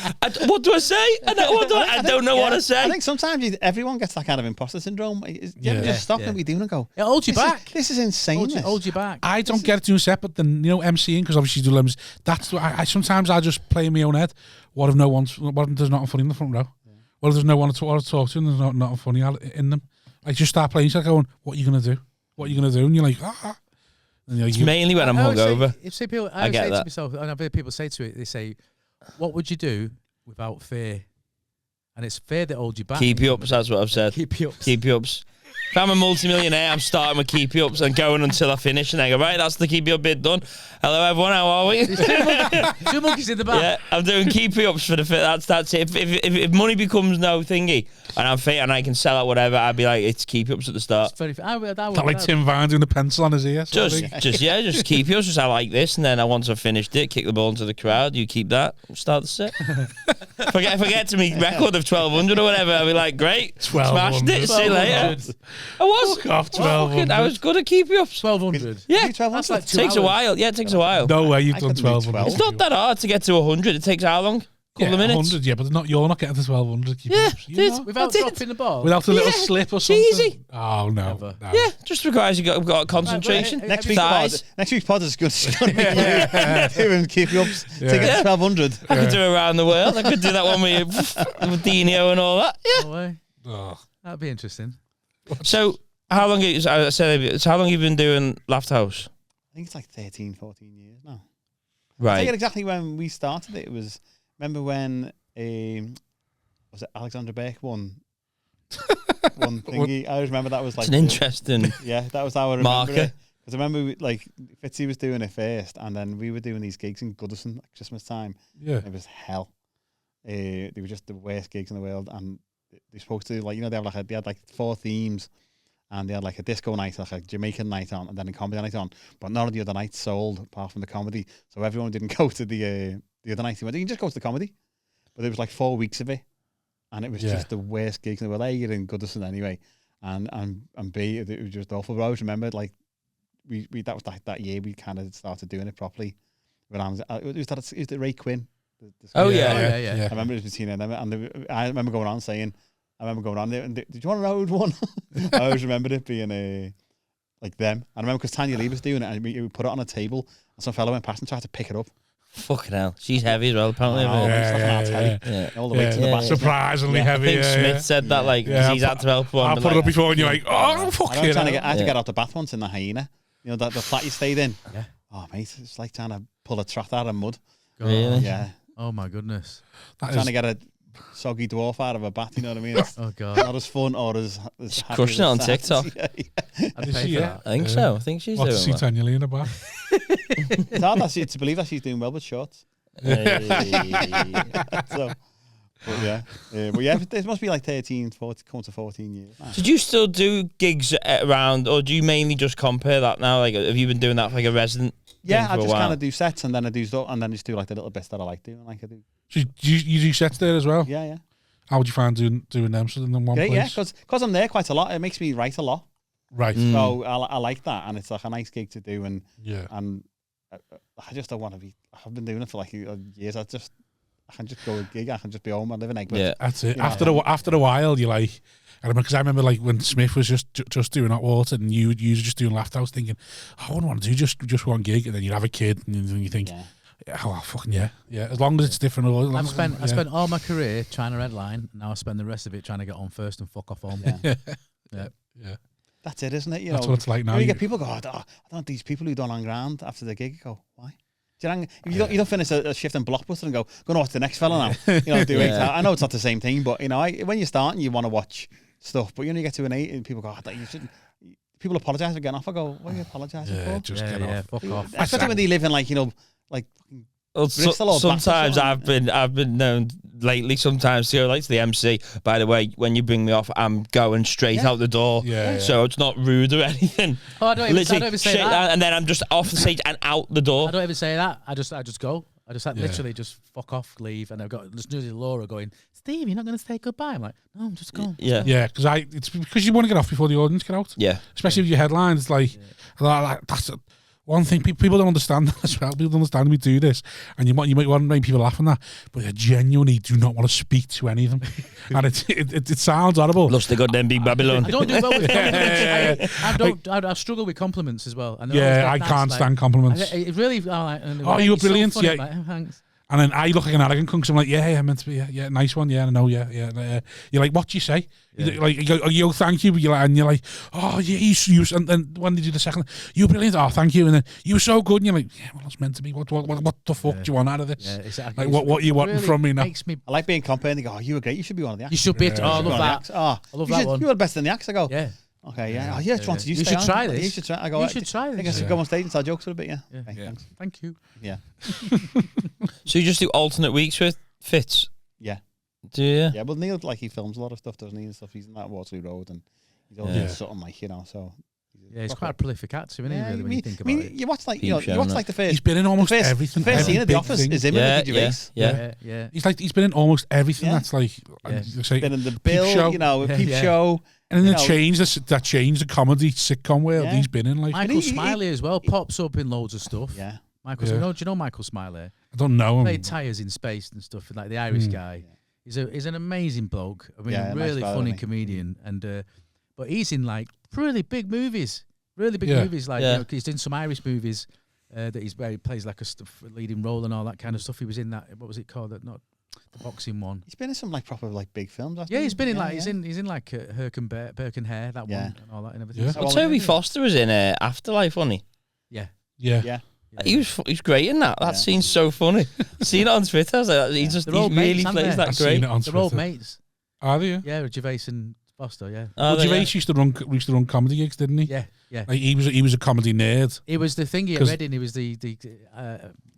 what do I say? I don't know what to say. I think sometimes everyone gets that kind of imposter syndrome. Just stop what we do and go. It holds you back. This is insane. Holds you back. I don't get it to a set, but then MCing, because obviously you do lemons. That's I sometimes I just play in my own head. What if there's nothing funny in the front row? What if there's no one to talk to and there's nothing funny in them? I just start playing, so going, what are you gonna do? What are you gonna do? And you're like, And it's mainly when I'm hungover. I get that. To myself, and I've heard people say to it, they say, what would you do without fear? And it's fear that holds you back. Keep you ups, that's what I've said. Keep you ups. Keep you ups. If I'm a multi-millionaire, I'm starting with keep you ups and going until I finish, and I go, right, that's the keep you up bit done. Hello everyone, how are we? Two monkeys in the back. Yeah, I'm doing keep you ups for the fit. That's it. If money becomes no thingy and I'm fit and I can sell out whatever, I'd be like, it's keep you ups at the start. It's very, like Tim Vine doing the pencil on his ear. Just keep you ups. Just I like this, and then once I've finished it, kick the ball into the crowd. You keep that. Start the set. If I get to my record of 1200 or whatever, I'll be like, great, smashed it. See you later. I was. Off 1200. I was good at keep you ups. 1200. Yeah, that's like 2 takes a while. Yeah, it takes a while. No way, you've done 1200. It's not that hard to get to 100. It takes how long? Couple of minutes. 100, yeah, but you're not getting to 1200. Without dropping the ball. Without a little slip or something. Easy. Oh no. Yeah, just requires you've got concentration. Next week's pod is good. Doing keep you ups to get to 1200. I could do around the world. I could do that one with Dino and all that. Yeah. No way. That'd be interesting. So how long? How long have you been doing Laugh House? I think it's like 13, 14 years now. Right. I forget exactly when we started it. It was, remember when was it Alexander Beck won thingy? I always remember that was like it's an interesting that was our marker. Because I remember Fitzy was doing it first, and then we were doing these gigs in Goodison at Christmas time. Yeah, it was hell. They were just the worst gigs in the world, and they're supposed to they had 4 themes. And they had like a disco night, like a Jamaican night on, and then a comedy night on. But none of the other nights sold apart from the comedy. So everyone didn't go to the other night. They went, you can just go to the comedy. But it was like 4 weeks of it. And it was just the worst gigs in the world. A, you're in Goodison anyway. And B, it was just awful. But I always remember, like, we that was that year we kind of started doing it properly. It was the Ray Quinn. Yeah. I remember it was between them. And I remember going on saying, I remember going on there and did you want to know who won? I always remember it being like them. I remember because Tanya Lee was doing it, and we put it on a table, and some fella went past and tried to pick it up. Fucking hell. She's heavy as well, apparently. All the way to the back. Surprisingly heavy. I think Smith said that, like, because he's had to help one. I'll put it up before, and you're like, oh, fuck it. I had to get out the bath once in the Hyena. You know, the flat you stayed in? Yeah. Oh, mate, it's like trying to pull a trough out of mud. Really? Yeah. Oh, my goodness. Trying to get a soggy dwarf out of a bath, you know what I mean? It's Oh, God. not as fun or as She's happy crushing it as on sounds. TikTok. I'd Is pay she, for yeah? that. I think so. I think she's What to doing see well. Tanya Lee in the bath? It's hard to believe that she's doing well with shorts. So, but yeah, it must be like 13, 14, coming to 14 years. Did you still do gigs around, or do you mainly just compare that now? Like, have you been doing that for like a resident? Yeah, thing I for a just while? kind of do sets, and then I do stuff, and then just do like the little bits that I like doing. Like I do. So you do sets there as well? Yeah. How would you find doing them so in one Great, place? yeah, because I'm there quite a lot. It makes me write a lot. Right. So I like that, and it's like a nice gig to do, and I just don't want to be. I've been doing it for like years. I can just go a gig. I can just be home. I live in Eggbert. Yeah. That's it. You know, After a while, you're like, because I remember like when Smith was just doing Hot Water, and you were just doing Laughed House, thinking, I wouldn't want to do just one gig, and then you'd have a kid, and then you think, oh fucking yeah. As long as it's different. I spent all my career trying to headline. Now I spend the rest of it trying to get on first and fuck off home. Yeah. That's it, isn't it? You That's know, what it's like now. You get people go, I don't want these people who don't hang around after the gig. Go, why? If you don't finish a shift in Blockbuster and go and watch the next fella now. You know, do 8 hours. I know it's not the same thing, but you know, when you're starting, you want to watch stuff. But you get to an 8 and people go, you shouldn't. People apologise for getting off. I go, what are you apologising for? Just get off. Fuck off. Especially when they live in like Well, Bristol or sometimes Baxter I've been known lately sometimes to go like to the MC. By the way, when you bring me off, I'm going straight out the door. Yeah. So it's not rude or anything. Oh, I don't even say that. And then I'm just off the stage and out the door. I don't even say that. I just go. I just literally just fuck off, leave, and I've got just Laura going, Steve, you're not going to say goodbye. I'm like, no, I'm just going. Yeah. Yeah, it's because you want to get off before the audience get out. Yeah. Especially with your headlines, it's like that's one thing people don't understand that as well. People don't understand we do this, and you might want to make people laugh on that, but they genuinely do not want to speak to any of them, and it sounds horrible. Lost the goddamn big Babylon. I don't do well with compliments. I struggle with compliments as well. And I can't stand compliments. It really. You were brilliant. So funny, Yeah. like, thanks. And then I look like an arrogant cunt because I'm like, yeah, meant to be, yeah, nice one, yeah, I know, yeah. You're like, what do you say? Yeah. Like, yo, thank you, but you're like, oh, yeah, you, and then when they do the second, you were brilliant, oh, thank you, and then you were so good, and you're like, yeah, well, it's meant to be. What the fuck do you want out of this? Yeah, exactly. Like, what are you wanting really from me now? I like being compared and they go, oh, you were great, you should be one of the acts. You should be. I love that. I love that one. You were the best in the acts. I go, Yeah. okay, yeah. Oh, yeah, just wanted you to You stay should on. try this. You should try. I go, You should try I think I this. should go on stage and tell jokes for a bit, yeah. Yeah. Okay, thanks. Thank you. Yeah. So you just do alternate weeks with Fitz? Yeah. Do you? Yeah, well, Neil, like, he films a lot of stuff, doesn't he, and stuff. He's in that Waterloo Road, and he's always doing something like, you know, so. Yeah, he's quite a prolific actor, isn't he, really, when you think about it. You watch, like, Keep you watch, like, the first. He's been in almost the first, everything. The first every scene of The big Office thing. is him and Ricky Gervais. Yeah. He's been in almost everything. Yeah. That's like, say, Been in The Peep Bill, Show. you know, a Peep Yeah. Show. And then you that changed the comedy sitcom world. Yeah. He's been in like. Michael Smiley as well pops up in loads of stuff. Yeah. Michael, Yeah. do you know Michael Smiley? I don't know him. Played Tyres in Space and stuff, like the Irish guy. He's an amazing bloke. I mean, Yeah, really nice guy, funny isn't he? comedian, and but he's in like really big movies. Really big Yeah. movies, like Yeah. you know, he's in some Irish movies that where he plays like a leading role and all that kind of stuff. He was in that. What was it called? That not the boxing one. He's been in some, like, proper, like, big films. Yeah, he's been in like he's in like Herc and Burke and Hare, that one and all that and everything. Yeah. So- Well, Toby Foster was in Afterlife, wasn't he? yeah. Yeah. He was great in that. That scene's so funny. Seen it on Twitter. I was like, he They're all really mates, aren't plays they? that I've great. seen it on They're old Twitter. mates. Are they? Yeah, Gervais and Foster. Yeah. Oh, Well, Gervais yeah. used to run comedy gigs, didn't he? Yeah. Yeah. Like he was a comedy nerd. It was the thingy at 'Cause- Reading. He was the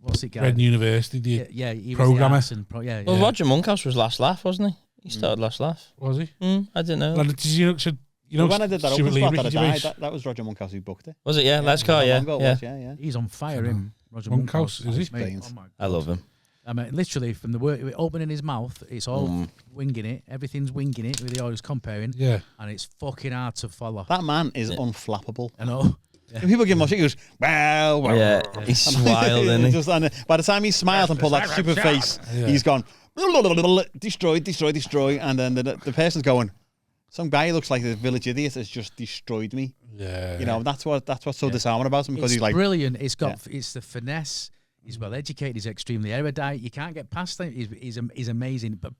what's it guy? Reading University. Yeah, he was programmer. the arse and Well, Yeah. Roger Monkhouse was Last Laugh, wasn't he? He started Last Laugh. Was he? I didn't know. Like, did you know, When I did that Stuart open Lee, spot Ricky that I died, Gervais? that was Roger Monkhouse who booked it. Was it? Yeah, Let's Go. How Yeah, long ago it yeah. was, yeah. He's on fire, him. Roger Monkhouse, Monkhouse, is he? mate. Brilliant. Oh my I love him. I mean, literally from the word opening his mouth, it's all winging it. Everything's winging it. With the always comparing, Yeah. and it's fucking hard to follow. That man is unflappable. I know. When people give him a shit, he goes, wow. Yeah, he's wild, isn't he? Just, and by the time he smiled and pulled that stupid face, Yeah. he's gone, destroy, and then the person's going, some guy who looks like a village idiot has just destroyed me. Yeah. You know, that's what's so disarming about him, because it's he's like brilliant. It's got it's the finesse. He's well educated. He's extremely erudite. You can't get past him. He's amazing. But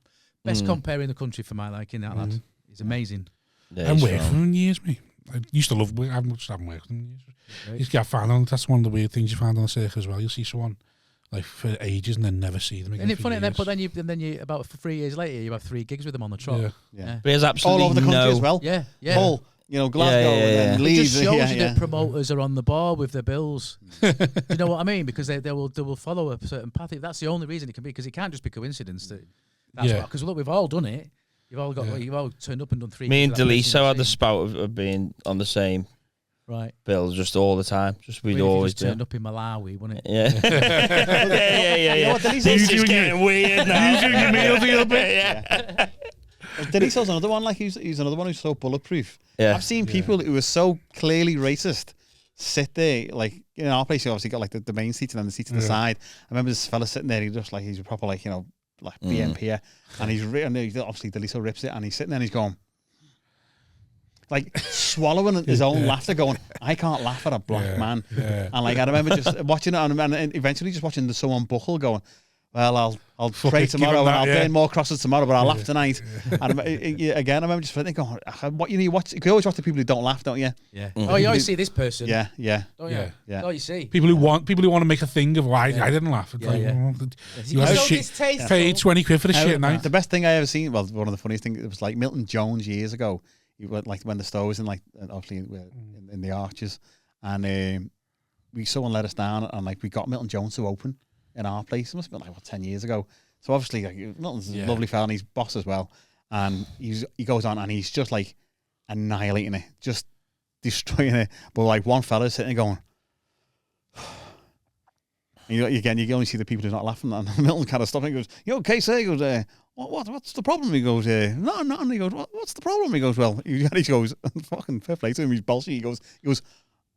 best compare in the country for my liking. That lad. He's amazing. Yeah, I'm working for him in years, mate. I used to love. I haven't worked with him in years. Right. You get found on. That's one of the weird things you find on the circuit as well. You'll see someone like for ages and then never see them again. Isn't it funny? Years. But then you about 3 years later, you have 3 gigs with them on the trot. yeah. But he has absolutely all over the country as well. Yeah, yeah. Hull, you know, Glasgow, and It Leeds. just shows you that promoters are on the ball with their bills. You know what I mean? Because they will follow a certain path. That's the only reason it can be, because it can't just be coincidence. Because look, we've all done it. You've all got. You've all turned up and done 3. Me and Deliso had the spout of being on the same bill just all the time. Just we'd always just turned up in Malawi, wouldn't it? Yeah. You know what, This is getting weird now. You doing your meal deal, bit? Yeah. Deliso's another one. Like he's another one who's so bulletproof. Yeah. I've seen people who are so clearly racist sit there, like in our place. You obviously got like the main seats and then the seats to the side. I remember this fella sitting there. He just like he's a proper like like BNP, and he's obviously Deliso rips it, and he's sitting there and he's going like swallowing his own laughter, going, I can't laugh at a black man. Yeah. And like I remember just watching it, and eventually just watching someone buckle, going, well, I'll pray tomorrow and I'll burn more crosses tomorrow, but I'll laugh tonight. And again, I remember just thinking, going, you always watch the people who don't laugh, don't you? Yeah. Oh, you always see this person. Yeah. Don't you? Yeah. That's all you see. People who want to make a thing of why I didn't laugh. It's you had pay 20 quid for the shit night. The best thing I ever seen, well, one of the funniest things, it was like Milton Jones years ago. He went like when the store was in like obviously in the arches, and someone let us down, and like we got Milton Jones to open in our place. It must have been like 10 years ago. So obviously like, Milton's a lovely fella, and he's boss as well. And he goes on and he's just like annihilating it, just destroying it. But like one fella's sitting there going, again, you can only see the people who's not laughing. And Milton kind of stopped and he goes, "You okay, sir?" He goes, what's the problem? He goes, "No, nothing." He goes, "What's the problem?" He goes, "Well," he goes, fucking fair play to him, he's bolshy. He goes,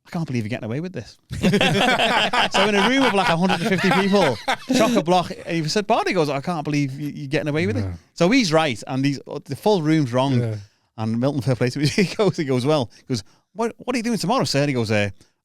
"I can't believe you're getting away with this." So in a room of like 150 people, chock-a-block, and he said, "Barney," goes, "I can't believe you're getting away with it." So he's right, and the full room's wrong. Yeah. And Milton, fair play to him, he goes, "Well," he goes, what are you doing tomorrow, sir?" And he goes,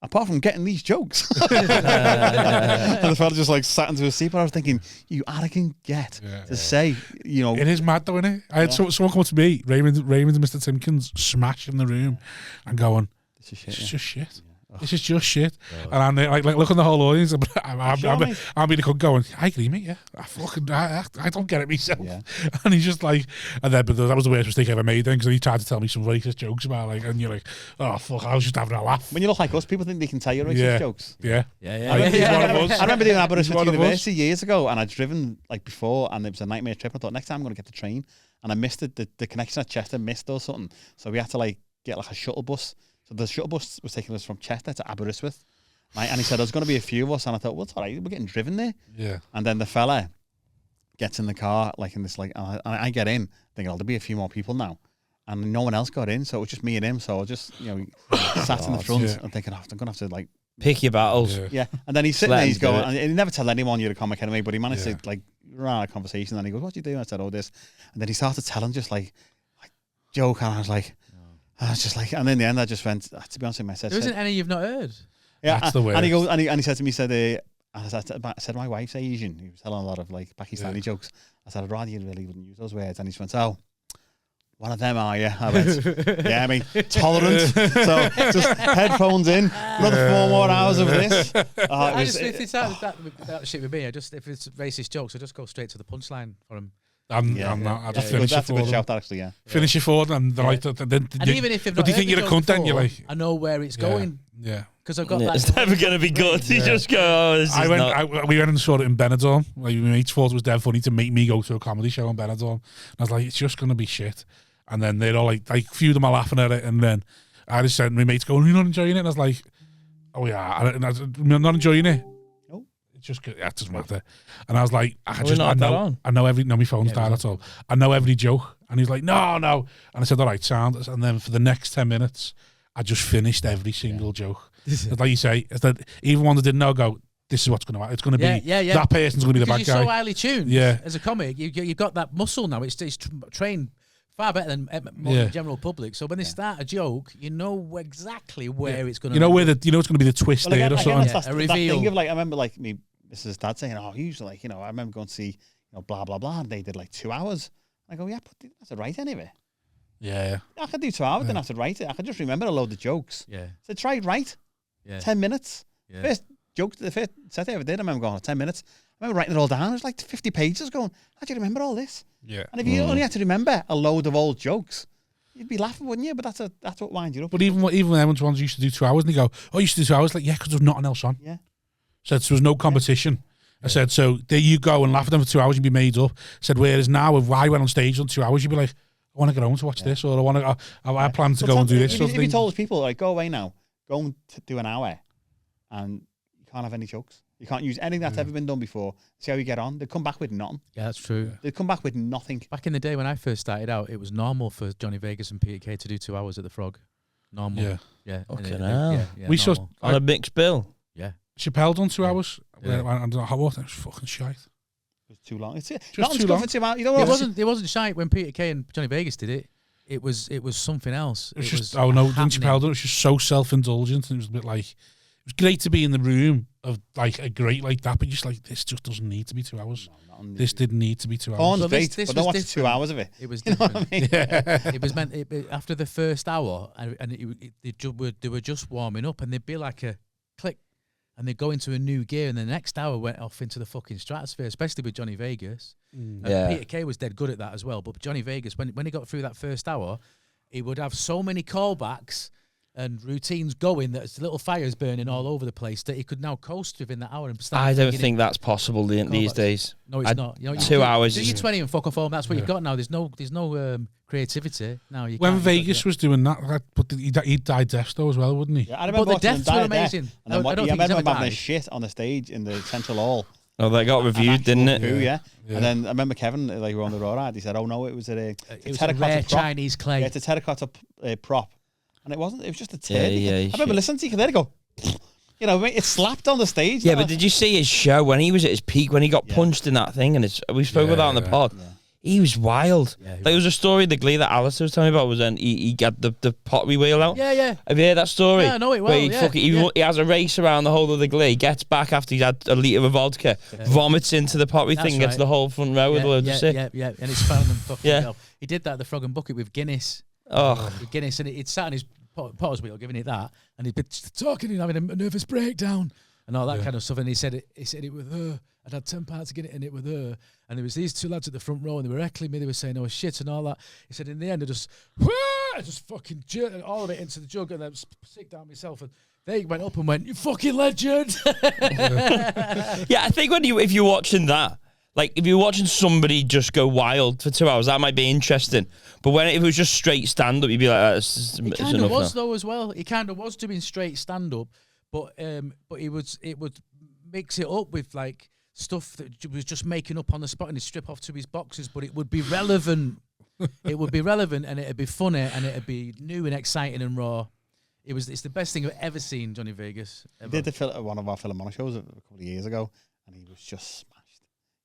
"Apart from getting these jokes." And the fella just like sat into his seat, but I was thinking, you arrogant get to say, you know. It is mad though, isn't it? I had someone come up to me, Raymond and Mr. Timkins, smashing the room and going, "This is just shit. This is just shit." And I'm like looking at the whole audience. I'm being going, "I agree, mate. Yeah, I don't get it myself." Yeah. And he's just like, and then, but that was the worst mistake I ever made. Then because he tried to tell me some racist jokes about like, and you're like, "Oh fuck, I was just having a laugh." When you look like us, people think they can tell you racist jokes. Yeah. I remember doing Aberystwyth University years ago, and I'd driven like before, and it was a nightmare trip. I thought next time I'm going to get the train, and I missed the connection at Chester, missed or something. So we had to like get like a shuttle bus. So the shuttle bus was taking us from Chester to Aberystwyth. Right? And he said, "There's going to be a few of us." And I thought, well, it's all right. We're getting driven there. Yeah. And then the fella gets in the car, like in this, like, and I get in, thinking, there'll be a few more people now. And no one else got in. So it was just me and him. So I just, sat in the front and thinking, I'm going to have to, like, pick your battles. Yeah. And then he's sitting there, he's going, and he never tell anyone you're a comic anyway, but he managed to, like, run a conversation. And he goes, "What do you do?" I said, "Oh, this." And then he started telling just, like joke. And I was like, and then in the end, I just went, to be honest with you, there isn't any you've not heard. Yeah, that's the way. And he goes, and he said to me, I said, "My wife's Asian." He was telling a lot of like Pakistani jokes. I said, "I'd rather you really wouldn't use those words." And he just went, "Oh, one of them are you?" I went, "Yeah, I mean, tolerant." So just headphones in, another 4 more hours of this. If it's that shit with me, if it's racist jokes, I just go straight to the punchline for him. I'm not. I just finish it for them. That's a good shout, actually. Yeah. Finish it for them. And even if you've not do you think you're a cunt? Then you're like, I know where it's going. Yeah. Because I've got that. It's never going to be good. You just go, "Oh, this is not." We went and saw it in Benidorm. Like, my mates thought it was dead funny to make me go to a comedy show in Benidorm. And I was like, it's just going to be shit. And then they're all like a few of them are laughing at it. And then I just said, my mates going, "You're not enjoying it?" And I was like, "Oh yeah, I'm not enjoying it." It's just, it doesn't matter. And I was like, I know every, no, my phone's died, that's all. I know every joke. And he's like, no. And I said, all right, sound. And then for the next 10 minutes, I just finished every single joke. Like you say, that even one that didn't know, go, this is what's going to happen. It's going to be, that person's going to be the bad guy. You're so highly tuned as a comic. You've got that muscle now. It's trained far better than more than the general public. So when they start a joke, you know exactly where it's going to. You know it's going to be the twist well, there or something. That's a reveal. That thing of I remember me Mrs. Dad saying, "Oh, usually I remember going to see blah blah blah, and they did 2 hours." I go, "Yeah, but that's a right anyway." Yeah. I could do 2 hours, didn't have to write it. I could just remember a load of jokes. Yeah. So try it right. Yeah. 10 minutes. Yeah. First joke, the first set I ever did, I remember going 10 minutes. I remember writing it all down. It was 50 pages going, how do you remember all this? Yeah. And if you only had to remember a load of old jokes, you'd be laughing, wouldn't you? But that's what winds you up. But even when ones used to do 2 hours, and they go, "Oh, you used to do 2 hours?" Like, yeah, because there's nothing else on. Yeah. So there was no competition. I said, so there you go and laugh at them for 2 hours, you'd be made up. I said, whereas now, if I went on stage on 2 hours, you'd be like, I want to get home to watch this, or I plan to go and do this. If you told people, go away now, go and do an hour, and you can't have any jokes. You can't use anything that's ever been done before. See how you get on. They'd come back with nothing. Yeah, that's true. They'd come back with nothing. Back in the day when I first started out, it was normal for Johnny Vegas and Peter Kay to do 2 hours at the Frog. Normal. Yeah. Yeah. Okay, we saw on a mixed bill. Yeah. Chappelle done 2 hours. Yeah. I don't know how it was fucking shite. It's too long. It's too long. For 2 hours. You know what? It wasn't shite when Peter Kay and Johnny Vegas did it. It was something else. It was just didn't Chappelle do it? It was just so self-indulgent, and it was a bit like, it was great to be in the room of a great like that, but just this just doesn't need to be 2 hours. No, this didn't need to be 2 hours. Porn's great, but don't watch 2 hours of it. It was different. You know what I mean? Yeah. It was meant after the first hour, and they were just warming up, and there'd be like a click, and they'd go into a new gear, and the next hour went off into the fucking stratosphere, especially with Johnny Vegas. Peter Kay was dead good at that as well, but Johnny Vegas, when he got through that first hour, he would have so many callbacks and routines going that little fires burning all over the place that he could now coast within that hour and start. I don't think that's possible these days. No, it's not. 2 hours. Do your 20 and fuck off home. That's what you've got now. There's no creativity now. When Vegas was doing that, but he died deaf though as well, wouldn't he? Yeah, I remember but the deaths were amazing. I remember him having a shit on the stage in the Central Hall. Oh, they got reviewed, didn't it? Yeah. And then I remember Kevin, we were on the road, he said, "Oh no, it was a rare Chinese clay. Yeah, it's a terracotta prop." And it wasn't. It was just a turd. Yeah, I remember listening to you. There you go. It slapped on the stage. Yeah, but did you see his show when he was at his peak, when he got punched in that thing? And we spoke about that on the pod. Yeah. He was wild. Yeah, there was a story, the Glee that Alistair was telling me about, was then he got the pottery wheel out. Yeah, yeah. Have you heard that story? Yeah, I know it well. He has a race around the whole of the Glee, gets back after he's had a litre of vodka, vomits into the pottery thing, gets the whole front row with loads of sick. Yeah, and it's found them fucking hell. He did that at the Frog and Bucket with Guinness. With Guinness, and it sat on his potter's wheel, giving it that, and he'd been talking and having a nervous breakdown and all that kind of stuff. And he said it with her. I'd had 10 parts to get it in it with her, and there was these two lads at the front row, and they were heckling me. They were saying, "Oh shit," and all that. He said, in the end, I just fucking jerked all of it into the jug, and then sick down myself. And they went up and went, "You fucking legend." Yeah, I think if you're watching that. Like, if you're watching somebody just go wild for 2 hours, that might be interesting. But if it was just straight stand-up, you'd be like, it's enough. It kind of was, though, as well. He kind of was doing straight stand-up, but it would mix it up with, like, stuff that was just making up on the spot, and he'd strip off to his boxes, but it would be relevant. It would be relevant, and it'd be funny, and it'd be new and exciting and raw. It's the best thing I've ever seen, Johnny Vegas. Ever. He did one of our Philharmonic shows a couple of years ago, and he was just smashed.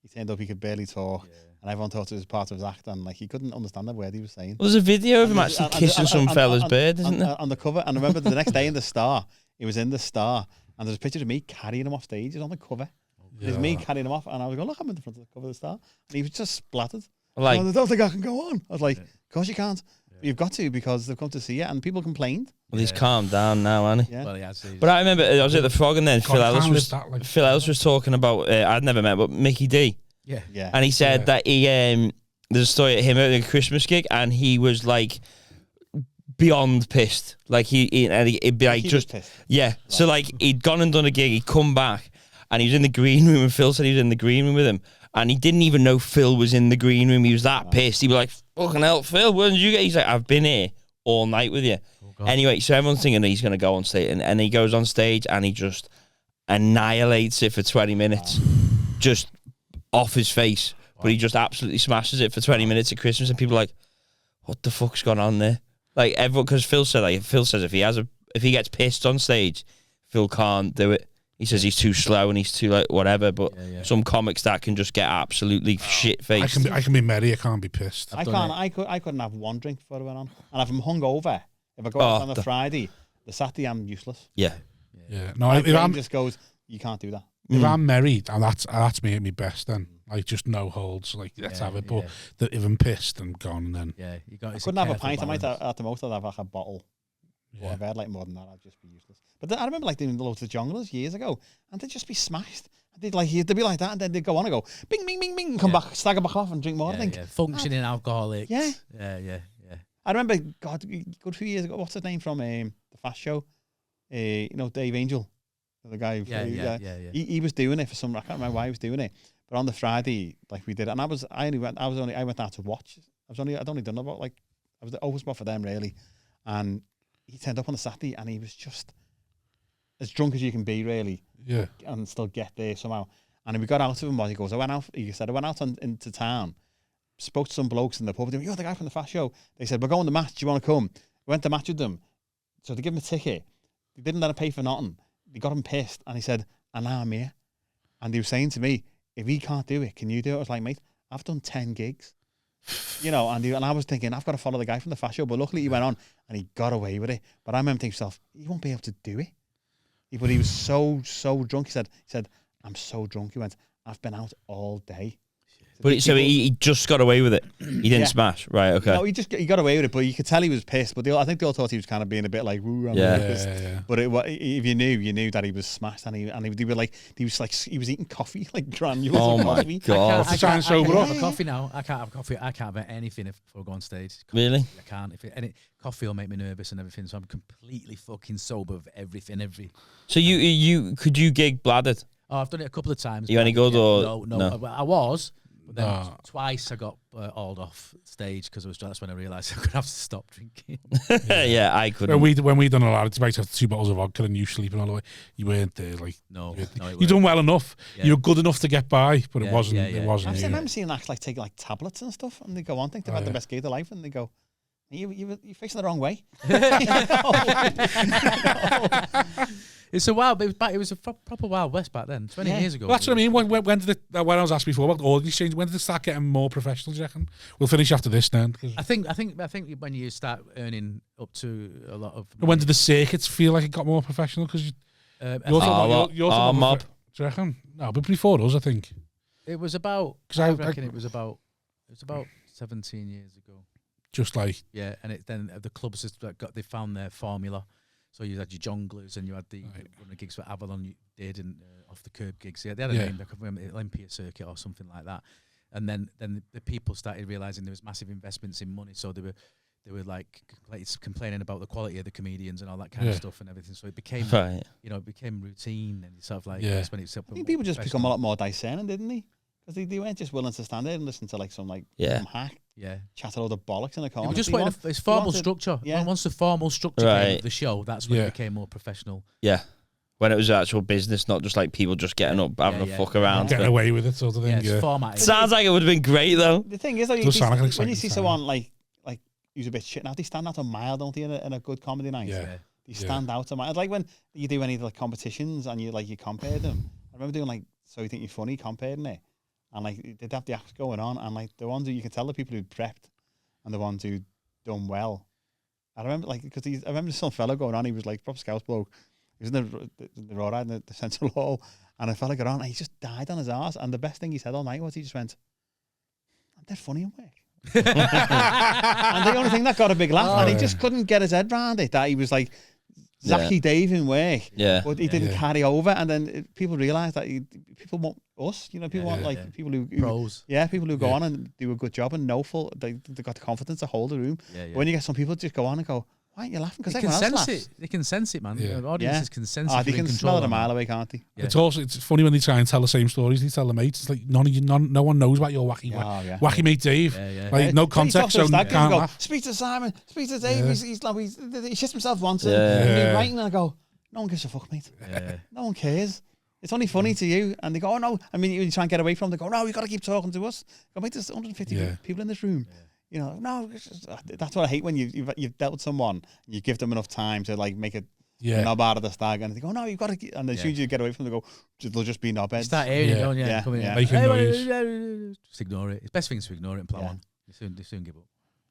He turned up, he could barely talk, and everyone thought it was part of his act, and he couldn't understand the word he was saying. Well, there's a video of him actually kissing some fella's bird, isn't there? On the cover, and I remember the next day in the Star, he was in the Star, and there's a picture of me carrying him off stage. He's on the cover. There's me carrying him off, and I was going, "Look, I'm in the front of the cover of the Star," and he was just splattered. I don't think I can go on. I was like, "Of course you can't. You've got to, because they've come to see you," and people complained. Well, he's calmed down now, hasn't he? Yeah. Well, he has. But I remember I was at the Frog, and then Phil Ellis was talking about I'd never met, but Mickey D. Yeah. And he said that there's a story of him at a Christmas gig, and he was like beyond pissed. Like he'd be like, just pissed. Yeah. Right. So like he'd gone and done a gig, he'd come back, and he was in the green room, and Phil said he was in the green room with him, and he didn't even know Phil was in the green room. He was that pissed. He'd be like, "Fucking hell, Phil, where did you get?" He's like, "I've been here all night with you." Anyway, so everyone's thinking he's going to go on stage, and he goes on stage, and he just annihilates it for 20 minutes. Just off his face, but he just absolutely smashes it for 20 minutes at Christmas, and people are like, "What the fuck's gone on there?" Like everyone, because Phil says if he gets pissed on stage, Phil can't do it. He says he's too slow and he's too like whatever. But some comics that can just get absolutely shit faced. I can be merry. I can't be pissed. I can't. I couldn't have one drink before I went on. And if I'm hungover, if I go out on a Friday, the Saturday I'm useless. Yeah. No, if I'm just goes, you can't do that. If I'm merry, and that's me at my best, then like just no holds, like let's have it. But if I'm pissed and gone, then you got. I couldn't have a pint. I might at the most I'd have like a bottle. But if I had like more than that, I'd just be useless. But I remember like doing loads of junglers years ago, and they'd just be smashed. They'd be like that, and then they'd go on and go bing, bing, bing, bing, and come back, stagger back off, and drink more. I think functioning alcoholics. Yeah. I remember, God, a good few years ago. What's his name from the Fast Show? Dave Angel. The guy, he was doing it for some. I can't remember why he was doing it, but on the Friday, like we did, and I went out to watch. I'd only done about I was the open spot for them really, and he turned up on the Saturday, and he was just as drunk as you can be, really, and still get there somehow. And we got out of him. He goes, I went out into town, spoke to some blokes in the pub. They went, you're the guy from the Fast Show. They said, we're going to match. Do you want to come? We went to match with them, so they give him a ticket. They didn't let him pay for nothing. They got him pissed, and he said, and now I'm here. And he was saying to me, if he can't do it, can you do it? I was like, mate, I've done 10 gigs. And I was thinking, I've got to follow the guy from the Fast Show. But luckily he went on, and he got away with it. But I remember thinking to myself, he won't be able to do it. But he was so drunk. He said, I'm so drunk. He went, I've been out all day. But so he just got away with it. He didn't smash, right? Okay. No, he got away with it, but you could tell he was pissed. But I think they all thought he was kind of being a bit like, "Ooh, I'm pissed." But if you knew that he was smashed, and he was eating coffee like granules. Oh of my coffee. God! I can't have coffee now. I can't have coffee. I can't have anything before I go on stage. Really? I can't. Coffee will make me nervous and everything. So I'm completely fucking sober of everything. So you could you gig bladdered? Oh, I've done it a couple of times. You any good or no? I was. But then twice I got hauled off stage because that's when I realised I'm going to have to stop drinking. I couldn't. When we done a lot, it's about to have 2 bottles of vodka and you sleeping all the way. You weren't there, like you done well enough. You were good enough to get by, but it wasn't. It wasn't. I remember seeing acts take tablets and stuff, and they go on, think they've had the best gig of their life, and they go, "You're facing the wrong way." It's a wild, it was a proper Wild West back then, 20 years ago. Well, that's what I mean. When did it? When I was asked before about audience change, when did it start getting more professional? Do you reckon? We'll finish after this then. I think when you start earning up to a lot of. When did the circuits feel like it got more professional? Because you're mob. Do you reckon? No, but before us, I think. It was about. I reckon it was about 17 years ago. Just like and then the clubs they found their formula. So you had your jonglers and you had the running gigs for Avalon. You did and off the curb gigs. They had a name, like Olympia Circuit or something like that. And then the people started realizing there was massive investments in money. So they were like complaining about the quality of the comedians and all that kind of stuff and everything. So it became it became routine and sort of like that's when it's. I think people just become a lot more discerning, didn't they? Because they weren't just willing to stand there and listen to some hack. Chat a load of bollocks in the corner. We just wanted it's formal structure. Once the formal structure came of the show, that's when it became more professional. Yeah. When it was actual business, not just like people just getting up, having a fuck around. Getting away with it sort of thing. It's formatted. Sounds like it would have been great though. The thing is, when you see someone like who's a bit shit now, they stand out a mile, don't they, in a good comedy night? They stand out a mile. Like when you do any of the competitions and you compare them. I remember doing So You Think You're Funny, comparing it. And they'd have the acts going on, and the ones who you can tell the people who prepped, and the ones who done well. I remember because I remember some fellow going on. He was proper Scouts bloke. He was in the road in the central hall, and a fella got on, and he just died on his arse. And the best thing he said all night was he just went, "I'm dead funny in work." And the only thing that got a big laugh, and he just couldn't get his head round it that he was like Zachy Dave in work, but he didn't carry over. And then people realised that people want us, people want people who pros, people who go on and do a good job and know they got the confidence to hold the room. But when you get some people just go on and go, why aren't you laughing? Because they can sense it. They can sense it, man. Audiences can sense it. They can smell it a mile away, can't they? It's funny when they try and tell the same stories. They tell the mates. It's like no one knows about your wacky mate Dave. No context, so you can't laugh. Speak to Simon. Speak to Dave. He shits himself once. And right, and I go, no one gives a fuck, mate. No one cares. It's only funny to you. And they go, oh no. I mean, you try and get away from them. They go, no, you got to keep talking to us. Go, mate, there's 150 people in this room. No, that's what I hate when you've dealt with someone and you give them enough time to make it knob out of the stag, and they go, no, you've got to, and as soon as you get away from them, they go, they'll just be knobheads. Start hearing it, don't you? Yeah. Coming in. Making noise. Just ignore it. It's best thing to ignore it and plow on. They soon give up.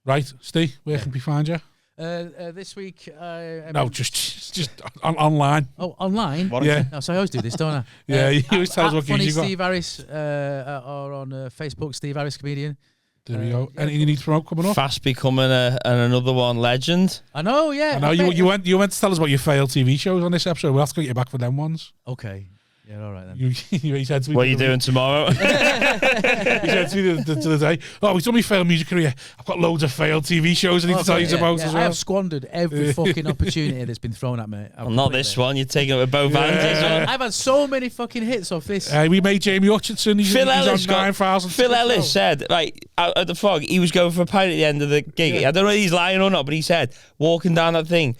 Right, Steve, where can we find you? This week, No, just online. Oh, online? Yeah. Oh, so I always do this, don't I? Yeah, you always tell us what Funny gigs you got. Steve Harris, or on Facebook, Steve Harris Comedian. There we go. Anything you need to promote coming up? Fast becoming another one legend. I know, yeah. I know you went to tell us about your failed TV shows on this episode. We'll have to get you back for them ones. Okay. Yeah, all right then. You said to me, What are you doing tomorrow? He said to me the other day, "Oh, we've done my failed music career. I've got loads of failed TV shows I need to tell you about as well." I have squandered every fucking opportunity that's been thrown at me. Well, not this one. You're taking it with both hands. I've had so many fucking hits off this. We made Jamie Hutchinson. He's on 9,000. Phil Ellis said, right, out at the Fog, he was going for a pint at the end of the gig. I don't know if he's lying or not, but he said, walking down that thing,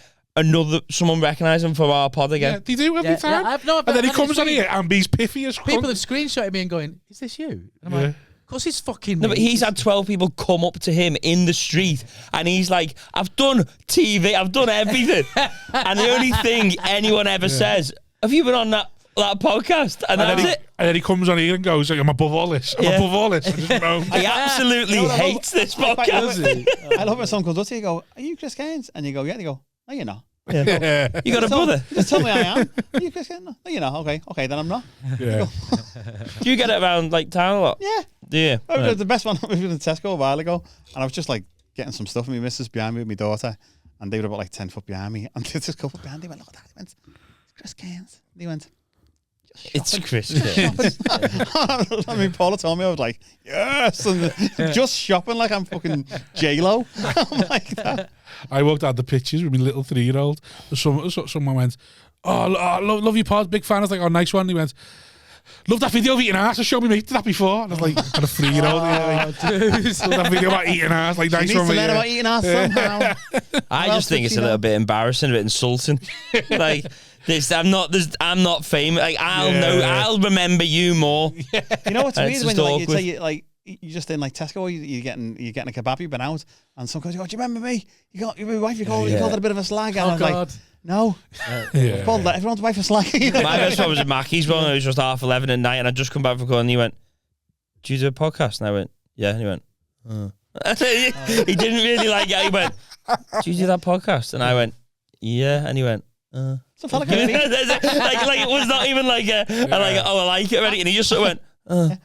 someone recognised him from our pod again. Yeah, they do every time. And then he comes on here and he's piffy as people have screenshotted me and going, "Is this you?" And I'm like, "Of course it's fucking me." No, but he's had 12 people come up to him in the street, and he's like, "I've done TV, I've done everything," and the only thing anyone ever says, "Have you been on that podcast?" And that's it. And then he comes on here and goes, "I'm above all this. I'm above all this." I just know. He absolutely hates this podcast. I love when someone comes up to you and go, "Are you Chris Cairns?" And you go, "Yeah." And they go, "No, you're not." Yeah. You got a brother? Just tell me I am. Are you Chris Cairns? No, you're not. Okay, then I'm not. Yeah. Do you get it around like town a lot? Yeah. Do you? Right. The best one was in Tesco a while ago, and I was just like getting some stuff, and my missus behind me with my daughter, and they were about like 10 foot behind me, and there's this couple behind. They went, "Look at that." He went, "It's Chris Cairns." And he went, "It's Chris Cairns." I mean, Paula told me, I was like, "Yes," and just shopping like I'm fucking J-Lo. I'm like that. I walked out the pictures with my little 3-year-old. Someone went, "Oh, love your pod, big fan." I was like, "Oh, nice one." He went, "Love that video of eating ass. I showed me mate that before." And I was like, "Kind of 3-year-old." Love that video about eating ass. Like, nice one. To learn about eating ass somehow. I just think it's a little bit embarrassing, a bit insulting. Like this, I'm not famous. Like I'll remember you more. You know what's weird when awkward. you say like you're just in like Tesco, you're getting a kebab, you've been out, and someone goes, "Oh, do you remember me? You my wife. You called it a bit of a slag." And I was like, "No, called that everyone's wife a slag." My best friend was at Mackey's one. It was just 11:30 at night, and I'd just come back from going. And he went, "Do you do a podcast?" And I went, "Yeah." And he went, he didn't really like it. He went, "Do you do that podcast?" And I went, "Yeah." And he went, So fella like it was not even like oh, I like it already. And he just sort of went, I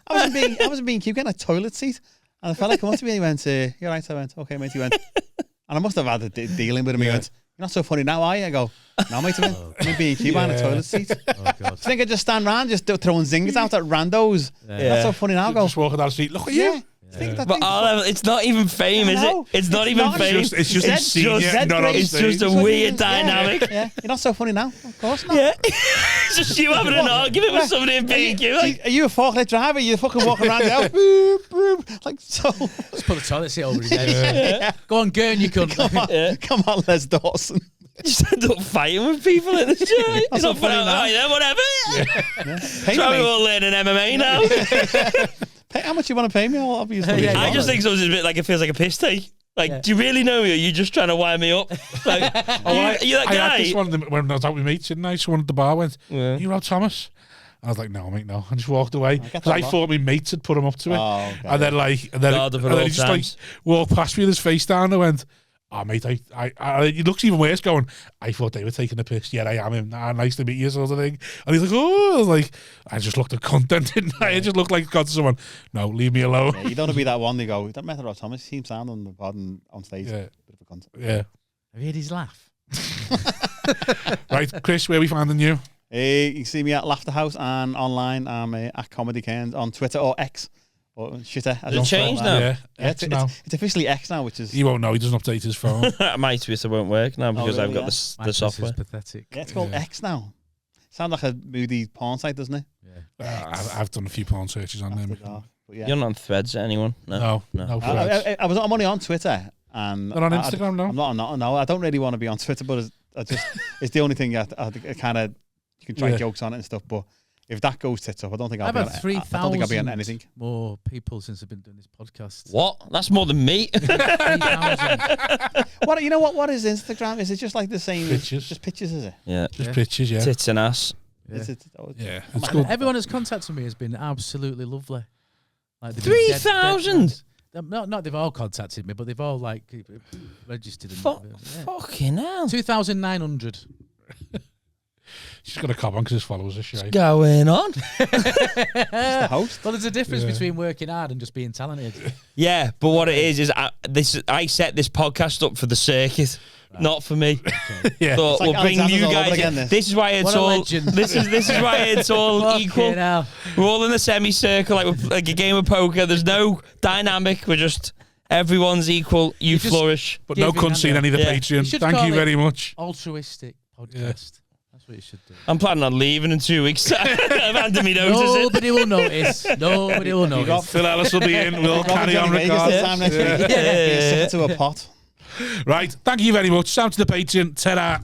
wasn't being cute, getting a toilet seat, and the fella come up to me and he went, "You're right." I went, "Okay, mate." He went, and I must have had a dealing with him. He went, "You're not so funny now, are you?" I go, "No, mate." I went, "I'm being cute behind a toilet seat." I think I just stand around just throwing zingers out at randos. That's so funny now. I go, just walking down the street. Look at you. But it's not even fame, is it? It's not even fame. It's just a weird dynamic. Yeah, you're not so funny now. Of course not. Yeah, it's just you having an argument with somebody and being cute. Like, are you a forklift driver? You're fucking walking around the house, boop, boop, like so. Just put the toilet seat over his head. Go on, Gurn, you cunt. Come on, Les Dawson. Just end up fighting with people in the gym. It's not funny now. Right, then, whatever. So we're all learning MMA now. How much you want to pay me? Obviously, I just think sometimes a bit like it feels like a piss take. Like, do you really know me, or are you just trying to wind me up? Like, you're that guy. I had this one when I was out with mates, didn't I? Someone at the bar went, "You out, Thomas?" I was like, "No, mate, no." I just walked away because I thought my mates had put him up to it. Oh, okay. And then he just like walked past me with his face down and went, "Oh, mate, it looks even worse going, I thought they were taking a piss. Yeah, I am him. Nice to meet you," sort of thing. And he's like, "Oh," I was like, I just looked at content, didn't I? I just looked like God to someone, "No, leave me alone." Yeah, you don't want to be that one. They go, "That matter of Thomas, he seems sound on the pod and on stage." Yeah. Bit of a cunt. Yeah. Have you heard his laugh? Right, Chris, where we finding you? You can see me at Laughter House and online. I'm at Comedy Cairns on Twitter or X. Or shitter. Has it changed now? Yeah, it's officially X now, which is... He won't know. He doesn't update his phone. My Twitter won't work now because I've got the software. Pathetic. Yeah, it's called X now. Sounds like a moody porn site, doesn't it? Yeah. I've done a few porn searches on there. Yeah. You're not on Threads, anyone? No. Threads. I'm only on Twitter. And not on Instagram, no? I'm not. No, I don't really want to be on Twitter, but it's the only thing I kind of... You can try jokes on it and stuff, but If that goes tits up, I don't think I'll I've be had on. I don't think I'll be on 3,000 anything. more people since I've been doing this podcast. What? That's more than me. 3,000. What you know? What is Instagram? Is it just like the same? Pictures. Just pictures, is it? Yeah. Just pictures, yeah. Tits and ass. Yeah. Yeah, it's good. Everyone who's contacted me has been absolutely lovely. Like 3,000? Not they've all contacted me, but they've all like registered. Fucking hell. 2,900. She's got a cop on because his followers are shy. What's going on? The host. Well, there's a difference between working hard and just being talented. Yeah, but what it is I set this podcast up for the circuit, not for me. Yeah. But like we'll bring Alexander's you all over guys again, in. this. This is why it's What a all. legend. This is why it's all equal. Fucking hell. We're all in a semicircle, like a game of poker. There's no dynamic. We're just everyone's equal. You just flourish. But no Giving cunt seen and any of the Yeah. You Patreon. should Thank call you it very much. Altruistic podcast. That's what you should do. I'm planning on leaving in 2 weeks. I've handed me notice. Nobody will notice. Nobody will notice. Phil Ellis will be in. We'll carry on recording. Time next week. Yeah. Stick it to a pot. Right. Thank you very much. Down to the Patreon. Ta-da.